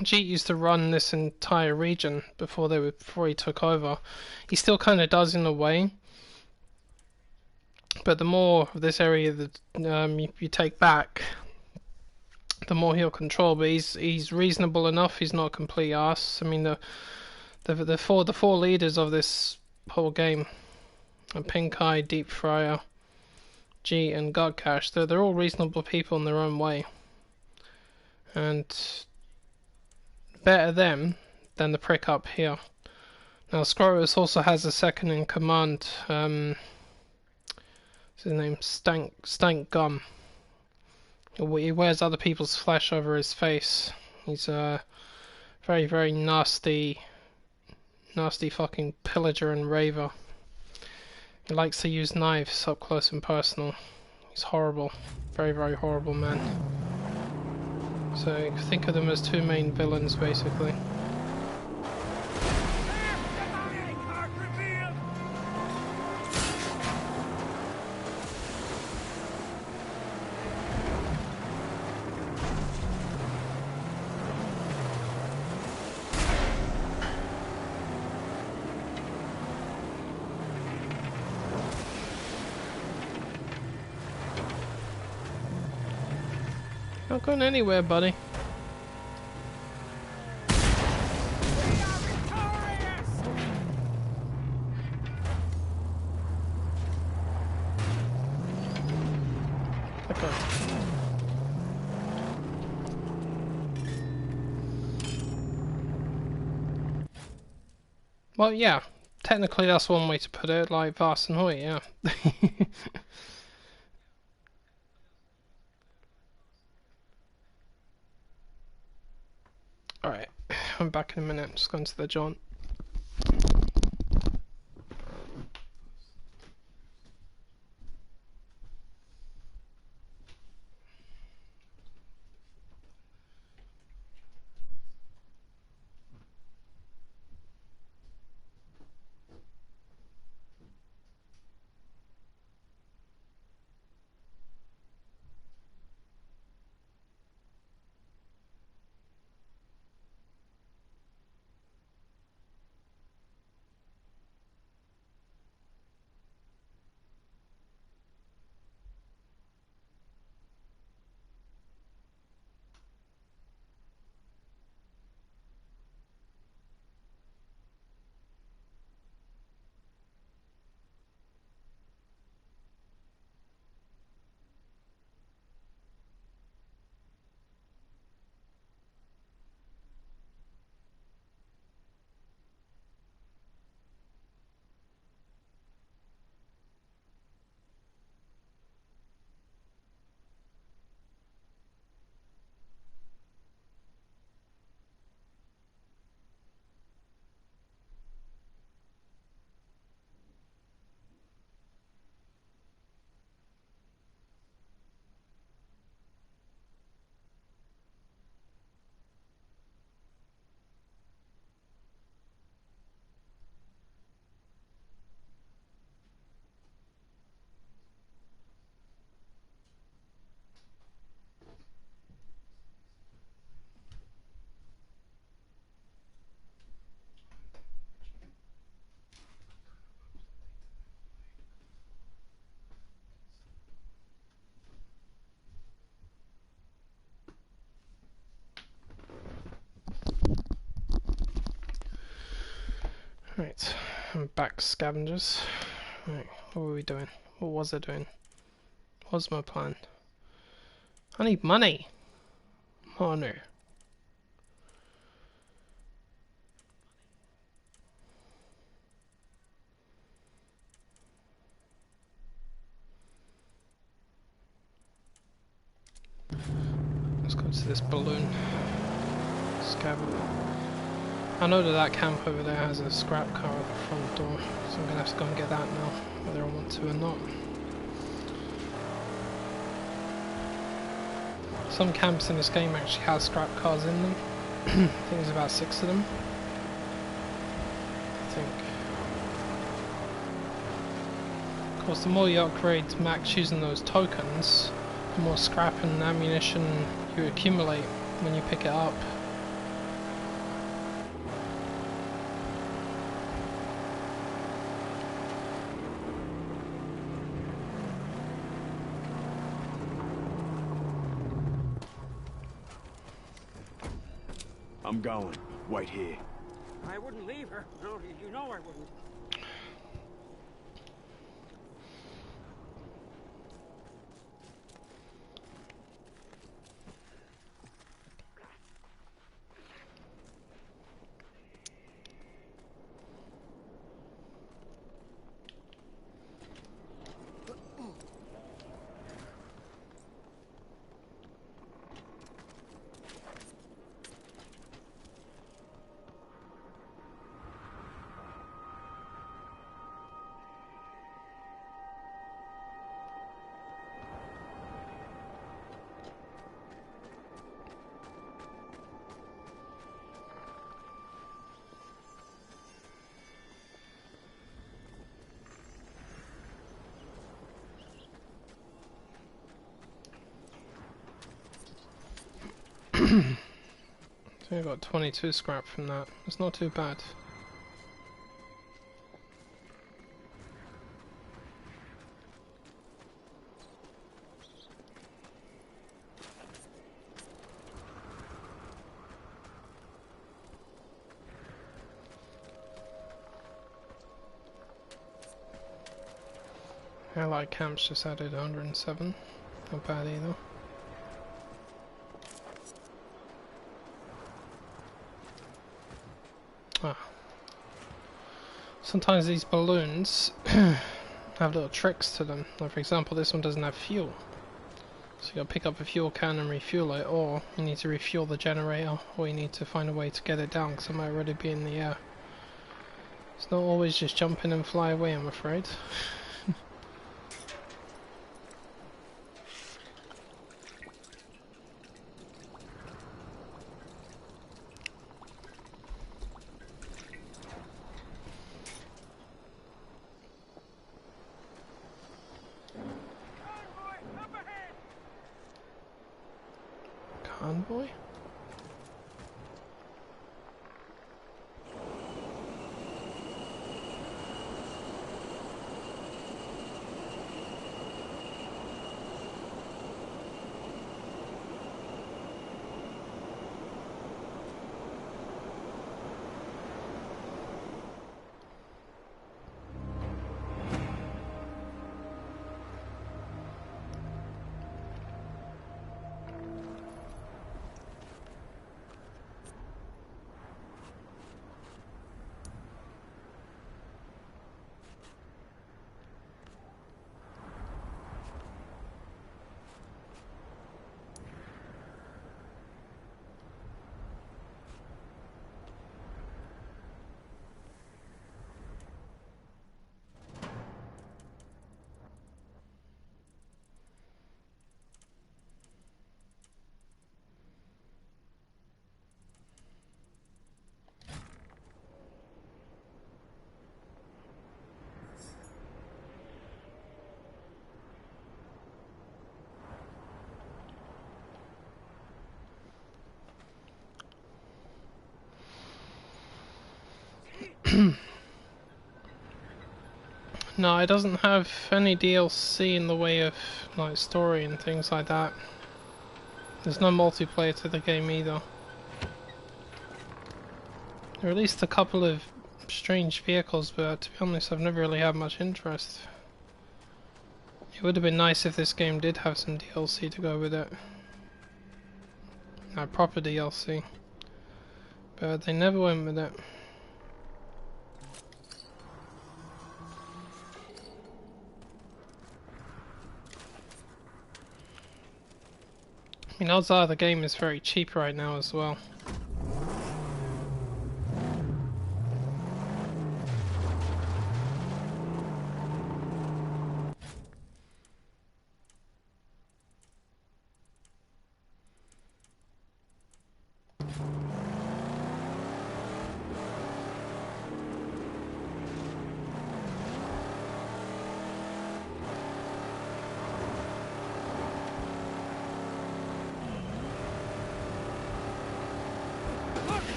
Jeet used to run this entire region before he took over. He still kind of does in a way, but the more of this area that you take back, the more he'll control. But he's reasonable enough. He's not a complete ass. I mean, the four leaders of this whole game, Pink Eye, Deep Fryer, G, and Godcash, they're all reasonable people in their own way, and better them than the prick up here. Now, Scrotus also has a second in command. What's his name? Stank Gum. He wears other people's flesh over his face. He's a very, very nasty fucking pillager and raver. He likes to use knives up close and personal. He's horrible. Very, very horrible man. So think of them as 2 main villains, basically. Not going anywhere, buddy. Okay. Well, yeah. Technically, that's one way to put it, like Vast and Hoy, yeah. Alright, I'm back in a minute. Just going to the jaunt. Right, I'm back, scavengers. Right, what were we doing? What was I doing? What was my plan? I need money! Money. Let's go to this balloon. Scavenger. I know that camp over there has a scrap car at the front door, so I'm gonna have to go and get that now, whether I want to or not. Some camps in this game actually have scrap cars in them. I think there's about 6 of them. I think. Of course, the more you upgrade to max using those tokens, the more scrap and ammunition you accumulate when you pick it up. I'm going. Wait here. I wouldn't leave her. No, you know I wouldn't. So I got 22 scrap from that. It's not too bad. Allied camps just added 107. Not bad either. Ah. Sometimes these balloons have little tricks to them. Like for example, this one doesn't have fuel. So you gotta pick up a fuel can and refuel it, or you need to refuel the generator, or you need to find a way to get it down because it might already be in the air. It's not always just jump in and fly away, I'm afraid. Convoy? No, it doesn't have any DLC in the way of like story and things like that. There's no multiplayer to the game either. They released a couple of strange vehicles, but to be honest, I've never really had much interest. It would have been nice if this game did have some DLC to go with it. No, proper DLC. But they never went with it. I mean, odds are the game is very cheap right now as well.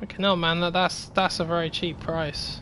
Okay, no man, that's a very cheap price.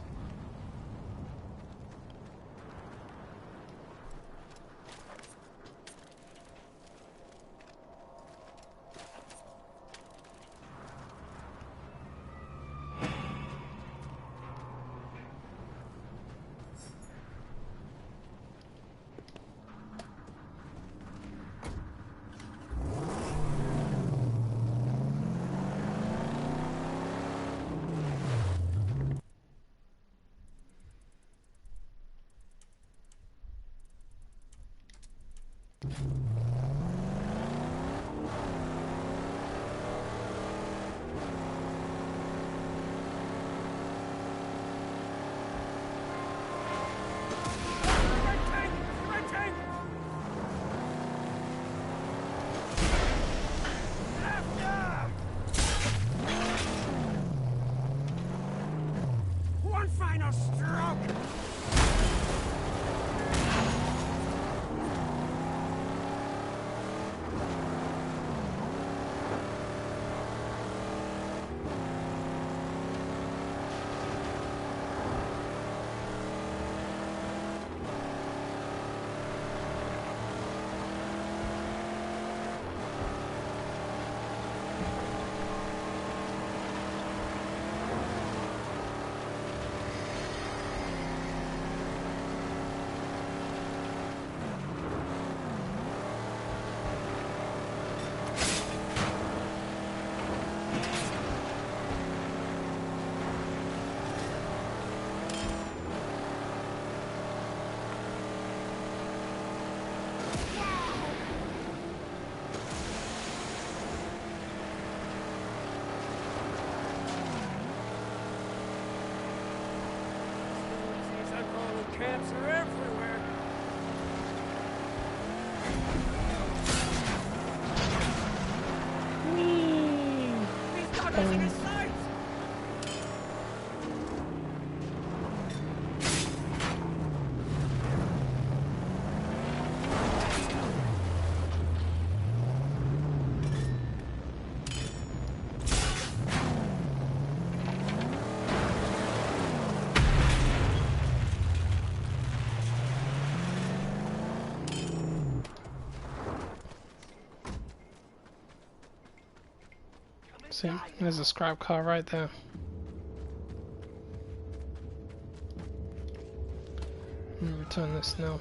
Camps are everywhere. He's got us in his sights. See, there's a scrap car right there. return this now.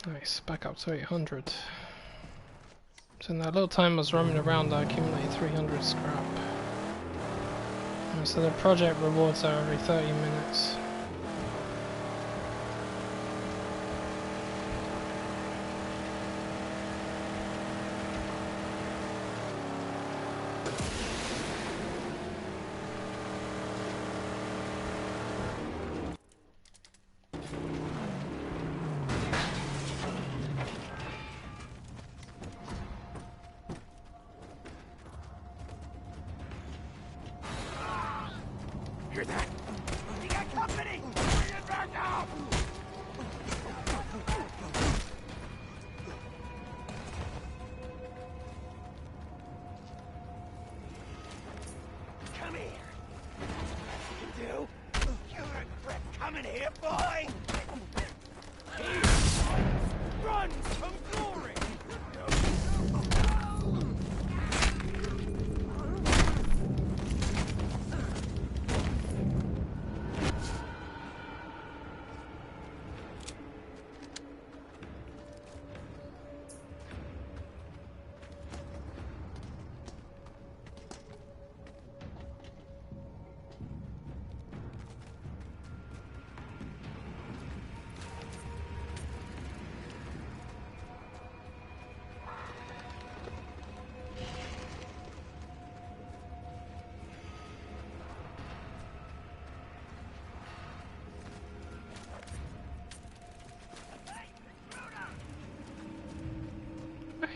Nice, back up to 800. So in that little time I was roaming around, I accumulated 300 scrap. And so the project rewards are every 30 minutes. Hear that? You got company! Bring it back out! Come here. You do? You regret coming here, boy? Here. Run from glory!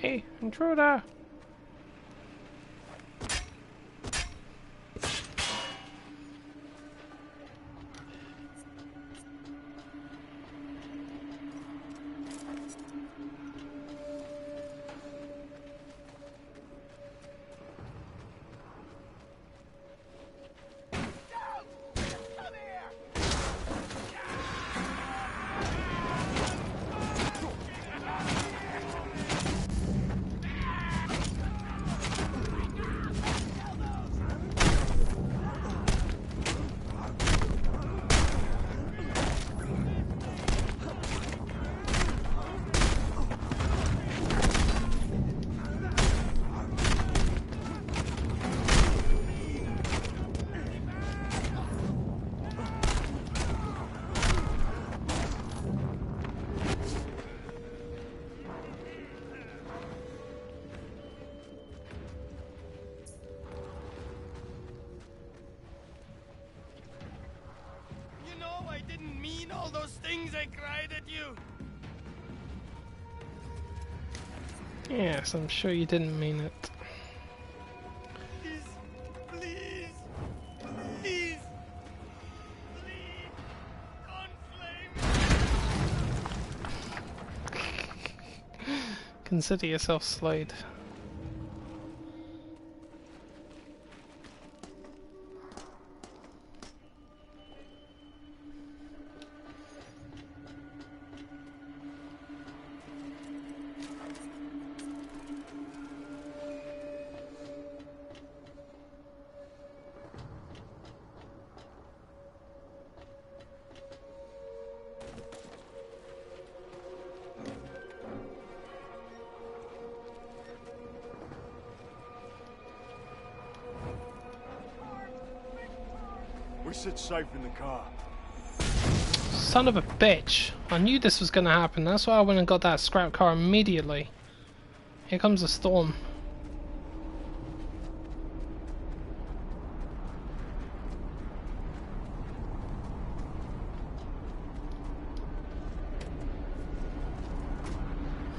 Hey, intruder! All those things I cried at you. Yes, I'm sure you didn't mean it. Please, please, please, don't flame me. Consider yourself slayed. We sit safe in the car. Son of a bitch! I knew this was gonna happen, that's why I went and got that scrap car immediately. Here comes a storm.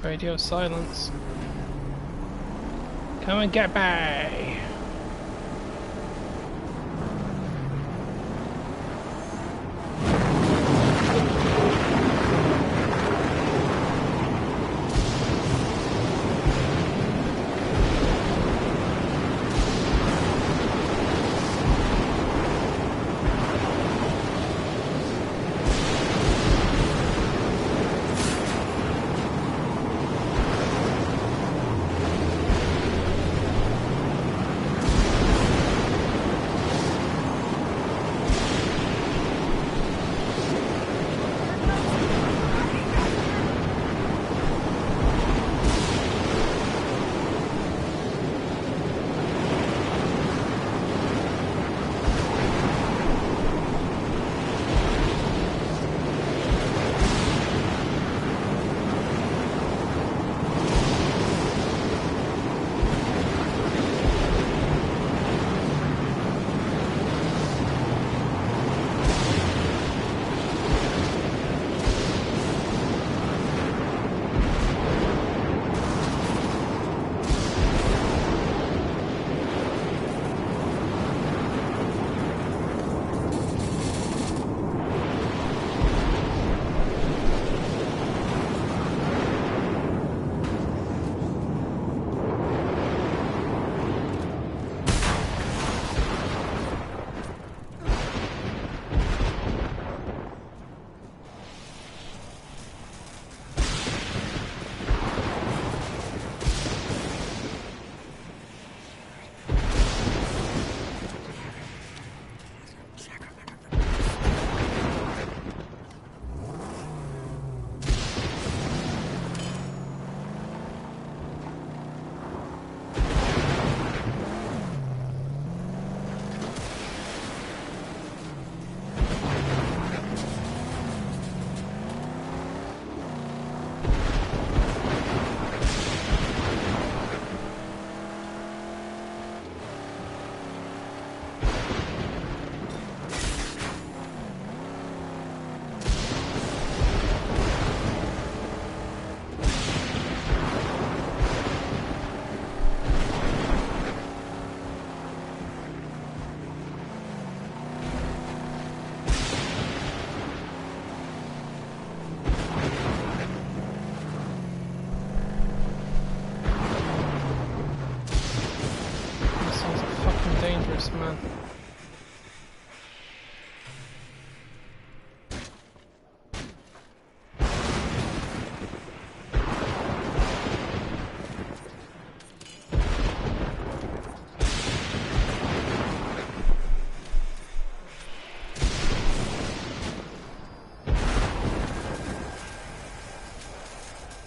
Radio silence. Come and get me! Man.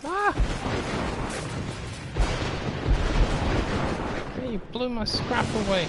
Ah! Hey, you blew my scrap away.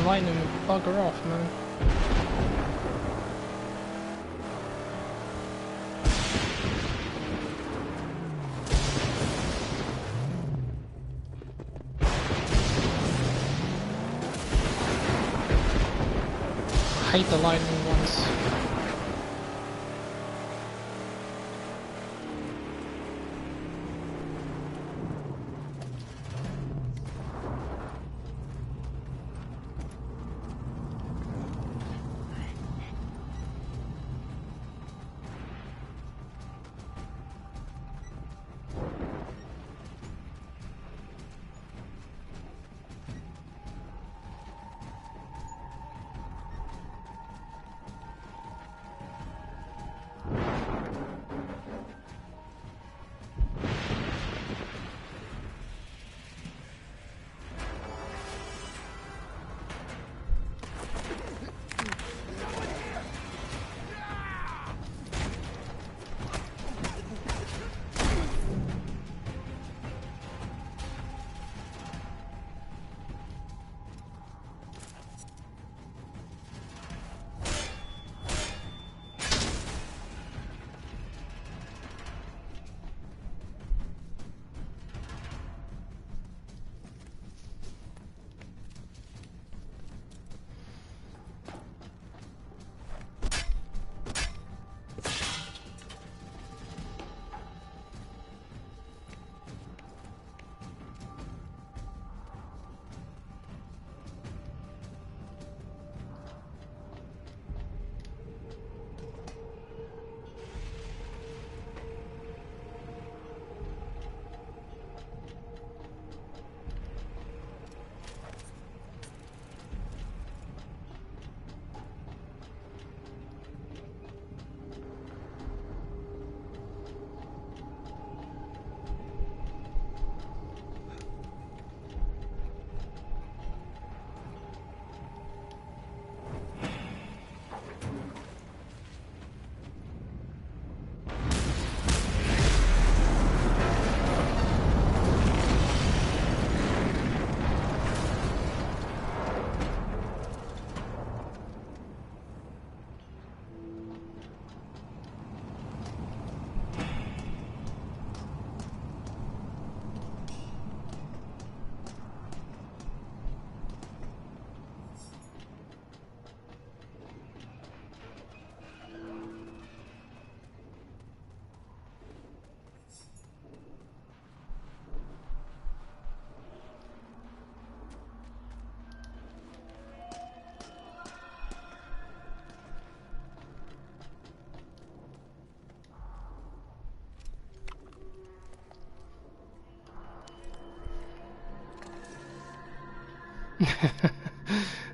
Lightning would bugger off, man. I hate the lightning ones.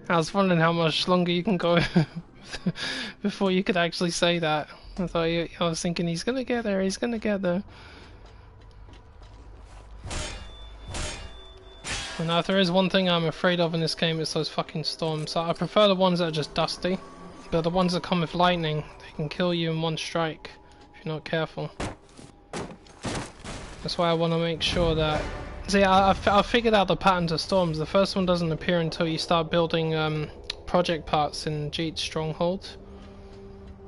I was wondering how much longer you can go before you could actually say that. I was thinking he's gonna get there, he's gonna get there. And now if there is one thing I'm afraid of in this game, it's those fucking storms. I prefer the ones that are just dusty, but the ones that come with lightning, they can kill you in one strike if you're not careful. That's why I want to make sure that... See, I figured out the pattern to storms. The first one doesn't appear until you start building project parts in Jeet's stronghold.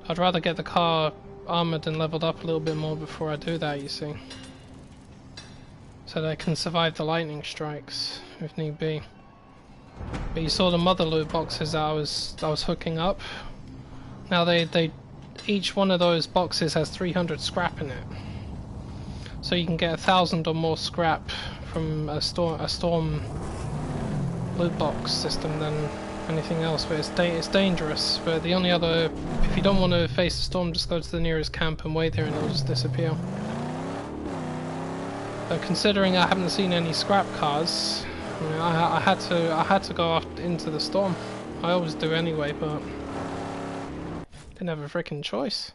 I'd rather get the car armoured and leveled up a little bit more before I do that, you see. So they can survive the lightning strikes, if need be. But you saw the mother loot boxes that I was hooking up. Now each one of those boxes has 300 scrap in it. So you can get 1,000 or more scrap from a storm loot box system than anything else. But it's dangerous. But the only other, if you don't want to face the storm, just go to the nearest camp and wait there, and it'll just disappear. But considering I haven't seen any scrap cars, I had to go off into the storm. I always do anyway, but didn't have a freaking choice.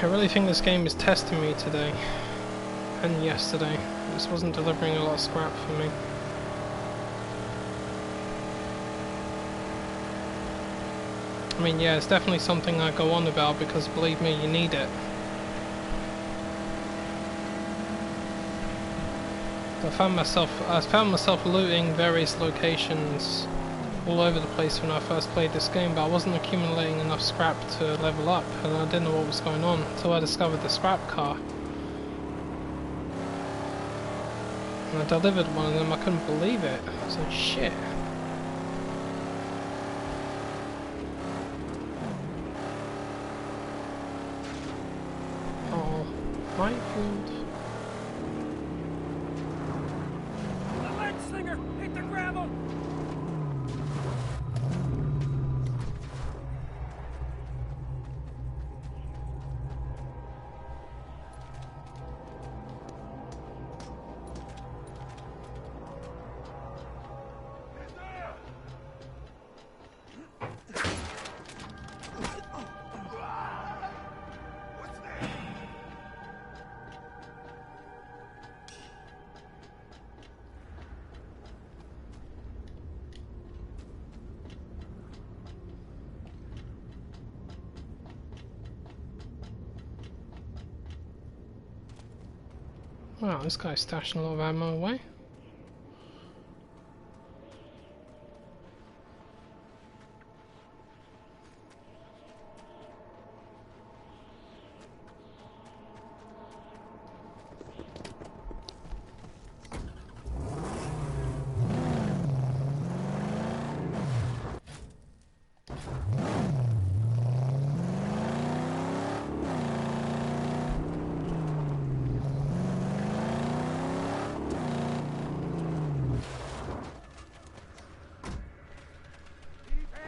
I really think this game is testing me today and yesterday. This wasn't delivering a lot of scrap for me. I mean, yeah, it's definitely something I go on about because, believe me, you need it. I found myself looting various locations all over the place when I first played this game, but I wasn't accumulating enough scrap to level up, and I didn't know what was going on until I discovered the scrap car. And I delivered one of them. I couldn't believe it. I was like, shit. Minefield. The lead slinger hit the gravel. Wow, this guy's stashing a lot of ammo away.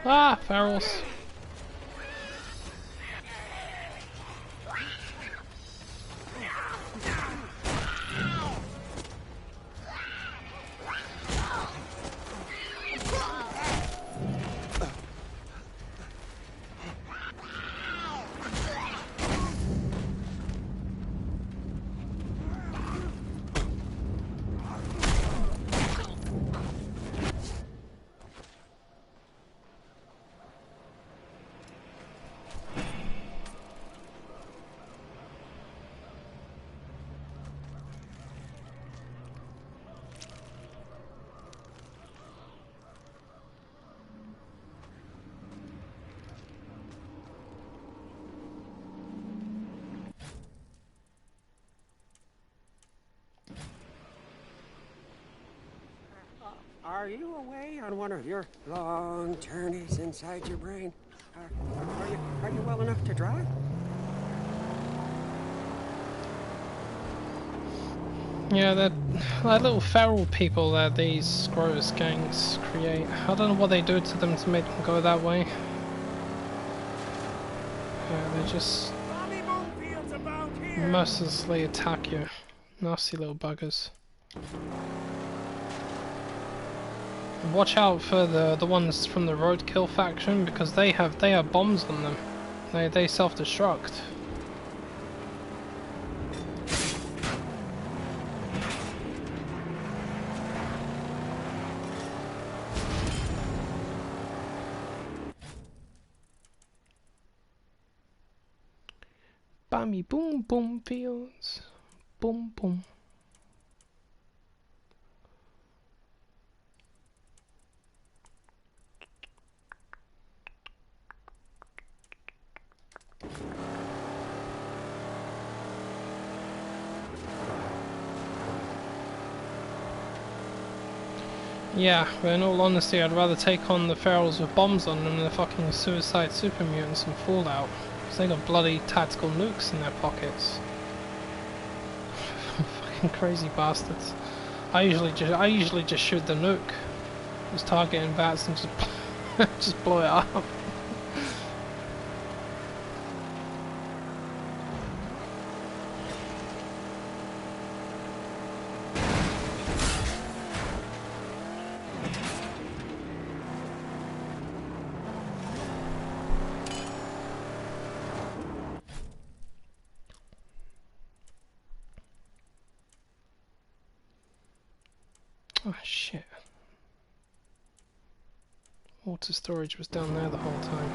Ah, ferals. Are you away on one of your long journeys inside your brain? Are you well enough to drive? Yeah, they're like little feral people that these Scrotus gangs create. I don't know what they do to them to make them go that way. Yeah, they're just... Bobby Moonfield mercilessly attack you. Nasty little buggers. And watch out for the ones from the roadkill faction, because they have bombs on them. They self-destruct. Bammy boom boom fields. Boom boom. Yeah, but in all honesty, I'd rather take on the ferals with bombs on them than the fucking suicide super mutants in Fallout. Because they got bloody tactical nukes in their pockets. Fucking crazy bastards. I usually just shoot the nuke. Just target in bats and just just blow it up. Oh shit. Water storage was down there the whole time.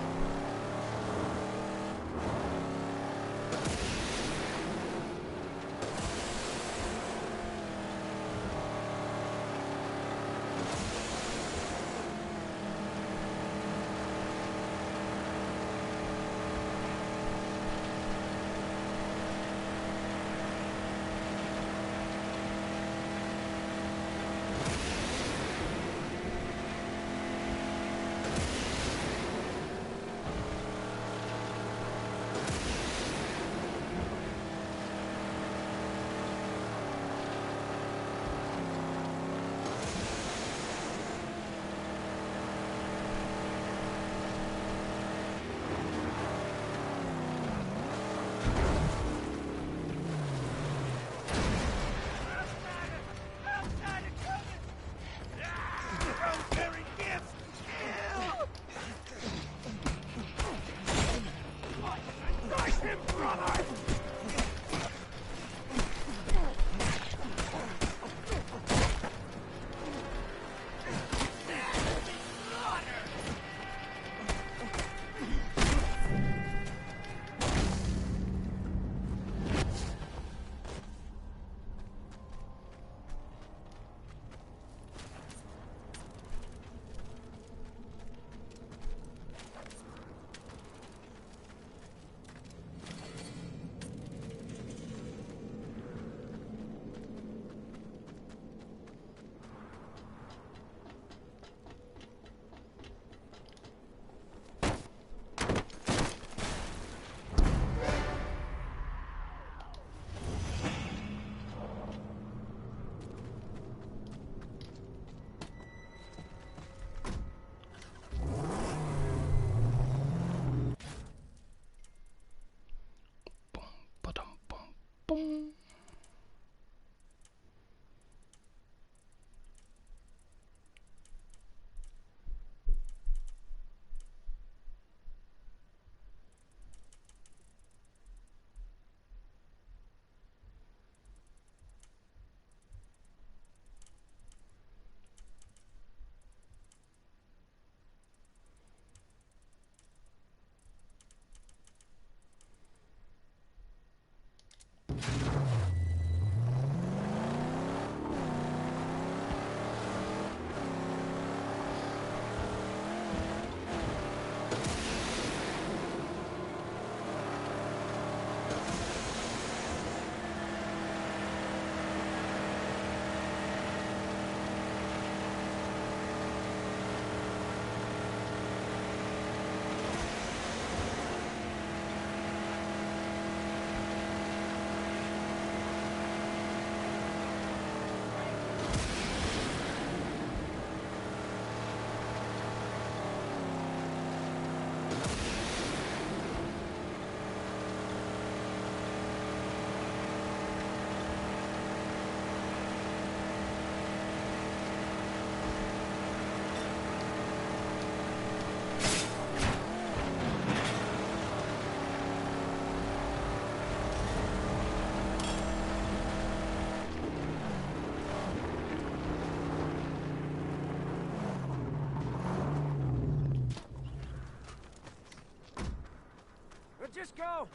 go.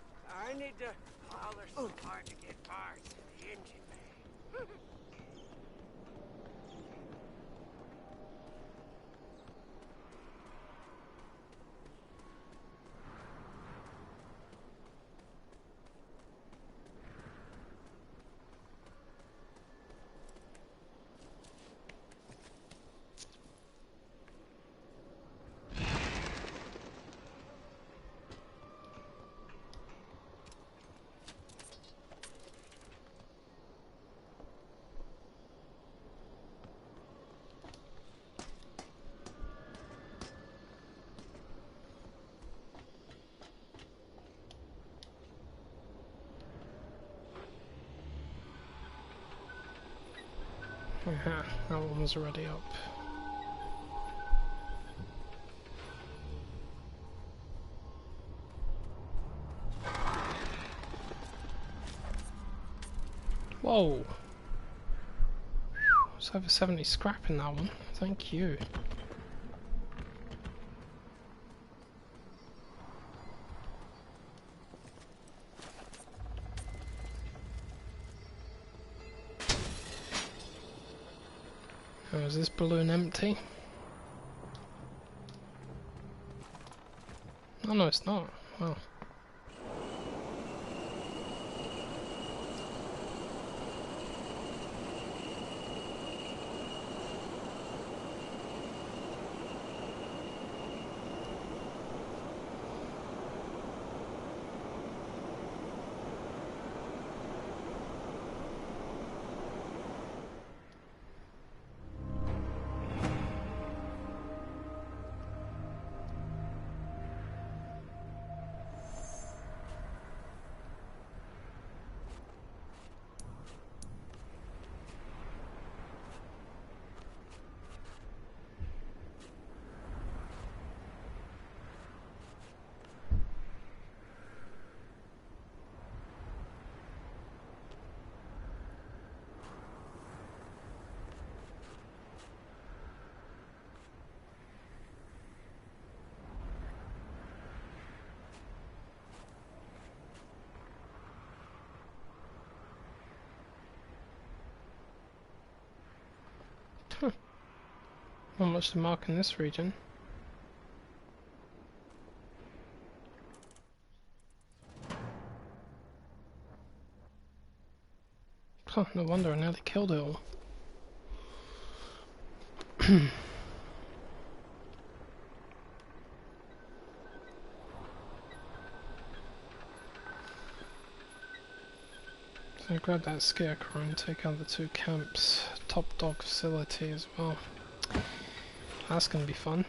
I need to polish some hard-to-get parts in the engine bay. Yeah, that one was already up. Whoa! It's over 70 scrap in that one. Thank you. Oh, is this balloon empty? Oh no, it's not. Oh. Not much to mark in this region. Huh, no wonder I nearly killed it all. So grab that scarecrow and take out the two camps. Top dog facility as well. That's gonna be fun.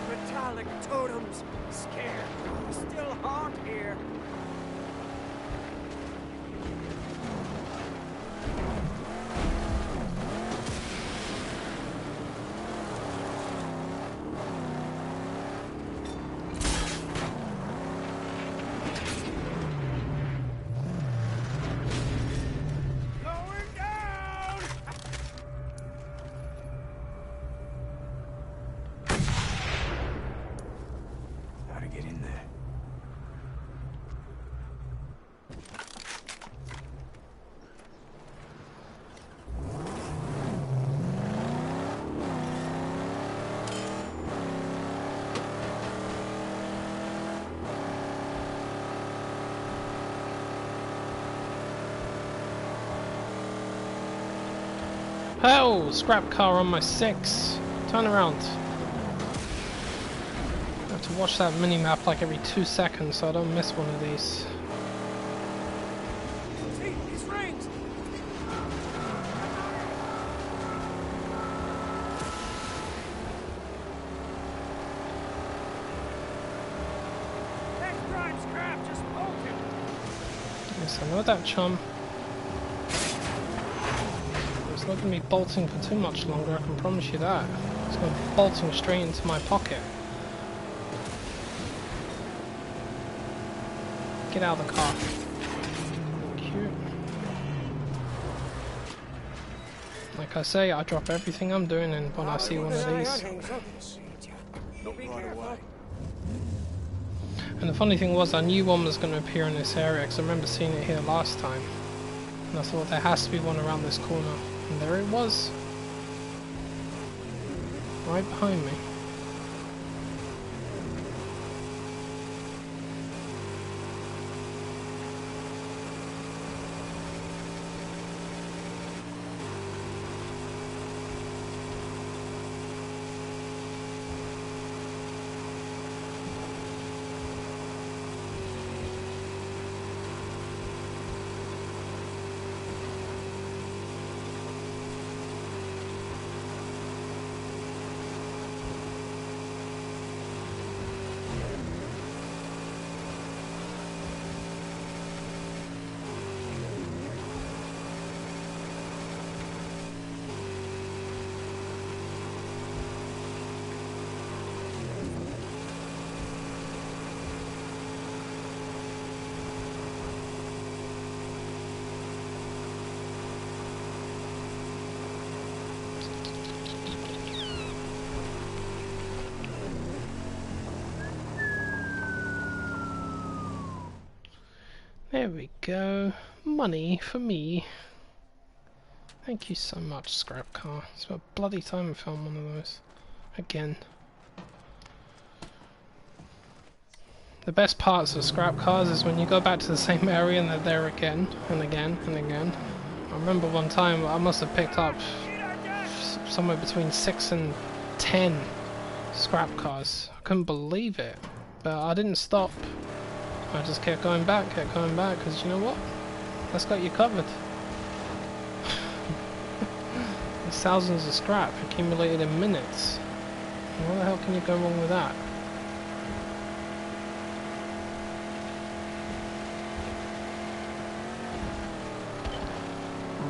Metallic totems. Scared. Still hot here. Going down! Oh, scrap car on my 6. Turn around. I have to watch that mini-map like every 2 seconds so I don't miss one of these. See, these rings! Next prime scrap, just bolted! Yes, I know that, chum. It's not going to be bolting for too much longer, I can promise you that. It's going to be bolting straight into my pocket. Get out of the car. Thank you. Like I say, I drop everything I'm doing and when I see one of these. And the funny thing was, I knew one was going to appear in this area because I remember seeing it here last time. And I thought there has to be one around this corner. And there it was. Right behind me. There we go. Money for me. Thank you so much, scrap car. It's about bloody time I found one of those. Again. The best parts of scrap cars is when you go back to the same area and they're there again and again and again. I remember one time I must have picked up somewhere between 6 and 10 scrap cars. I couldn't believe it. But I didn't stop. I just kept going back, because you know what? That's got you covered. There's thousands of scrap accumulated in minutes. What the hell can you go wrong with that?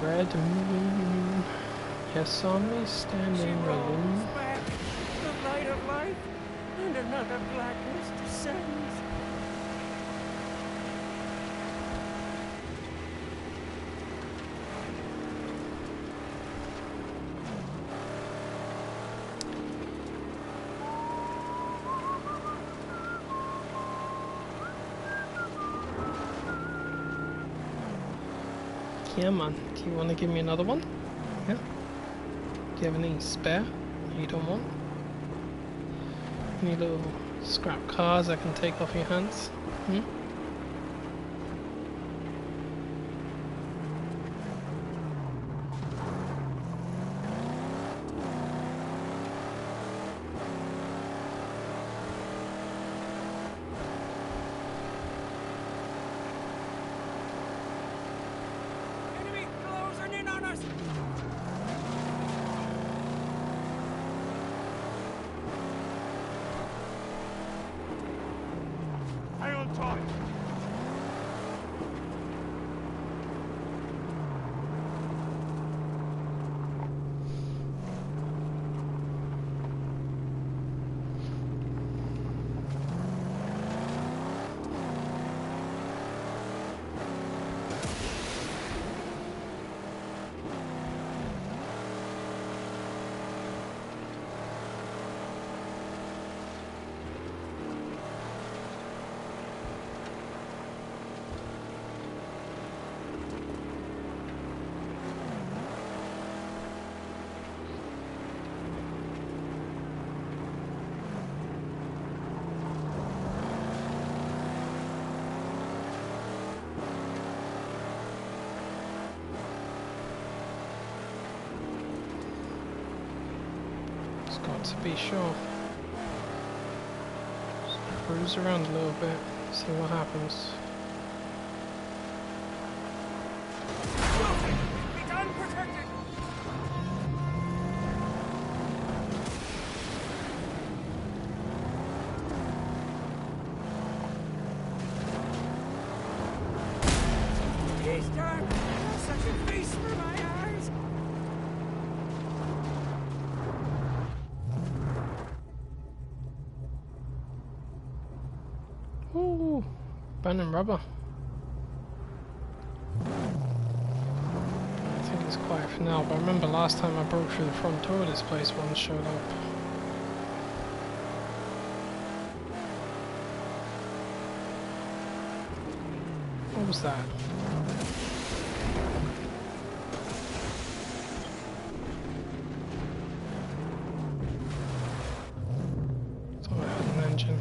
Red moon, yes, on me standing alone. The light of life, and another blackness descends. Yeah, man. Do you want to give me another one? Yeah? Do you have any spare you don't want? Any little scrap cars I can take off your hands? Hmm? out to be sure. Just cruise around a little bit, see what happens. It's unprotected! He's done! Such a feast for my eyes! Ooh, abandoned rubber. I think it's quiet for now, but I remember last time I broke through the front door of this place, one showed up. What was that? Thought I had an engine.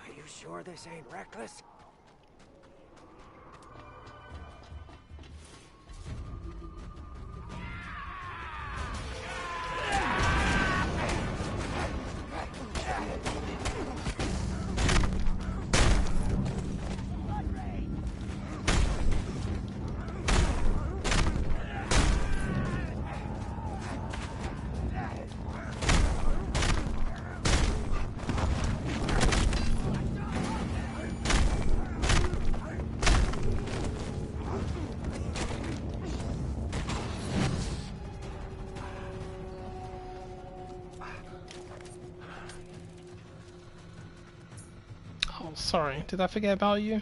Are you sure this ain't reckless? Oh, sorry, did I forget about you?